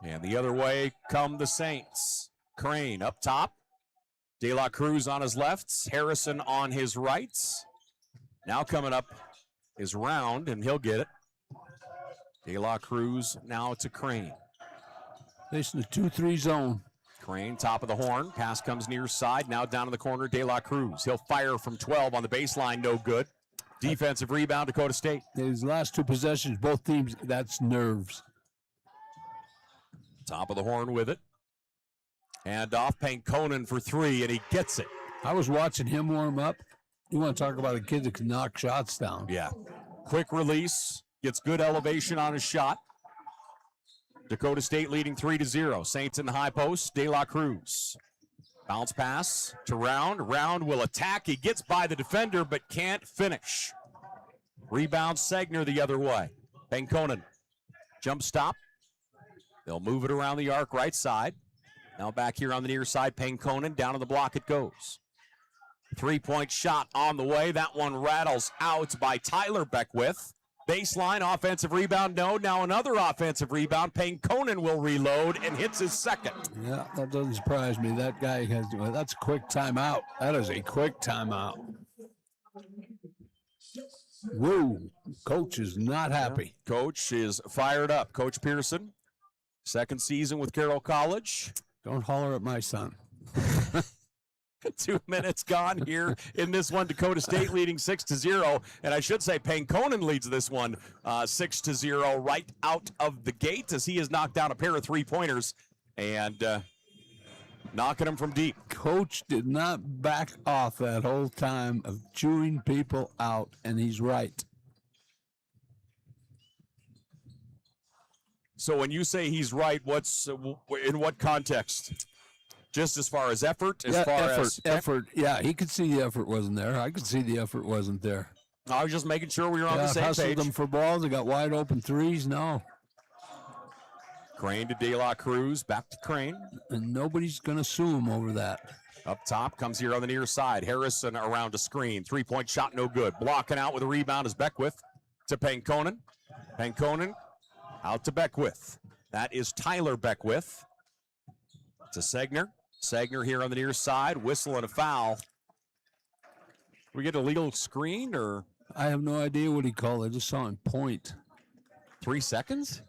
And the other way come the Saints. Crane up top. De La Cruz on his left. Harrison on his right. Now coming up is Round, and he'll get it. De La Cruz now to Crane. Facing the 2-3 zone. Crane, top of the horn. Pass comes near side. Now down in the corner, De La Cruz. He'll fire from 12 on the baseline. No good. Defensive rebound, Dakota State. His last two possessions, both teams, that's nerves. Top of the horn with it. And off Pankonen for three, and he gets it. I was watching him warm up. You want to talk about a kid that can knock shots down. Yeah. Quick release. Gets good elevation on his shot. Dakota State leading 3-0. Saints in the high post. De La Cruz. Bounce pass to Round. Round will attack. He gets by the defender, but can't finish. Rebound Sagner the other way. Pankonen. Jump stop. They'll move it around the arc right side. Now back here on the near side, Pankonen. Down to the block it goes. Three-point shot on the way. That one rattles out by Tyler Beckwith. Baseline, offensive rebound, no. Now another offensive rebound. Pankonen will reload and hits his second. Yeah, that doesn't surprise me. That guy has, that's a quick timeout. That is a quick timeout. Woo, coach is not happy. Coach is fired up. Coach Pearson, second season with Carroll College. Don't holler at my son. 2 minutes gone here in this one. Dakota State leading 6-0. And I should say Pankonen leads this one 6-0 right out of the gate as he has knocked down a pair of three-pointers and knocking them from deep. Coach did not back off that whole time of chewing people out, and he's right. So when you say he's right, what's in what context? Just as far as effort, effort. Yeah, he could see the effort wasn't there. I could see the effort wasn't there. I was just making sure we were on the same hustled page. them for balls. They got wide open threes. No. Crane to De La Cruz, back to Crane. And nobody's going to sue him over that. Up top, comes here on the near side. Harrison around a screen. Three-point shot, no good. Blocking out with a rebound is Beckwith to Pankonen. Pankonen out to Beckwith. That is Tyler Beckwith. To Sagner. Sagner here on the near side, whistle and a foul. We get a legal screen, or? I have no idea what he called. I just saw him point. 3 seconds?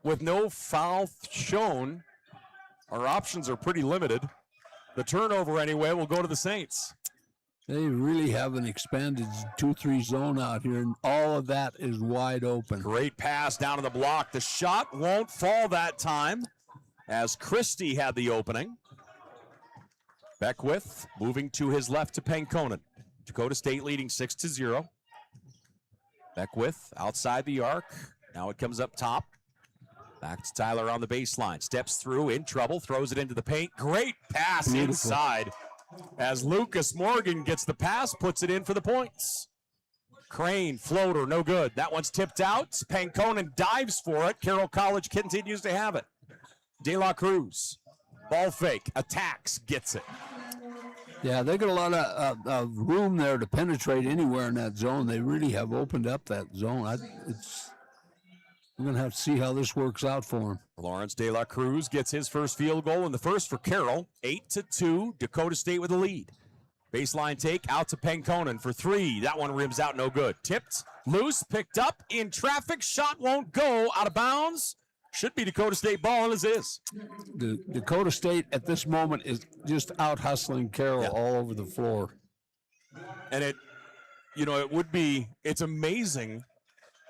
With no foul shown, our options are pretty limited. The turnover, anyway, will go to the Saints. They really have an expanded 2-3 zone out here, and all of that is wide open. Great pass down to the block. The shot won't fall that time, as Christie had the opening. Beckwith moving to his left to Pankonen. Dakota State leading 6-0. Beckwith outside the arc. Now it comes up top. Back to Tyler on the baseline. Steps through, in trouble, throws it into the paint. Great pass inside as Lucas Morgan gets the pass, puts it in for the points. Crane, floater, no good. That one's tipped out. Pankonen dives for it. Carroll College continues to have it. De La Cruz, ball fake, attacks, gets it. Yeah, they got a lot of room there to penetrate anywhere in that zone. They really have opened up that zone. We're going to have to see how this works out for him. Lawrence De La Cruz gets his first field goal in the first for Carroll. 8-2, Dakota State with a lead. Baseline take out to Pankonen for three. That one rims out, no good. Tipped, loose, picked up, in traffic, shot won't go, out of bounds. Should be Dakota State ball, as is. The Dakota State at this moment is just out hustling Carroll all over the floor. And it's amazing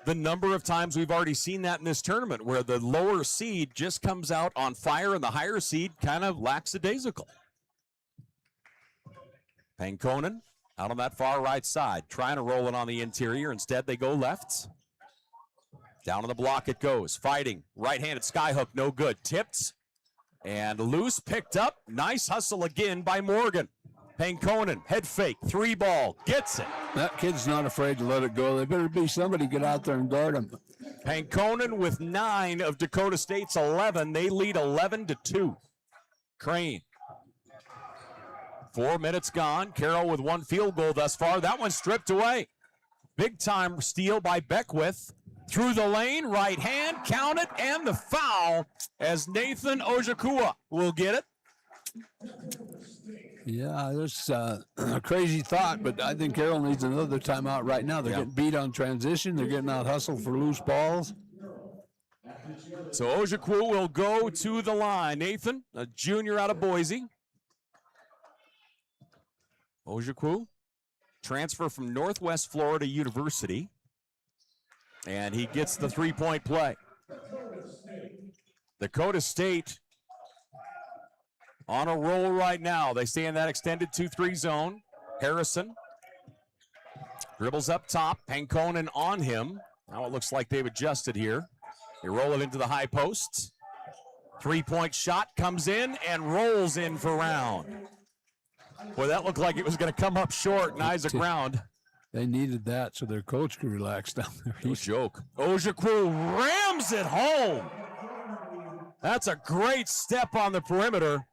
the number of times we've already seen that in this tournament where the lower seed just comes out on fire and the higher seed kind of lackadaisical. Pankonen out on that far right side, trying to roll it on the interior. Instead, they go left. Down on the block it goes. Fighting. Right-handed skyhook, no good. Tipped and loose, picked up. Nice hustle again by Morgan. Pankonen, head fake, 3-ball, gets it. That kid's not afraid to let it go. There better be somebody get out there and guard him. Pankonen with 9 of Dakota State's 11. They lead 11-2. Crane. 4 minutes gone. Carroll with 1 field goal thus far. That one stripped away. Big time steal by Beckwith. Through the lane, right hand, count it, and the foul as Nathan Ojukwu will get it. Yeah, there's a crazy thought, but I think Carroll needs another timeout right now. They're getting beat on transition. They're getting out hustled for loose balls. So Ojukwu will go to the line. Nathan, a junior out of Boise. Ojukwu, transfer from Northwest Florida University. And he gets the 3-point play. Dakota State on a roll right now. They stay in that extended 2-3 zone. Harrison dribbles up top. Pankonen on him. Now it looks like they've adjusted here. They roll it into the high post. 3-point shot comes in and rolls in for Round. Boy, that looked like it was going to come up short, and Isaac Round. They needed that so their coach could relax down there. No joke. Ojukwu rams it home. That's a great step on the perimeter.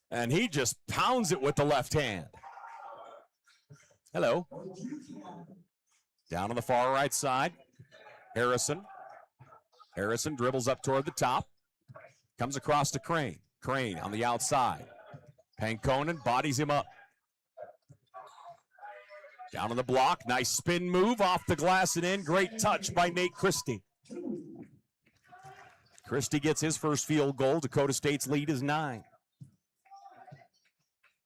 And he just pounds it with the left hand. Hello. Down on the far right side. Harrison. Harrison dribbles up toward the top. Comes across to Crane. Crane on the outside. Pankonen bodies him up. Down on the block, nice spin move off the glass and in. Great touch by Nate Christie. Christie gets his first field goal. Dakota State's lead is 9.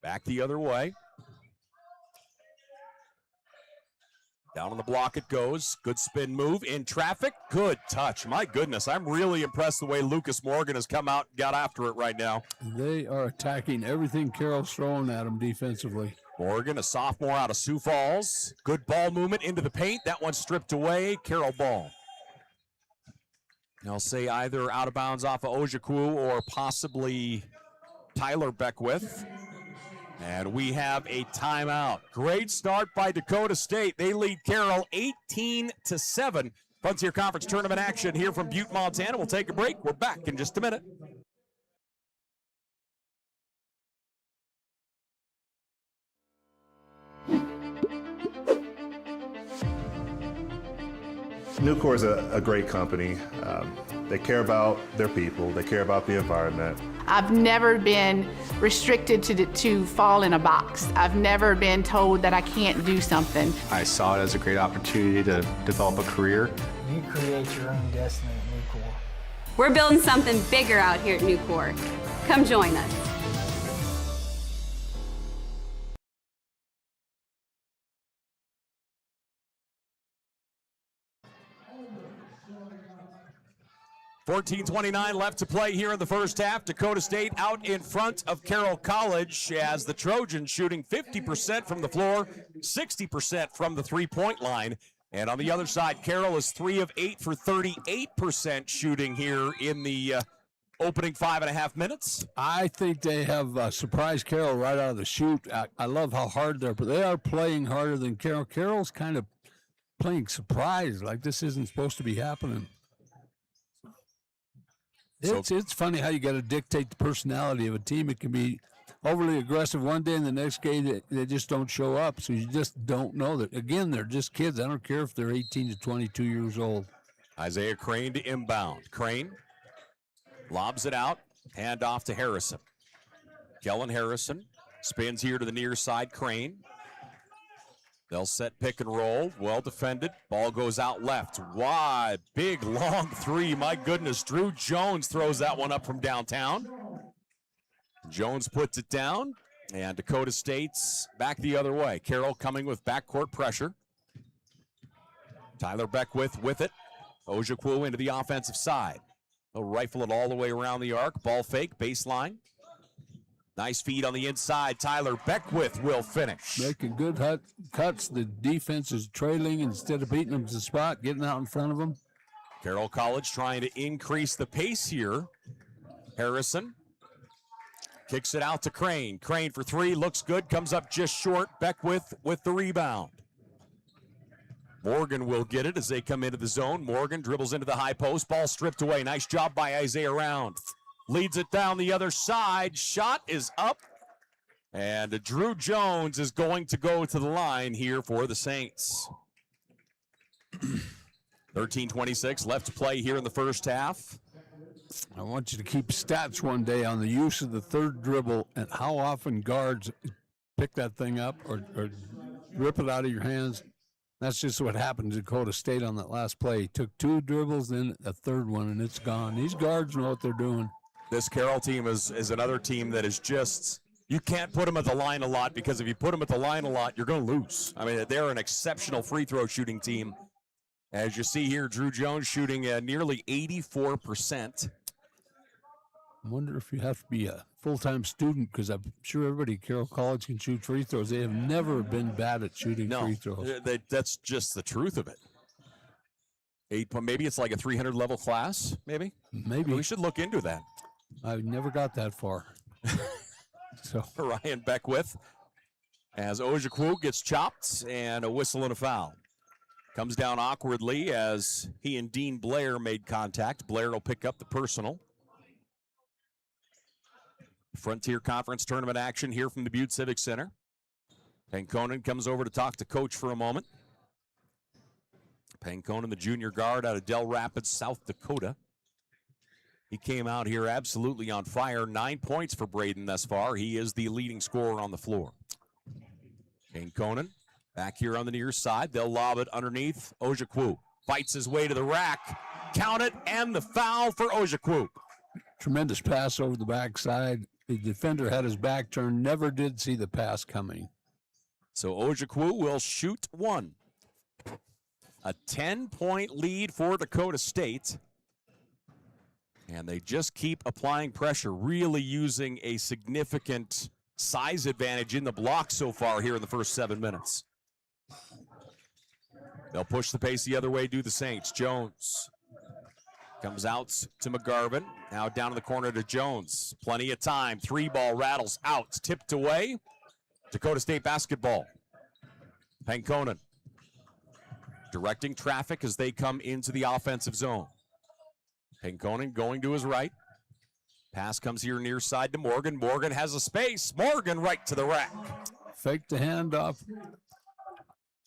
Back the other way. Down on the block it goes. Good spin move in traffic. Good touch. My goodness, I'm really impressed the way Lucas Morgan has come out and got after it right now. They are attacking everything Carroll's throwing at them defensively. Morgan, a sophomore out of Sioux Falls. Good ball movement into the paint. That one stripped away. Carroll ball. I'll say either out of bounds off of Ojukwu or possibly Tyler Beckwith. And we have a timeout. Great start by Dakota State. They lead Carroll 18-7. Frontier Conference Tournament action here from Butte, Montana. We'll take a break. We're back in just a minute. Nucor is a great company. They care about their people. They care about the environment. I've never been restricted to fall in a box. I've never been told that I can't do something. I saw it as a great opportunity to develop a career. You create your own destiny at Nucor. We're building something bigger out here at Nucor. Come join us. .29 left to play here in the first half. Dakota State out in front of Carroll College as the Trojans shooting 50% from the floor, 60% from the three-point line. And on the other side, Carroll is 3 of 8 for 38% shooting here in the opening 5.5 minutes. I think they have surprised Carroll right out of the chute. I love how hard they are playing harder than Carroll. Carroll's kind of playing surprise, like this isn't supposed to be happening. It's funny how you got to dictate the personality of a team. It can be overly aggressive one day, and the next game they just don't show up. So you just don't know that. Again, they're just kids. I don't care if they're 18 to 22 years old. Isaiah Crane to inbound. Crane lobs it out. Hand off to Harrison. Kellen Harrison spins here to the near side. Crane. They'll set pick and roll. Well defended. Ball goes out left. Wide. Big, long three. My goodness. Drew Jones throws that one up from downtown. Jones puts it down. And Dakota State's back the other way. Carroll coming with backcourt pressure. Tyler Beckwith with it. Ojukwu into the offensive side. He'll rifle it all the way around the arc. Ball fake, baseline. Nice feed on the inside. Tyler Beckwith will finish. Making good cuts. The defense is trailing instead of beating them to the spot, getting out in front of them. Carroll College trying to increase the pace here. Harrison kicks it out to Crane. Crane for three, looks good, comes up just short. Beckwith with the rebound. Morgan will get it as they come into the zone. Morgan dribbles into the high post. Ball stripped away. Nice job by Isaiah Round. Leads it down the other side. Shot is up. And Drew Jones is going to go to the line here for the Saints. 13:26 left to play here in the first half. I want you to keep stats one day on the use of the third dribble and how often guards pick that thing up or rip it out of your hands. That's just what happened to Dakota State on that last play. He took two dribbles, then a third one, and it's gone. These guards know what they're doing. This Carroll team is another team that is just, you can't put them at the line a lot, because if you put them at the line a lot, you're going to lose. I mean, they're an exceptional free throw shooting team. As you see here, Drew Jones shooting nearly 84%. I wonder if you have to be a full-time student, because I'm sure everybody at Carroll College can shoot free throws. They have never been bad at shooting free throws. That's just the truth of it. Maybe it's like a 300 level class, maybe? Maybe. We should look into that. I never got that far. So Ryan Beckwith, as Ojukwu gets chopped, and a whistle and a foul. Comes down awkwardly as he and Dean Blair made contact. Blair will pick up the personal. Frontier Conference tournament action here from the Butte Civic Center. Pankonen comes over to talk to coach for a moment. Pankonen, the junior guard out of Del Rapids, South Dakota. He came out here absolutely on fire. 9 points for Braden thus far. He is the leading scorer on the floor. Pankonen back here on the near side. They'll lob it underneath. Ojukwu fights his way to the rack. Count it, and the foul for Ojukwu. Tremendous pass over the backside. The defender had his back turned, never did see the pass coming. So Ojukwu will shoot one. A 10-point lead for Dakota State. And they just keep applying pressure, really using a significant size advantage in the block so far here in the first 7 minutes. They'll push the pace the other way, do the Saints. Jones comes out to McGarvin. Now down in the corner to Jones. Plenty of time. Three ball rattles out. Tipped away. Dakota State basketball. Pankonen directing traffic as they come into the offensive zone. Pankonen going to his right. Pass comes here near side to Morgan. Morgan has a space. Morgan right to the rack. Faked the handoff.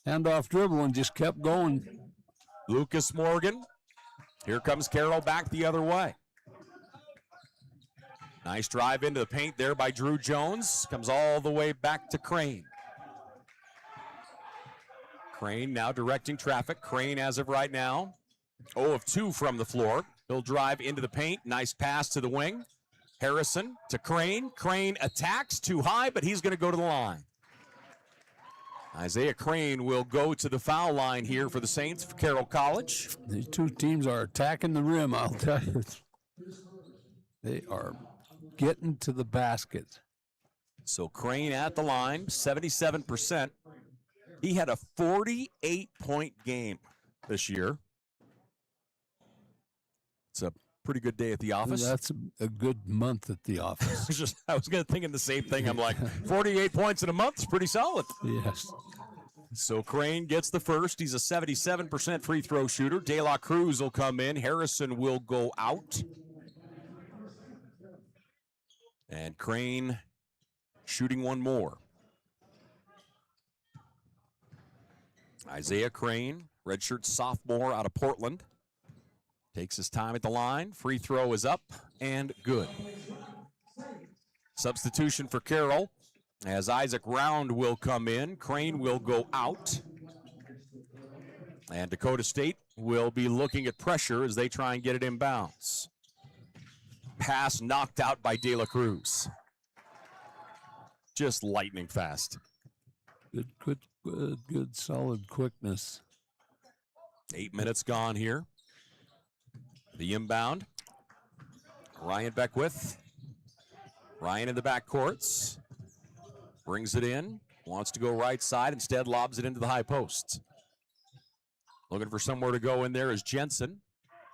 Handoff dribble and just kept going. Lucas Morgan. Here comes Carroll back the other way. Nice drive into the paint there by Drew Jones. Comes all the way back to Crane. Crane now directing traffic. Crane as of right now, 0 of 2 from the floor. He'll drive into the paint. Nice pass to the wing. Harrison to Crane. Crane attacks too high, but he's going to go to the line. Isaiah Crane will go to the foul line here for the Saints for Carroll College. These two teams are attacking the rim, I'll tell you. They are getting to the basket. So Crane at the line, 77%. He had a 48-point game this year. It's a pretty good day at the office. That's a good month at the office. I was thinking the same thing. I'm like, 48 points in a month is pretty solid. Yes. So Crane gets the first. He's a 77% free throw shooter. De La Cruz will come in. Harrison will go out. And Crane shooting one more. Isaiah Crane, redshirt sophomore out of Portland. Takes his time at the line. Free throw is up and good. Substitution for Carroll as Isaac Round will come in. Crane will go out. And Dakota State will be looking at pressure as they try and get it inbounds. Pass knocked out by De La Cruz. Just lightning fast. Good, solid quickness. 8 minutes gone here. The inbound. Ryan Beckwith. Ryan in the back courts. Brings it in. Wants to go right side. Instead, lobs it into the high post. Looking for somewhere to go in there is Jensen.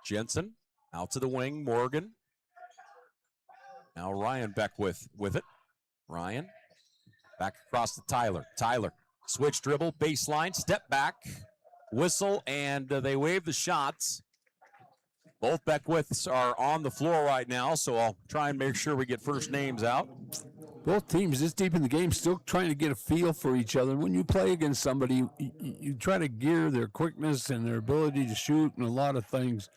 Jensen out to the wing. Morgan. Now Ryan Beckwith with it. Ryan back across to Tyler. Tyler, switch dribble, baseline, step back, whistle, and they wave the shots. Both Beckwiths are on the floor right now, so I'll try and make sure we get first names out. Both teams this deep in the game still trying to get a feel for each other. When you play against somebody, you try to gear their quickness and their ability to shoot and a lot of things.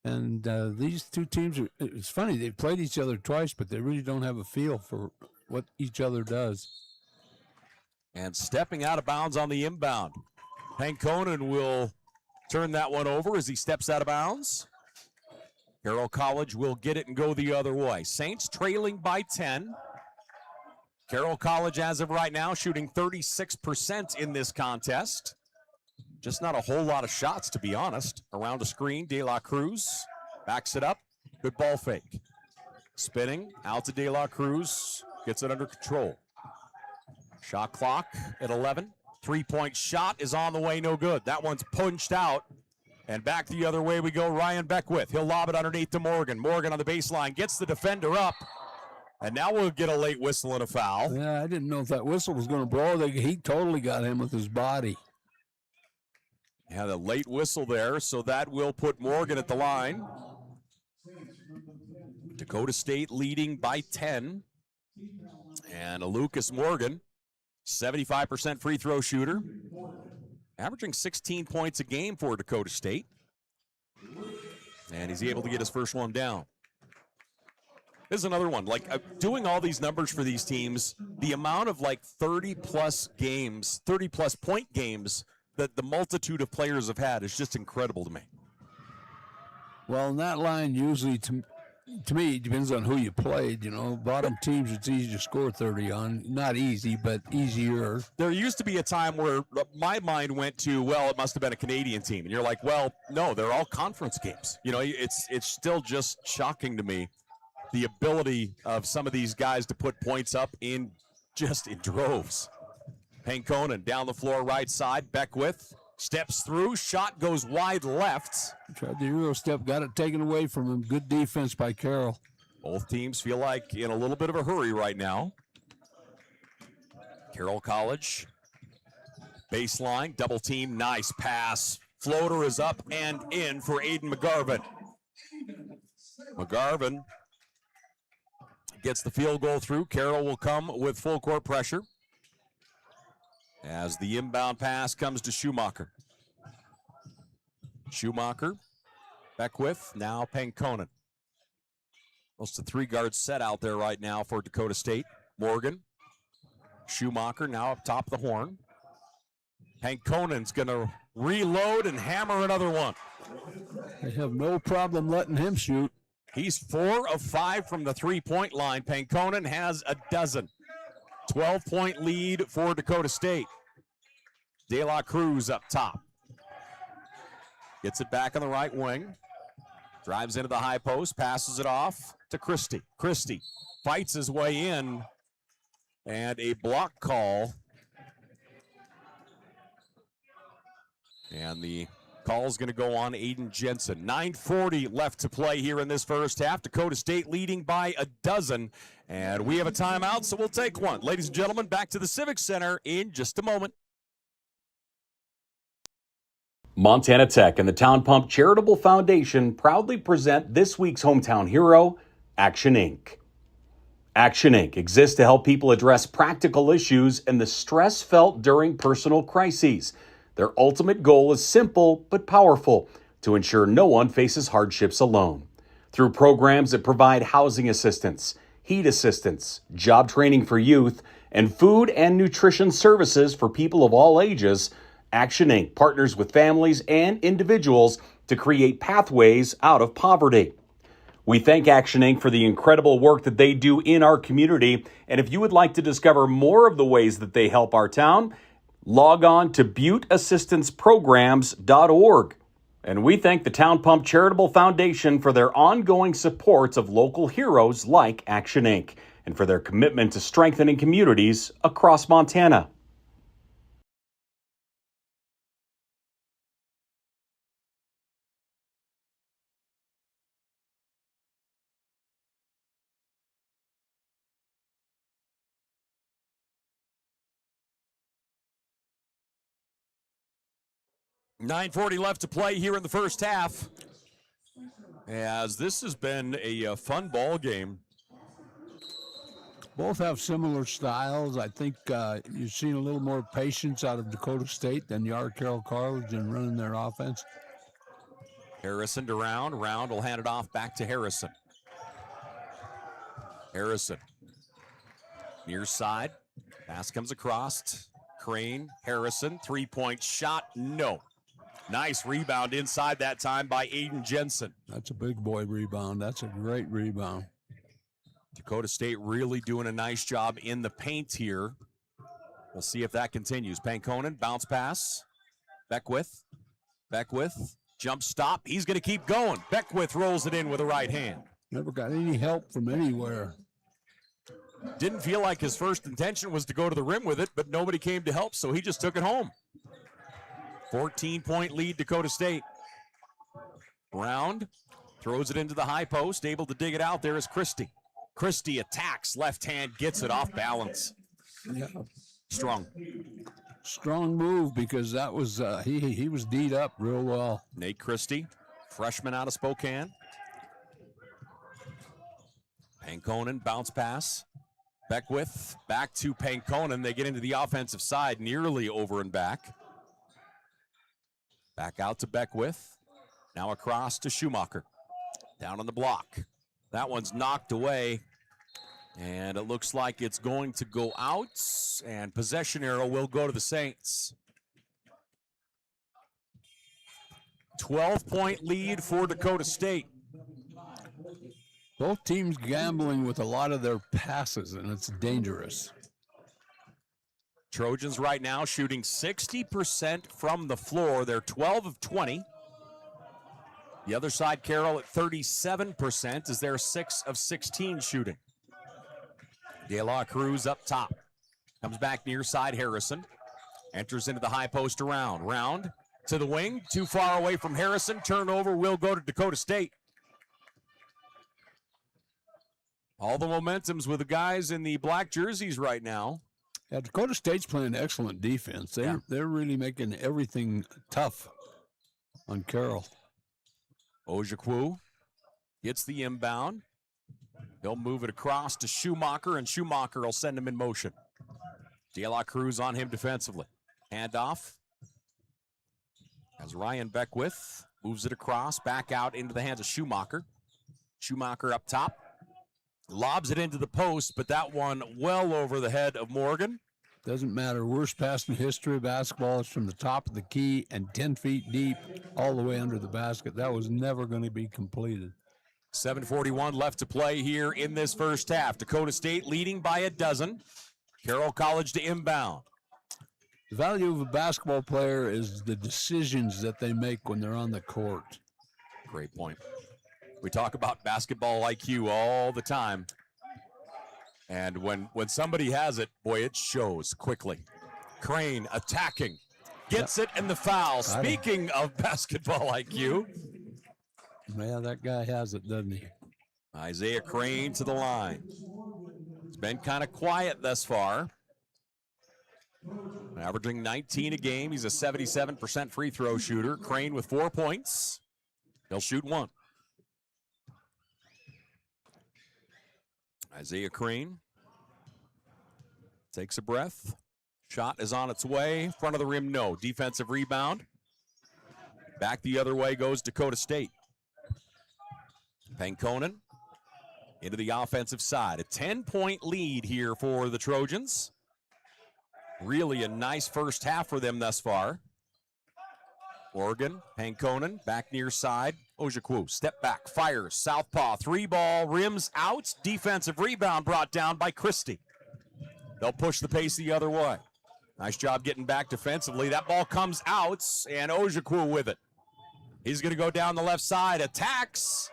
And these two teams, it's funny, they've played each other twice, but they really don't have a feel for what each other does. And stepping out of bounds on the inbound. Pankonen will turn that one over as he steps out of bounds. Carroll College will get it and go the other way. Saints trailing by 10. Carroll College, as of right now, shooting 36% in this contest. Just not a whole lot of shots, to be honest. Around the screen, De La Cruz backs it up. Good ball fake. Spinning out to De La Cruz. Gets it under control. Shot clock at 11. Three-point shot is on the way, no good. That one's punched out. And back the other way we go, Ryan Beckwith. He'll lob it underneath to Morgan. Morgan on the baseline gets the defender up. And now we'll get a late whistle and a foul. Yeah, I didn't know if that whistle was going to blow. He totally got him with his body. Had a late whistle there, so that will put Morgan at the line. Dakota State leading by 10. And Lucas Morgan, 75% free throw shooter, averaging 16 points a game for Dakota State. And he's able to get his first one down. This is another one. Like, doing all these numbers for these teams, the amount of 30-plus games, 30-plus point games that the multitude of players have had is just incredible to me. Well, in that line, usually, to me, it depends on who you played. Bottom teams, it's easy to score 30 on. Not easy, but easier. There used to be a time where my mind went to, well, it must have been a Canadian team. And you're like, well, no, they're all conference games. It's still just shocking to me, the ability of some of these guys to put points up in droves. Pankonen down the floor right side. Beckwith steps through. Shot goes wide left. Tried the Euro step, got it taken away from him. Good defense by Carroll. Both teams feel like in a little bit of a hurry right now. Carroll College. Baseline, double team, nice pass. Floater is up and in for Aiden McGarvin. McGarvin gets the field goal through. Carroll will come with full court pressure as the inbound pass comes to Schumacher. Schumacher, Beckwith, now Pankonen. Most of the three-guard set out there right now for Dakota State. Morgan, Schumacher now up top of the horn. Pankonen's going to reload and hammer another one. They have no problem letting him shoot. He's 4 of 5 from the three-point line. Pankonen has a dozen. 12-point lead for Dakota State. De La Cruz up top. Gets it back on the right wing. Drives into the high post, passes it off to Christie. Christie fights his way in, and a block call. And the call is going to go on Aiden Jensen. 9:40 left to play here in this first half. Dakota State leading by a dozen. And we have a timeout, so we'll take one. Ladies and gentlemen, back to the Civic Center in just a moment. Montana Tech and the Town Pump Charitable Foundation proudly present this week's hometown hero, Action Inc. Action Inc. exists to help people address practical issues and the stress felt during personal crises. Their ultimate goal is simple but powerful, to ensure no one faces hardships alone. Through programs that provide housing assistance, heat assistance, job training for youth, and food and nutrition services for people of all ages, Action Inc. partners with families and individuals to create pathways out of poverty. We thank Action Inc. for the incredible work that they do in our community, and if you would like to discover more of the ways that they help our town, log on to butteassistanceprograms.org. And we thank the Town Pump Charitable Foundation for their ongoing support of local heroes like Action Inc. and for their commitment to strengthening communities across Montana. .9:40 left to play here in the first half, as this has been a fun ball game. Both have similar styles. I think you've seen a little more patience out of Dakota State than you are Carroll College in running their offense. Harrison to Round. Round will hand it off back to Harrison. Harrison, near side. Pass comes across. Crane, Harrison, three-point shot, no. Nice rebound inside that time by Aiden Jensen. That's a big boy rebound. That's a great rebound. Dakota State really doing a nice job in the paint here. We'll see if that continues. Pankonen, bounce pass. Beckwith, jump stop. He's going to keep going. Beckwith rolls it in with a right hand. Never got any help from anywhere. Didn't feel like his first intention was to go to the rim with it, but nobody came to help, so he just took it home. 14-point lead, Dakota State. Round throws it into the high post. Able to dig it out there is Christie. Christie attacks, left hand, gets it off balance. Yeah. Strong move, because that was he was D'd up real well. Nate Christie, freshman out of Spokane. Pankonen, bounce pass. Beckwith, back to Pankonen. They get into the offensive side, nearly over and back. Back out to Beckwith. Now across to Schumacher. Down on the block. That one's knocked away. And it looks like it's going to go out. And possession arrow will go to the Saints. 12-point lead for Dakota State. Both teams gambling with a lot of their passes, and it's dangerous. Trojans right now shooting 60% from the floor. They're 12 of 20. The other side, Carroll, at 37% as they're 6 of 16 shooting. De La Cruz up top. Comes back near side, Harrison. Enters into the high post around. Round to the wing. Too far away from Harrison. Turnover will go to Dakota State. All the momentum's with the guys in the black jerseys right now. Yeah, Dakota State's playing excellent defense. They're really making everything tough on Carroll. Ojukwu gets the inbound. He'll move it across to Schumacher, and Schumacher will send him in motion. De La Cruz on him defensively. Handoff. As Ryan Beckwith moves it across, back out into the hands of Schumacher. Schumacher up top. Lobs it into the post, but that one well over the head of Morgan. Doesn't matter. Worst pass in the history of basketball is from the top of the key and 10 feet deep all the way under the basket. That was never going to be completed. 7:41 left to play here in this first half. Dakota State leading by a dozen. Carroll College to inbound. The value of a basketball player is the decisions that they make when they're on the court. Great point. We talk about basketball IQ all the time. And when somebody has it, boy, it shows quickly. Crane attacking. Gets it and the foul. Speaking of basketball IQ. Yeah, that guy has it, doesn't he? Isaiah Crane to the line. It's been kind of quiet thus far. Averaging 19 a game. He's a 77% free throw shooter. Crane with 4 points. He'll shoot one. Isaiah Crane takes a breath. Shot is on its way. Front of the rim, no. Defensive rebound. Back the other way goes Dakota State. Pankonen into the offensive side. A 10-point lead here for the Trojans. Really a nice first half for them thus far. Oregon, Pankonen, back near side. Ojukwu, step back, fires, southpaw, 3-ball, rims out. Defensive rebound brought down by Christie. They'll push the pace the other way. Nice job getting back defensively. That ball comes out, and Ojukwu with it. He's going to go down the left side, attacks,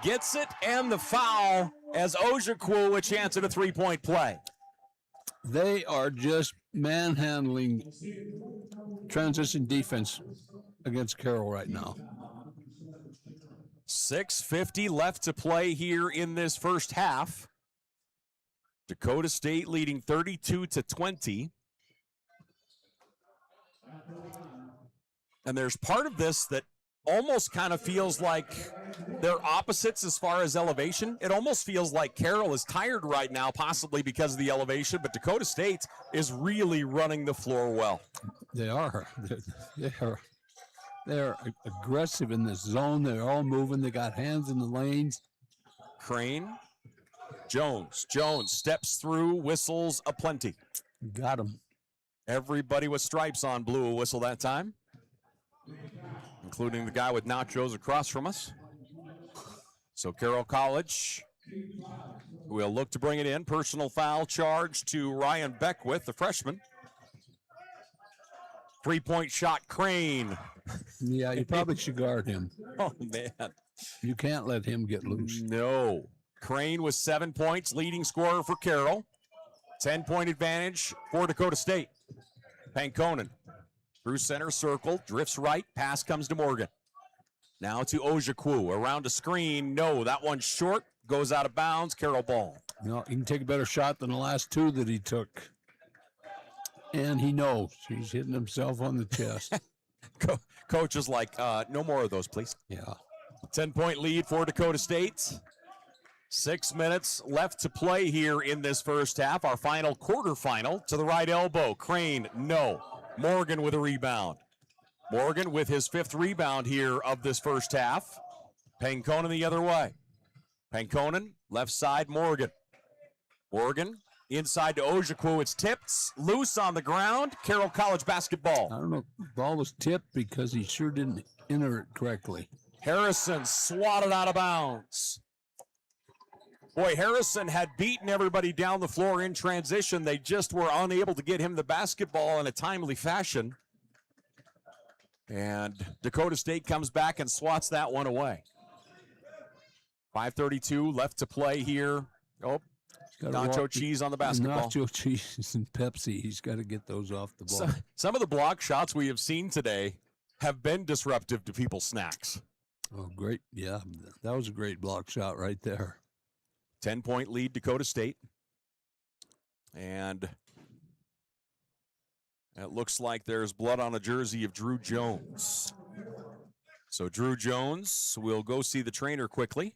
gets it, and the foul as Ojukwu a chance at a three-point play. They are just manhandling transition defense against Carroll right now. 6:50 left to play here in this first half. Dakota State leading 32-20. And there's part of this that almost kind of feels like they're opposites as far as elevation. It almost feels like Carroll is tired right now, possibly because of the elevation, but Dakota State is really running the floor well. They are. They're aggressive in this zone. They're all moving. They got hands in the lanes. Crane. Jones steps through, whistles aplenty. Got him. Everybody with stripes on blew a whistle that time, including the guy with nachos across from us. So Carroll College will look to bring it in. Personal foul charge to Ryan Beckwith, the freshman. Three-point shot, Crane. Yeah, you probably should guard him. Oh, man. You can't let him get loose. No. Crane with 7 points, leading scorer for Carroll. 10-point advantage for Dakota State. Pankonen through center circle, drifts right, pass comes to Morgan. Now to Ojukwu, around a screen. No, that one's short, goes out of bounds. Carroll ball. No, he can take a better shot than the last two that he took. And he knows he's hitting himself on the chest. Coach is like, no more of those, please. Yeah. 10-point lead for Dakota State. 6 minutes left to play here in this first half. Our final quarterfinal. To the right elbow. Crane, no. Morgan with a rebound. Morgan with his 5th rebound here of this first half. Pankonen the other way. Pankonen, left side, Morgan. Morgan, inside to Ojukwu. It's tipped, loose on the ground. Carroll College basketball. I don't know. The ball was tipped because he sure didn't enter it correctly. Harrison swatted out of bounds. Boy, Harrison had beaten everybody down the floor in transition. They just were unable to get him the basketball in a timely fashion. And Dakota State comes back and swats that one away. 5:32 left to play here. Oh, nacho cheese on the basketball. Nacho cheese and Pepsi. He's got to get those off the ball. Some of the block shots we have seen today have been disruptive to people's snacks. Oh, great. Yeah, that was a great block shot right there. 10-point lead, Dakota State. And it looks like there's blood on a jersey of Drew Jones. So Drew Jones will go see the trainer quickly.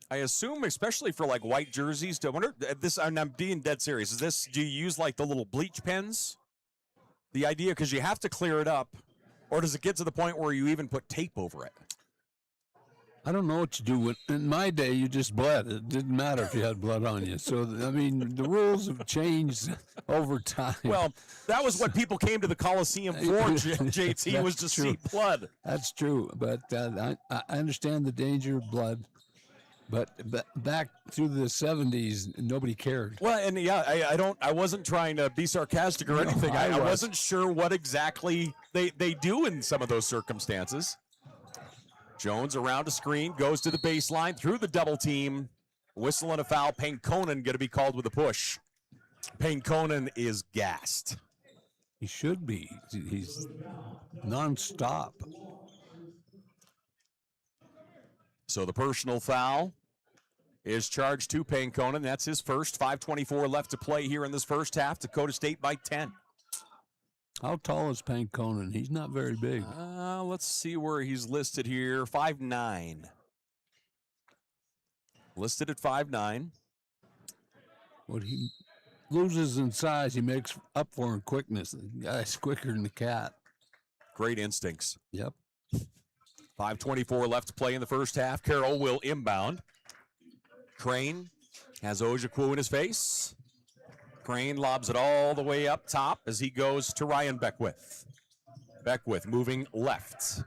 I assume, especially for like white jerseys, I wonder this, and I'm being dead serious. Is this, do you use like the little bleach pens? The idea, because you have to clear it up, or does it get to the point where you even put tape over it? I don't know what you do. In my day, you just bled. It didn't matter if you had blood on you. So, I mean, the rules have changed over time. Well, that was what people came to the Coliseum for, JT, was to see blood. That's true. But I understand the danger of blood. But back through the 70s, nobody cared. Well, and yeah, I wasn't trying to be sarcastic or anything. I wasn't sure what exactly they do in some of those circumstances. Jones around a screen, goes to the baseline, through the double team, whistle and a foul. Pankonen going to be called with a push. Pankonen is gassed. He should be. He's nonstop. So the personal foul is charged to Pankonen. That's his first. 5:24 left to play here in this first half. Dakota State by 10. How tall is Pankonen? He's not very big. Let's see where he's listed here. 5'9". Listed at 5'9". What he loses in size, he makes up for in quickness. The guy's quicker than the cat. Great instincts. Yep. 5:24 left to play in the first half. Carroll will inbound. Crane has Ojukwu in his face. Crane lobs it all the way up top as he goes to Ryan Beckwith. Beckwith moving left.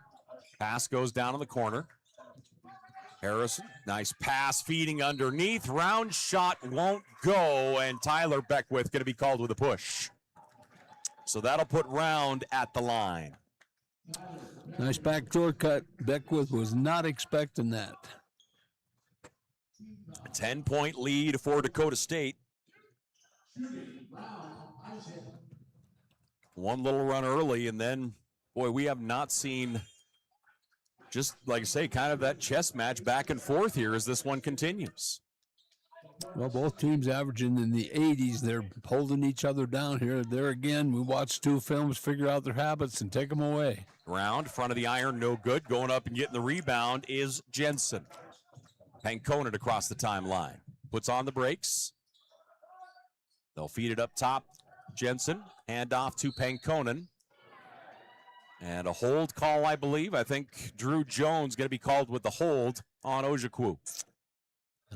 Pass goes down in the corner. Harrison, nice pass feeding underneath. Round shot won't go, and Tyler Beckwith going to be called with a push. So that'll put Round at the line. Nice backdoor cut. Beckwith was not expecting that. A 10-point lead for Dakota State. One little run early, and then, boy, we have not seen, just like I say, kind of that chess match back and forth here as this one continues. Well, both teams averaging in the 80s. They're holding each other down here. There again, we watch two films, figure out their habits, and take them away. Round, front of the iron, no good. Going up and getting the rebound is Jensen. Pankonen across the timeline. Puts on the brakes. They'll feed it up top. Jensen, hand off to Pankonen. And a hold call, I believe. I think Drew Jones going to be called with the hold on Ojukwu.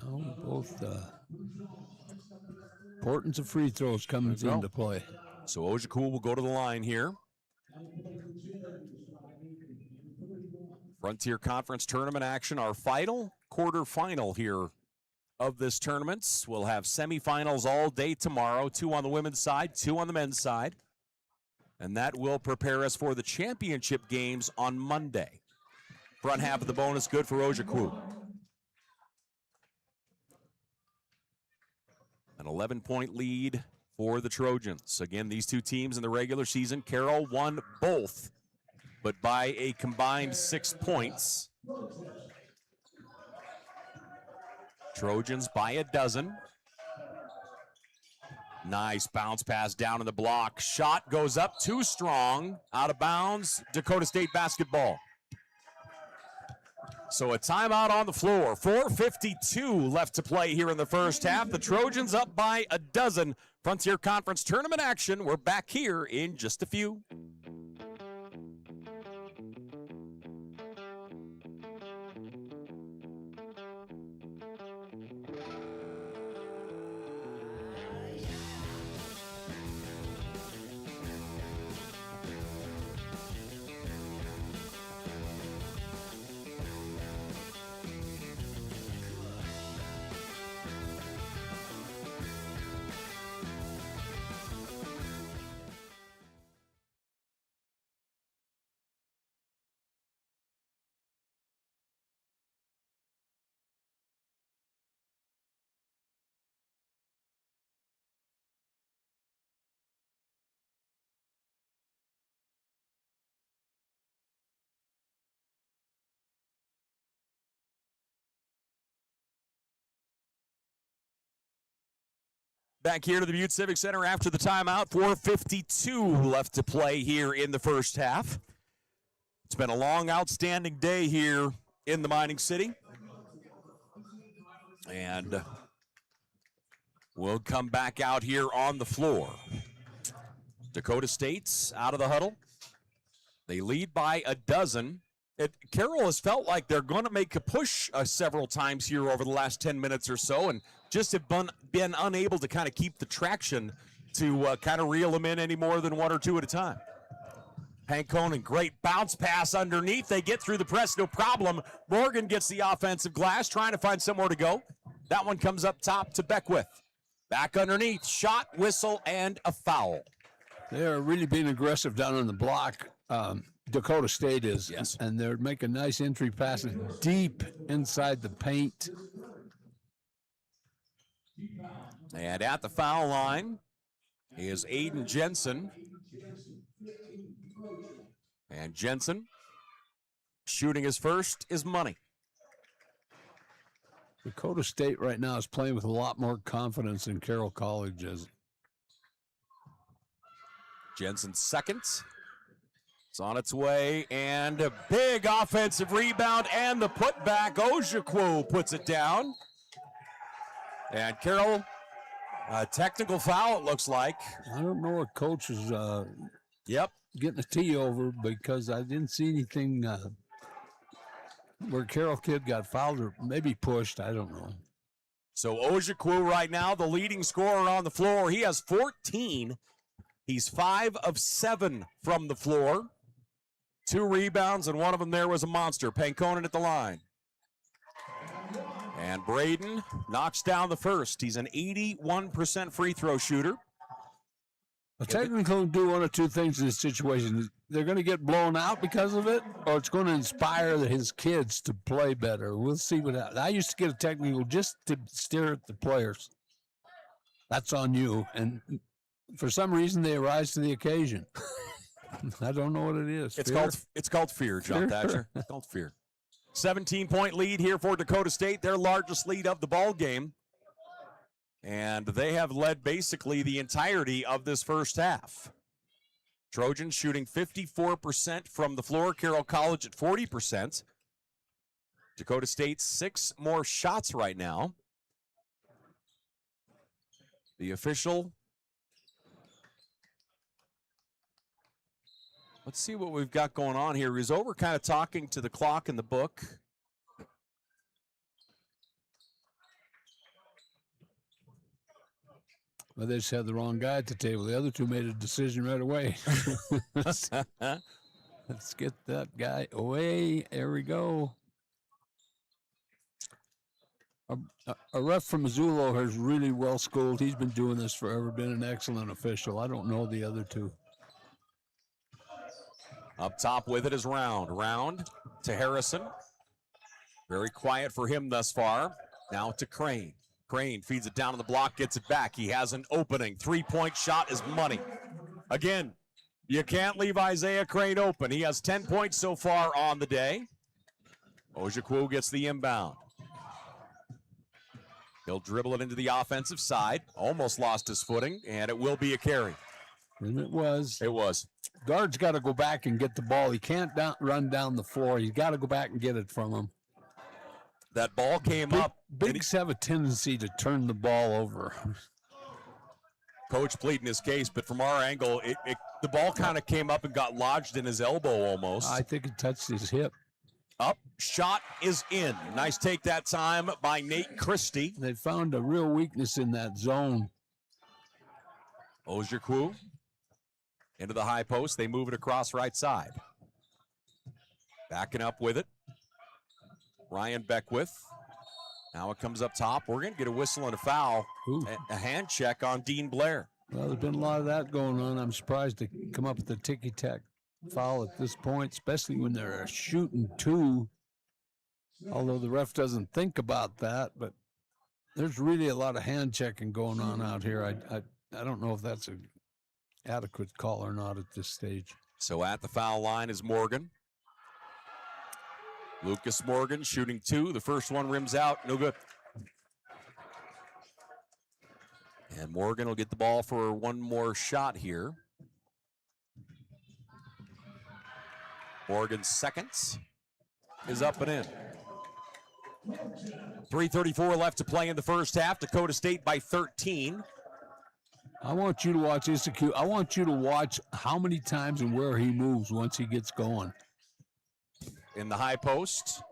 No, both importance of free throws comes into play. So Ojukwu will go to the line here. Frontier Conference tournament action, our final quarterfinal here of this tournament. We'll have semifinals all day tomorrow, 2 on the women's side, 2 on the men's side. And that will prepare us for the championship games on Monday. Front half of the bonus good for Ojukwu. An 11-point lead for the Trojans. Again, these two teams in the regular season, Carroll won both, but by a combined 6 points. Trojans by a dozen. Nice bounce pass down in the block. Shot goes up too strong. Out of bounds. Dakota State basketball. So a timeout on the floor. 4:52 left to play here in the first half. The Trojans up by a dozen. Frontier Conference tournament action. We're back here in just a few. Back here to the Butte Civic Center after the timeout. 4:52 left to play here in the first half. It's been a long, outstanding day here in the mining city. And we'll come back out here on the floor. Dakota State's out of the huddle. They lead by a dozen. Carroll has felt like they're going to make a push several times here over the last 10 minutes or so, and just have been unable to kind of keep the traction to kind of reel them in any more than 1 or 2 at a time. Pankonen, great bounce pass underneath. They get through the press, no problem. Morgan gets the offensive glass, trying to find somewhere to go. That one comes up top to Beckwith. Back underneath, shot, whistle, and a foul. They are really being aggressive down on the block. Dakota State is, yes, and they're making nice entry passes deep inside the paint. And at the foul line is Aiden Jensen. And Jensen shooting his first is money. Dakota State right now is playing with a lot more confidence than Carroll College is. Jensen's second. It's on its way, and a big offensive rebound and the putback. Ojukwu puts it down. And Carroll, a technical foul, it looks like. I don't know what coach is yep, getting a tee over, because I didn't see anything where Carroll kid got fouled or maybe pushed. I don't know. So Ojukwu right now, the leading scorer on the floor. He has 14. He's 5 of 7 from the floor. 2 rebounds, and one of them there was a monster. Pankonen at the line. And Braden knocks down the first. He's an 81% free throw shooter. A technical can do one of two things in this situation. They're going to get blown out because of it, or it's going to inspire his kids to play better. We'll see what happens. I used to get a technical just to stare at the players. That's on you. And for some reason, they rise to the occasion. I don't know what it is. It's called fear, John Thatcher. It's called fear. 17-point lead here for Dakota State, their largest lead of the ball game. And they have led basically the entirety of this first half. Trojans shooting 54% from the floor. Carroll College at 40%. Dakota State 6 more shots right now. The official. Let's see what we've got going on here. He's over kind of talking to the clock in the book. Well, they just had the wrong guy at the table. The other two made a decision right away. Let's get that guy away. There we go. A ref from Missoula is really well schooled. He's been doing this forever, been an excellent official. I don't know the other two. Up top with it is Round. Round to Harrison. Very quiet for him thus far. Now to Crane. Crane feeds it down on the block, gets it back. He has an opening. Three-point shot is money. Again, you can't leave Isaiah Crane open. He has 10 points so far on the day. Ojukwu gets the inbound. He'll dribble it into the offensive side. Almost lost his footing, and it will be a carry. And it was. It was. Guard's got to go back and get the ball. He can't run down the floor. He's got to go back and get it from him. That ball came up. Bigs have a tendency to turn the ball over. Coach pleading his case, but from our angle, the ball kind of came up and got lodged in his elbow almost. I think it touched his hip. Up, shot is in. Nice take that time by Nate Christie. They found a real weakness in that zone. Ojukwu into the high post. They move it across right side. Backing up with it. Ryan Beckwith. Now it comes up top. We're going to get a whistle and a foul. A hand check on Dean Blair. Well, there's been a lot of that going on. I'm surprised to come up with the ticky-tack foul at this point, especially when they're shooting two. Although the ref doesn't think about that, but there's really a lot of hand checking going on out here. I don't know if that's an adequate call or not at this stage. So at the foul line is Morgan. Lucas Morgan shooting two. The first one rims out. No good. And Morgan will get the ball for one more shot here. Morgan's seconds is up and in. 3:34 left to play in the first half. Dakota State by 13. I want you to watch Issaquah. I want you to watch how many times and where he moves once he gets going. In the high post.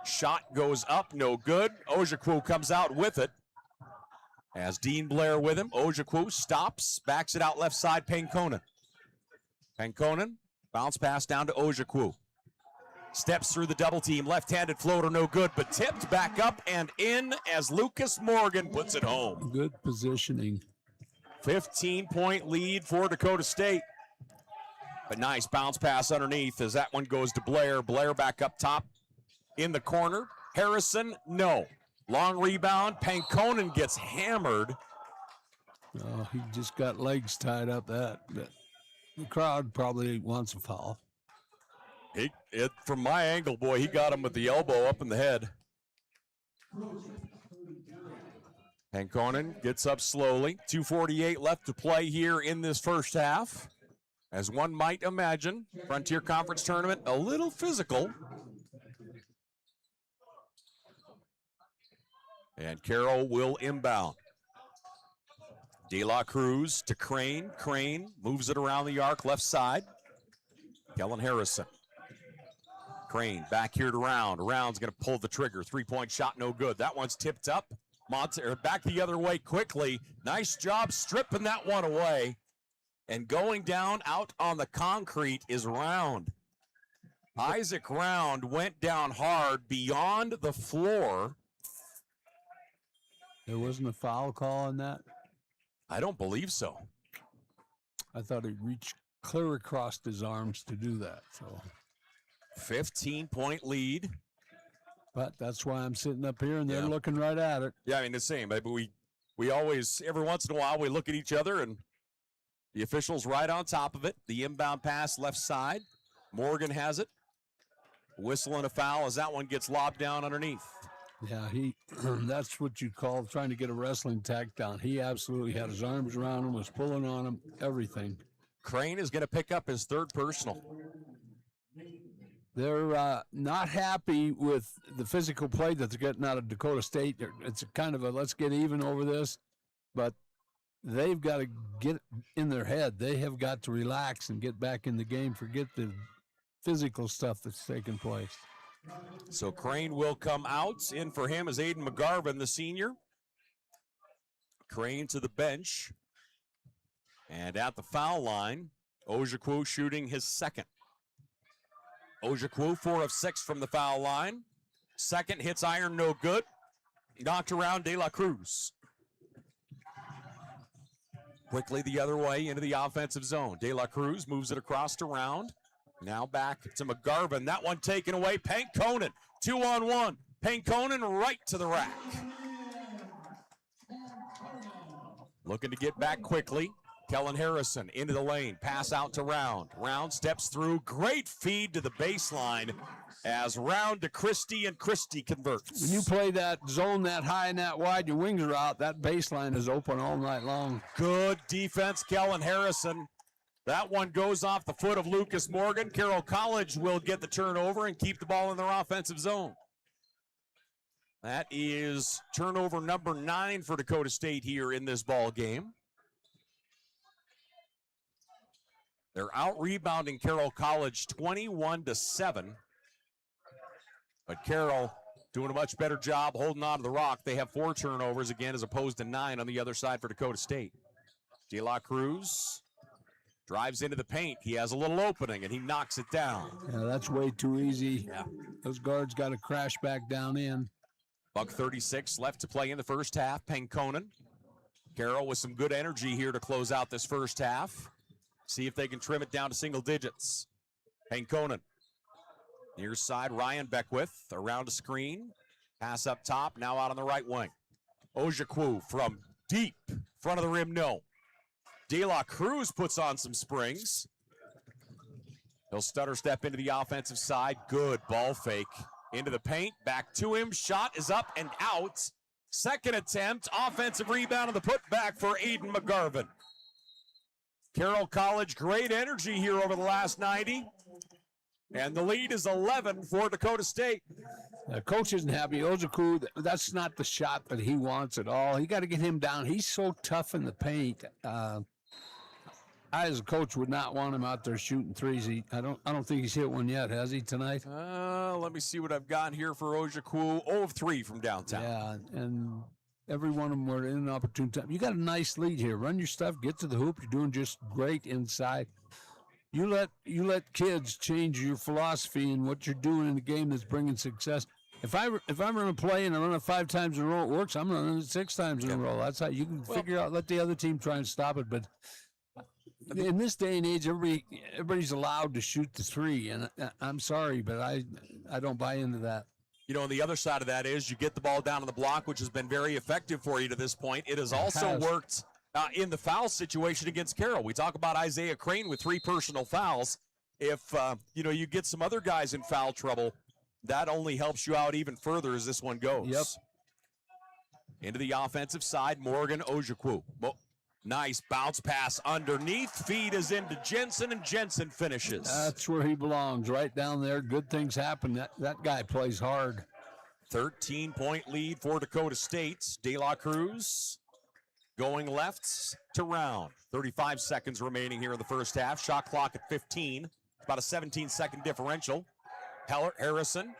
Shot goes up, no good. Ojukwu comes out with it. As Dean Blair with him. Ojukwu stops, backs it out left side, Pankonen. Pankonen, bounce pass down to Ojukwu. Steps through the double team, left-handed floater, no good, but tipped back up and in as Lucas Morgan puts it home. Good positioning. 15-point lead for Dakota State. But nice bounce pass underneath as that one goes to Blair. Blair back up top in the corner. Harrison, no. Long rebound. Pankonen gets hammered. Oh, he just got legs tied up. The crowd probably wants a foul. From my angle, boy, he got him with the elbow up in the head. Pankonen gets up slowly. 2:48 left to play here in this first half. As one might imagine, Frontier Conference Tournament, a little physical. And Carroll will inbound. De La Cruz to Crane. Crane moves it around the arc, left side. Kellen Harrison. Crane back here to Round. Round's going to pull the trigger. Three-point shot, no good. That one's tipped up. Mont back the other way quickly. Nice job stripping that one away. And going down out on the concrete is Round. Isaac Round went down hard beyond the floor. There wasn't a foul call on that? I don't believe so. I thought he reached clear across his arms to do that. So 15-point lead. But that's why I'm sitting up here, and they're Yeah. looking right at it. Yeah, I mean, the same. But we always, every once in a while, we look at each other, and the official's right on top of it. The inbound pass left side. Morgan has it. Whistle and a foul as that one gets lobbed down underneath. Yeah, that's what you call trying to get a wrestling takedown. He absolutely had his arms around him, was pulling on him, everything. Crane is going to pick up his third personal. They're not happy with the physical play that they're getting out of Dakota State. It's kind of a let's get even over this, but they've got to get in their head. They have got to relax and get back in the game, forget the physical stuff that's taking place. So Crane will come out. In for him is Aiden McGarvin, the senior. Crane to the bench. And at the foul line, Ojukwu shooting his second. Ojukwu 4 of 6 from the foul line. Second hits iron, no good. Knocked around De La Cruz. Quickly the other way into the offensive zone. De La Cruz moves it across to Round. Now back to McGarvin. That one taken away. Pankonen, 2-on-1. Pankonen right to the rack. Looking to get back quickly. Kellen Harrison into the lane. Pass out to Round. Round steps through. Great feed to the baseline as Round to Christie, and Christie converts. When you play that zone that high and that wide, your wings are out, that baseline is open all night long. Good defense, Kellen Harrison. That one goes off the foot of Lucas Morgan. Carroll College will get the turnover and keep the ball in their offensive zone. That is turnover number 9 for Dakota State here in this ball game. They're out-rebounding Carroll College 21-7. But Carroll doing a much better job holding on to the rock. They have 4 turnovers again as opposed to 9 on the other side for Dakota State. De La Cruz drives into the paint. He has a little opening, and he knocks it down. Yeah, that's way too easy. Yeah. Those guards got to crash back down in. $1:36 left to play in the first half. Pankonen. Carroll with some good energy here to close out this first half. See if they can trim it down to single digits. Pankonen. Near side, Ryan Beckwith around a screen. Pass up top, now out on the right wing. Ojukwu from deep, front of the rim, no. De La Cruz puts on some springs. He'll stutter step into the offensive side. Good ball fake into the paint. Back to him. Shot is up and out. Second attempt. Offensive rebound on the putback for Aiden McGarvin. Carroll College, great energy here over the last 90. And the lead is 11 for Dakota State. The coach isn't happy. Ojukwu, that's not the shot that he wants at all. You got to get him down. He's so tough in the paint. I, as a coach, would not want him out there shooting threes. I don't think he's hit one yet, has he, tonight? Let me see what I've got here for Ojukwu. 0 of 3 from downtown. Yeah, and every one of them were in an opportune time. You got a nice lead here. Run your stuff, get to the hoop. You're doing just great inside. You let kids change your philosophy and what you're doing in the game that's bringing success. If I run a play and I run it 5 times in a row, it works. I'm running it 6 times in a row. That's how you can figure out. Let the other team try and stop it. But in this day and age, everybody's allowed to shoot the 3, and I'm sorry, but I don't buy into that. You know, on the other side of that is you get the ball down on the block, which has been very effective for you to this point. It has also worked in the foul situation against Carroll. We talk about Isaiah Crane with 3 personal fouls. If, you get some other guys in foul trouble, that only helps you out even further as this one goes. Yep. Into the offensive side, Morgan Ojukwu. Nice bounce pass underneath. Feed is into Jensen, and Jensen finishes. That's where he belongs, right down there. Good things happen. That guy plays hard. 13-point lead for Dakota State. De La Cruz going left to Round. 35 seconds remaining here in the first half. Shot clock at 15. About a 17-second differential. Harrison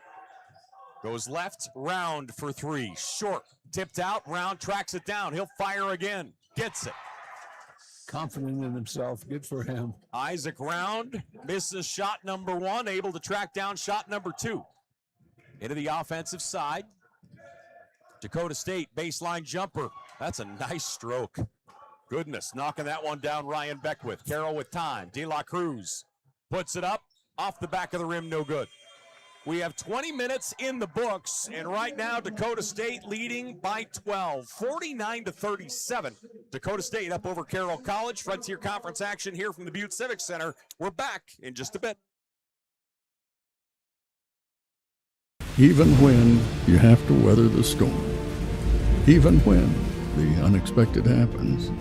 goes left. Round for 3. Short. Tipped out. Round tracks it down. He'll fire again. Gets it. Confident in himself. Good for him. Isaac Round misses shot number 1. Able to track down shot number 2. Into the offensive side. Dakota State baseline jumper. That's a nice stroke. goodness, knocking that one down, Ryan Beckwith. Carroll with time. De La Cruz puts it up, off the back of the rim, no good. We have 20 minutes in the books, and right now Dakota State leading by 12, 49-37. Dakota State up over Carroll College. Frontier Conference action here from the Butte Civic Center. We're back in just a bit. Even when you have to weather the storm, even when the unexpected happens,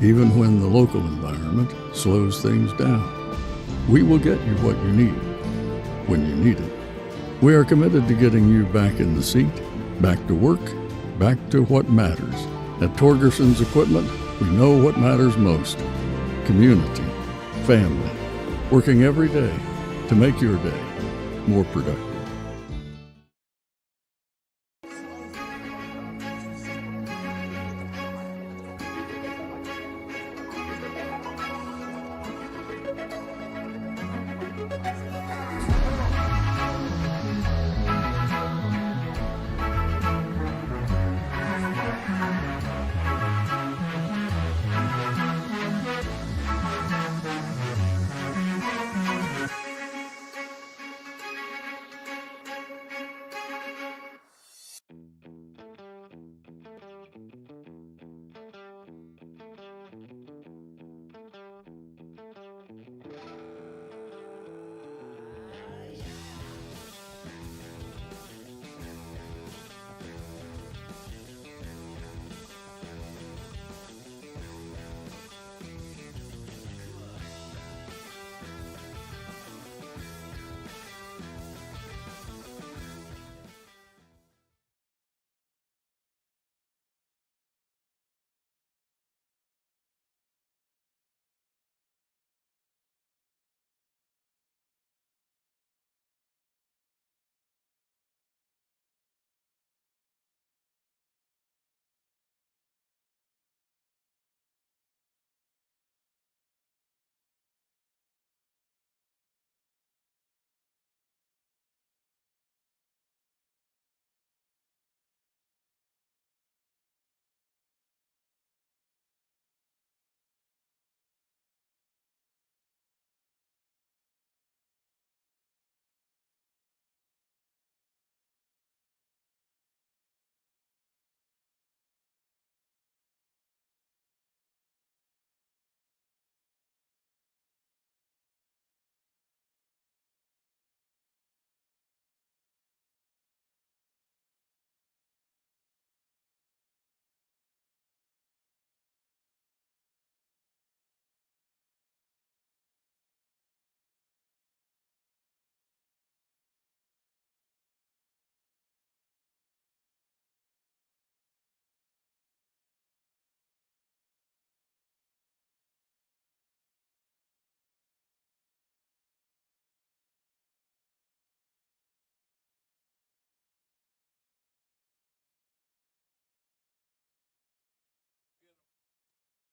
even when the local environment slows things down, we will get you what you need when you need it. We are committed to getting you back in the seat, back to work, back to what matters. At Torgerson's Equipment, we know what matters most: community, family, working every day to make your day more productive.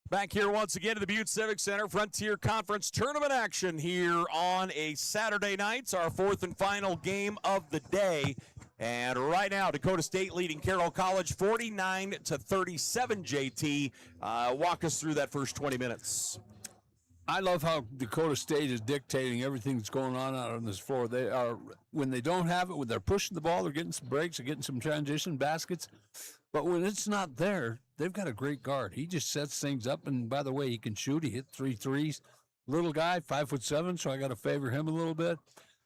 Back here once again at the Butte Civic Center, Frontier Conference tournament action here on a Saturday night. It's our fourth and final game of the day. And right now, Dakota State leading Carroll College 49-37, JT. Walk us through that first 20 minutes. I love how Dakota State is dictating everything that's going on out on this floor. They are, when they don't have it, when they're pushing the ball, they're getting some breaks, they're getting some transition baskets. But when it's not there, they've got a great guard. He just sets things up, and by the way, he can shoot. He hit 3 threes. Little guy, 5'7", so I got to favor him a little bit.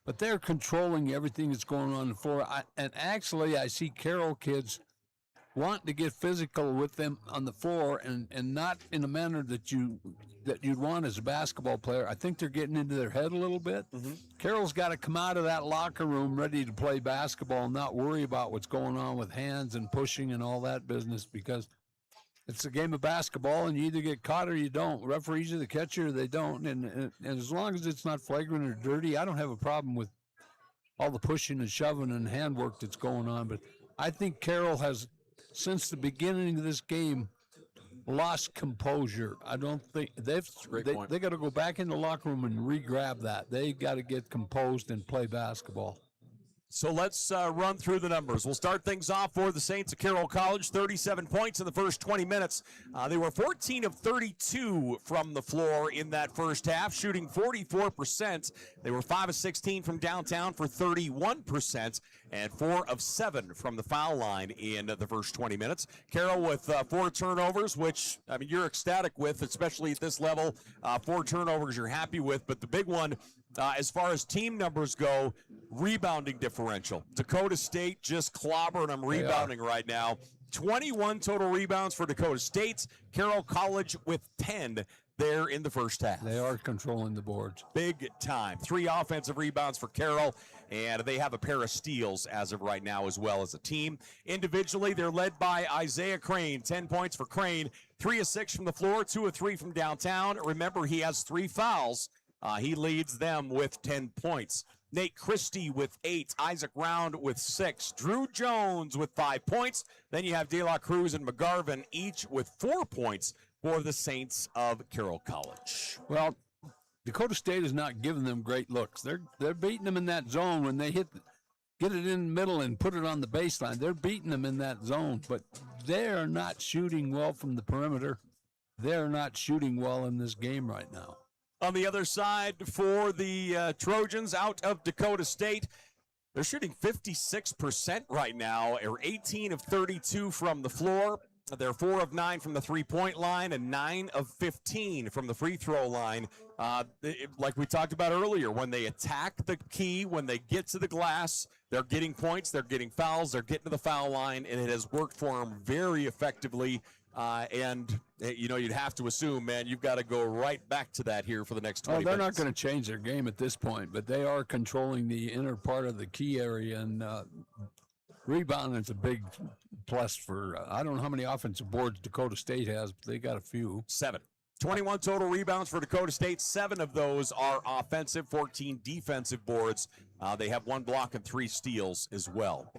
But they're controlling everything that's going on the floor. And actually, I see Carroll kids want to get physical with them on the floor, and not in a manner that you'd want as a basketball player. I think they're getting into their head a little bit. Mm-hmm. Carroll's got to come out of that locker room ready to play basketball and not worry about what's going on with hands and pushing and all that business, because it's a game of basketball, and you either get caught or you don't. Referees are the catcher, they don't. And as long as it's not flagrant or dirty, I don't have a problem with all the pushing and shoving and handwork that's going on. But I think Carroll has, since the beginning of this game, lost composure. I don't think they got to go back in the locker room and re-grab that. They got to get composed and play basketball. So let's run through the numbers. We'll start things off for the Saints of Carroll College. 37 points in the first 20 minutes. They were 14 of 32 from the floor in that first half, shooting 44%. They were 5 of 16 from downtown for 31%, and 4 of 7 from the foul line in the first 20 minutes. Carroll with 4 turnovers, which, I mean, you're ecstatic with, especially at this level. 4 turnovers you're happy with, but the big one, as far as team numbers go, rebounding differential. Dakota State just clobbering them rebounding right now. 21 total rebounds for Dakota State. Carroll College with 10 there in the first half. They are controlling the boards. Big time. 3 offensive rebounds for Carroll, and they have a pair of steals as of right now as well as a team. Individually, they're led by Isaiah Crane. 10 points for Crane. 3 of 6 from the floor, 2 of 3 from downtown. Remember, he has 3 fouls. He leads them with 10 points. Nate Christie with 8, Isaac Round with 6, Drew Jones with 5 points. Then you have De La Cruz and McGarvin each with 4 points for the Saints of Carroll College. Well, Dakota State is not giving them great looks. They're beating them in that zone when they get it in the middle and put it on the baseline. They're beating them in that zone, but they are not shooting well from the perimeter. They're not shooting well in this game right now. On the other side for the Trojans out of Dakota State, they're shooting 56% right now, or 18 of 32 from the floor. They're 4 of 9 from the three-point line and 9 of 15 from the free throw line. Like we talked about earlier, when they attack the key, when they get to the glass, they're getting points, they're getting fouls, they're getting to the foul line, and it has worked for them very effectively. And, you know, you'd have to assume, man, you've got to go right back to that here for the next 20 minutes. They're minutes. not going to change their game at this point, but they are controlling the inner part of the key area, and rebounding is a big plus for, I don't know how many offensive boards Dakota State has, but they got a few. 7. 21 total rebounds for Dakota State. 7 of those are offensive, 14 defensive boards. They have 1 block and 3 steals as well.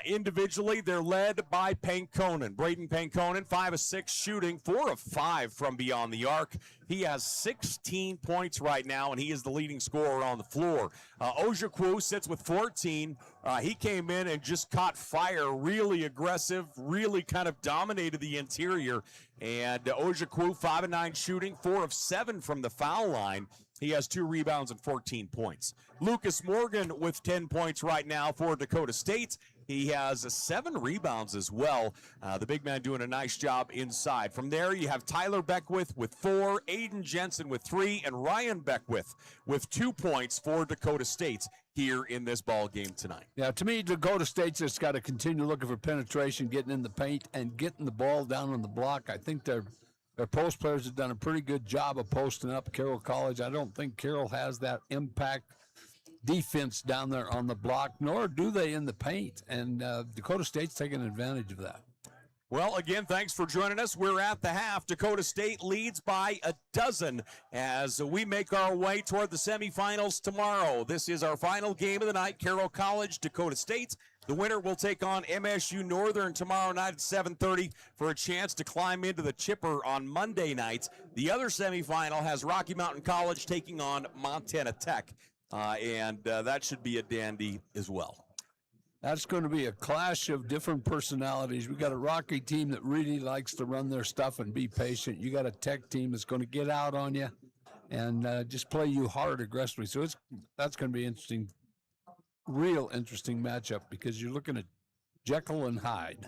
Individually, they're led by Pankonen. Braden Pankonen, 5 of 6 shooting, 4 of 5 from beyond the arc. He has 16 points right now, and he is the leading scorer on the floor. Ojukwu sits with 14. He came in and just caught fire, really aggressive, really kind of dominated the interior. And Ojukwu, 5 of 9 shooting, 4 of 7 from the foul line. He has 2 rebounds and 14 points. Lucas Morgan with 10 points right now for Dakota State. He has 7 rebounds as well. The big man doing a nice job inside. From there, you have Tyler Beckwith with 4, Aiden Jensen with 3, and Ryan Beckwith with 2 points for Dakota State here in this ball game tonight. Yeah, to me, Dakota State's just got to continue looking for penetration, getting in the paint, and getting the ball down on the block. I think their post players have done a pretty good job of posting up Carroll College. I don't think Carroll has that impact defense down there on the block, nor do they in the paint, and Dakota State's taking advantage of that. Well, again, thanks for joining us. We're at the half. Dakota State leads by 12 as we make our way toward the semifinals tomorrow. This is our final game of the night, Carroll College, Dakota State. The winner will take on MSU Northern tomorrow night at 7:30 for a chance to climb into the chipper on Monday night. The other semifinal has Rocky Mountain College taking on Montana Tech. And that should be a dandy as well. That's going to be a clash of different personalities. We got a Rocky team that really likes to run their stuff and be patient. You got a Tech team that's going to get out on you and just play you hard aggressively. So that's going to be interesting, real interesting matchup because you're looking at Jekyll and Hyde.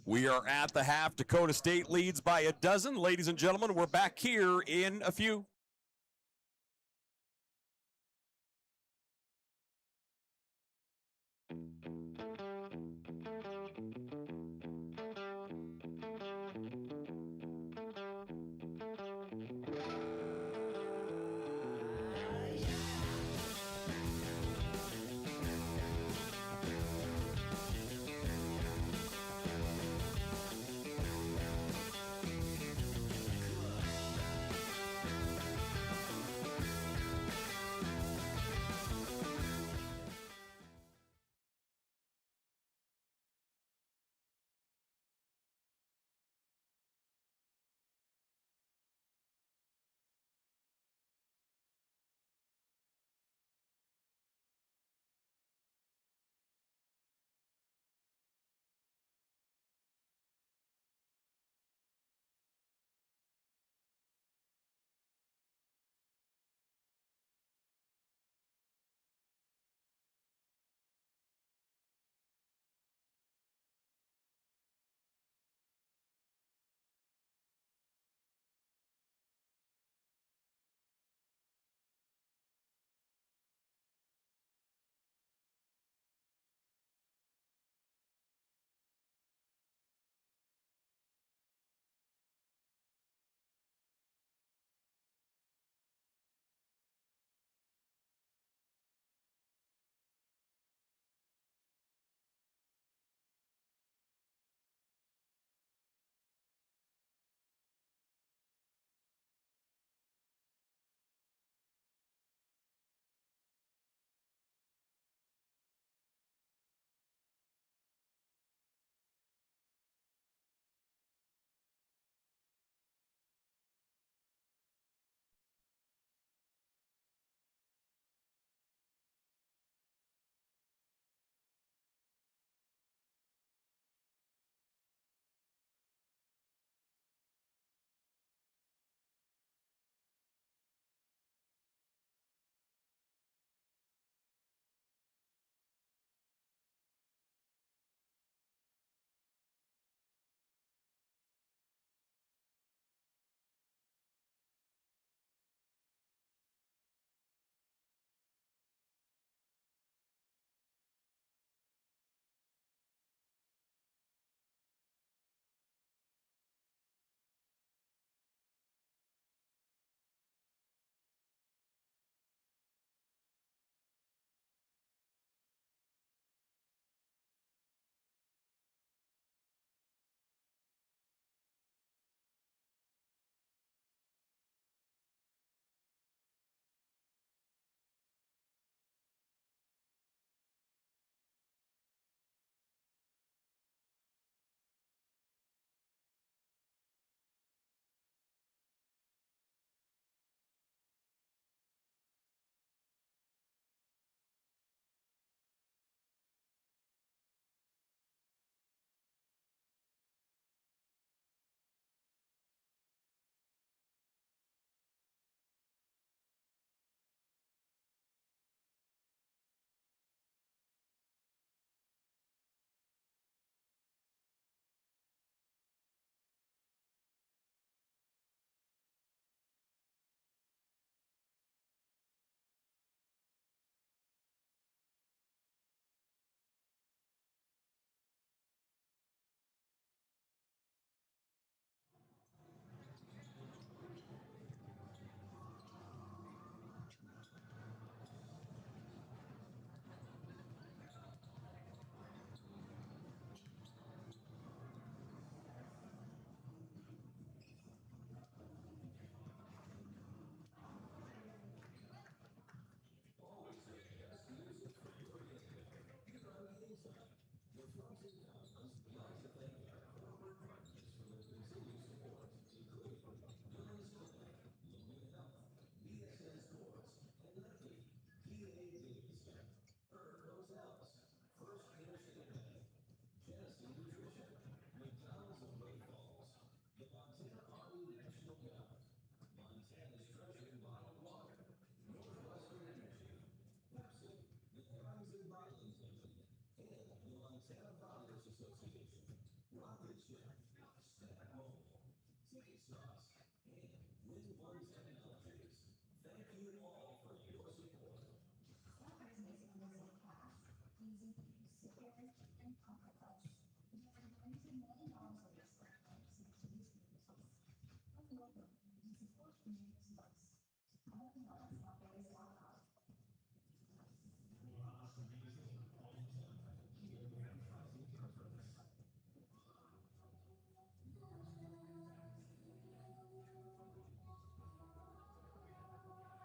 We are at the half. Dakota State leads by 12. Ladies and gentlemen, we're back here in a few.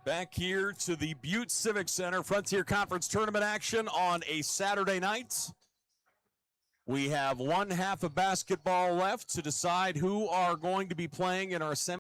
Back here to the Butte Civic Center, Frontier Conference tournament action on a Saturday night. We have one half of basketball left to decide who are going to be playing in our semi.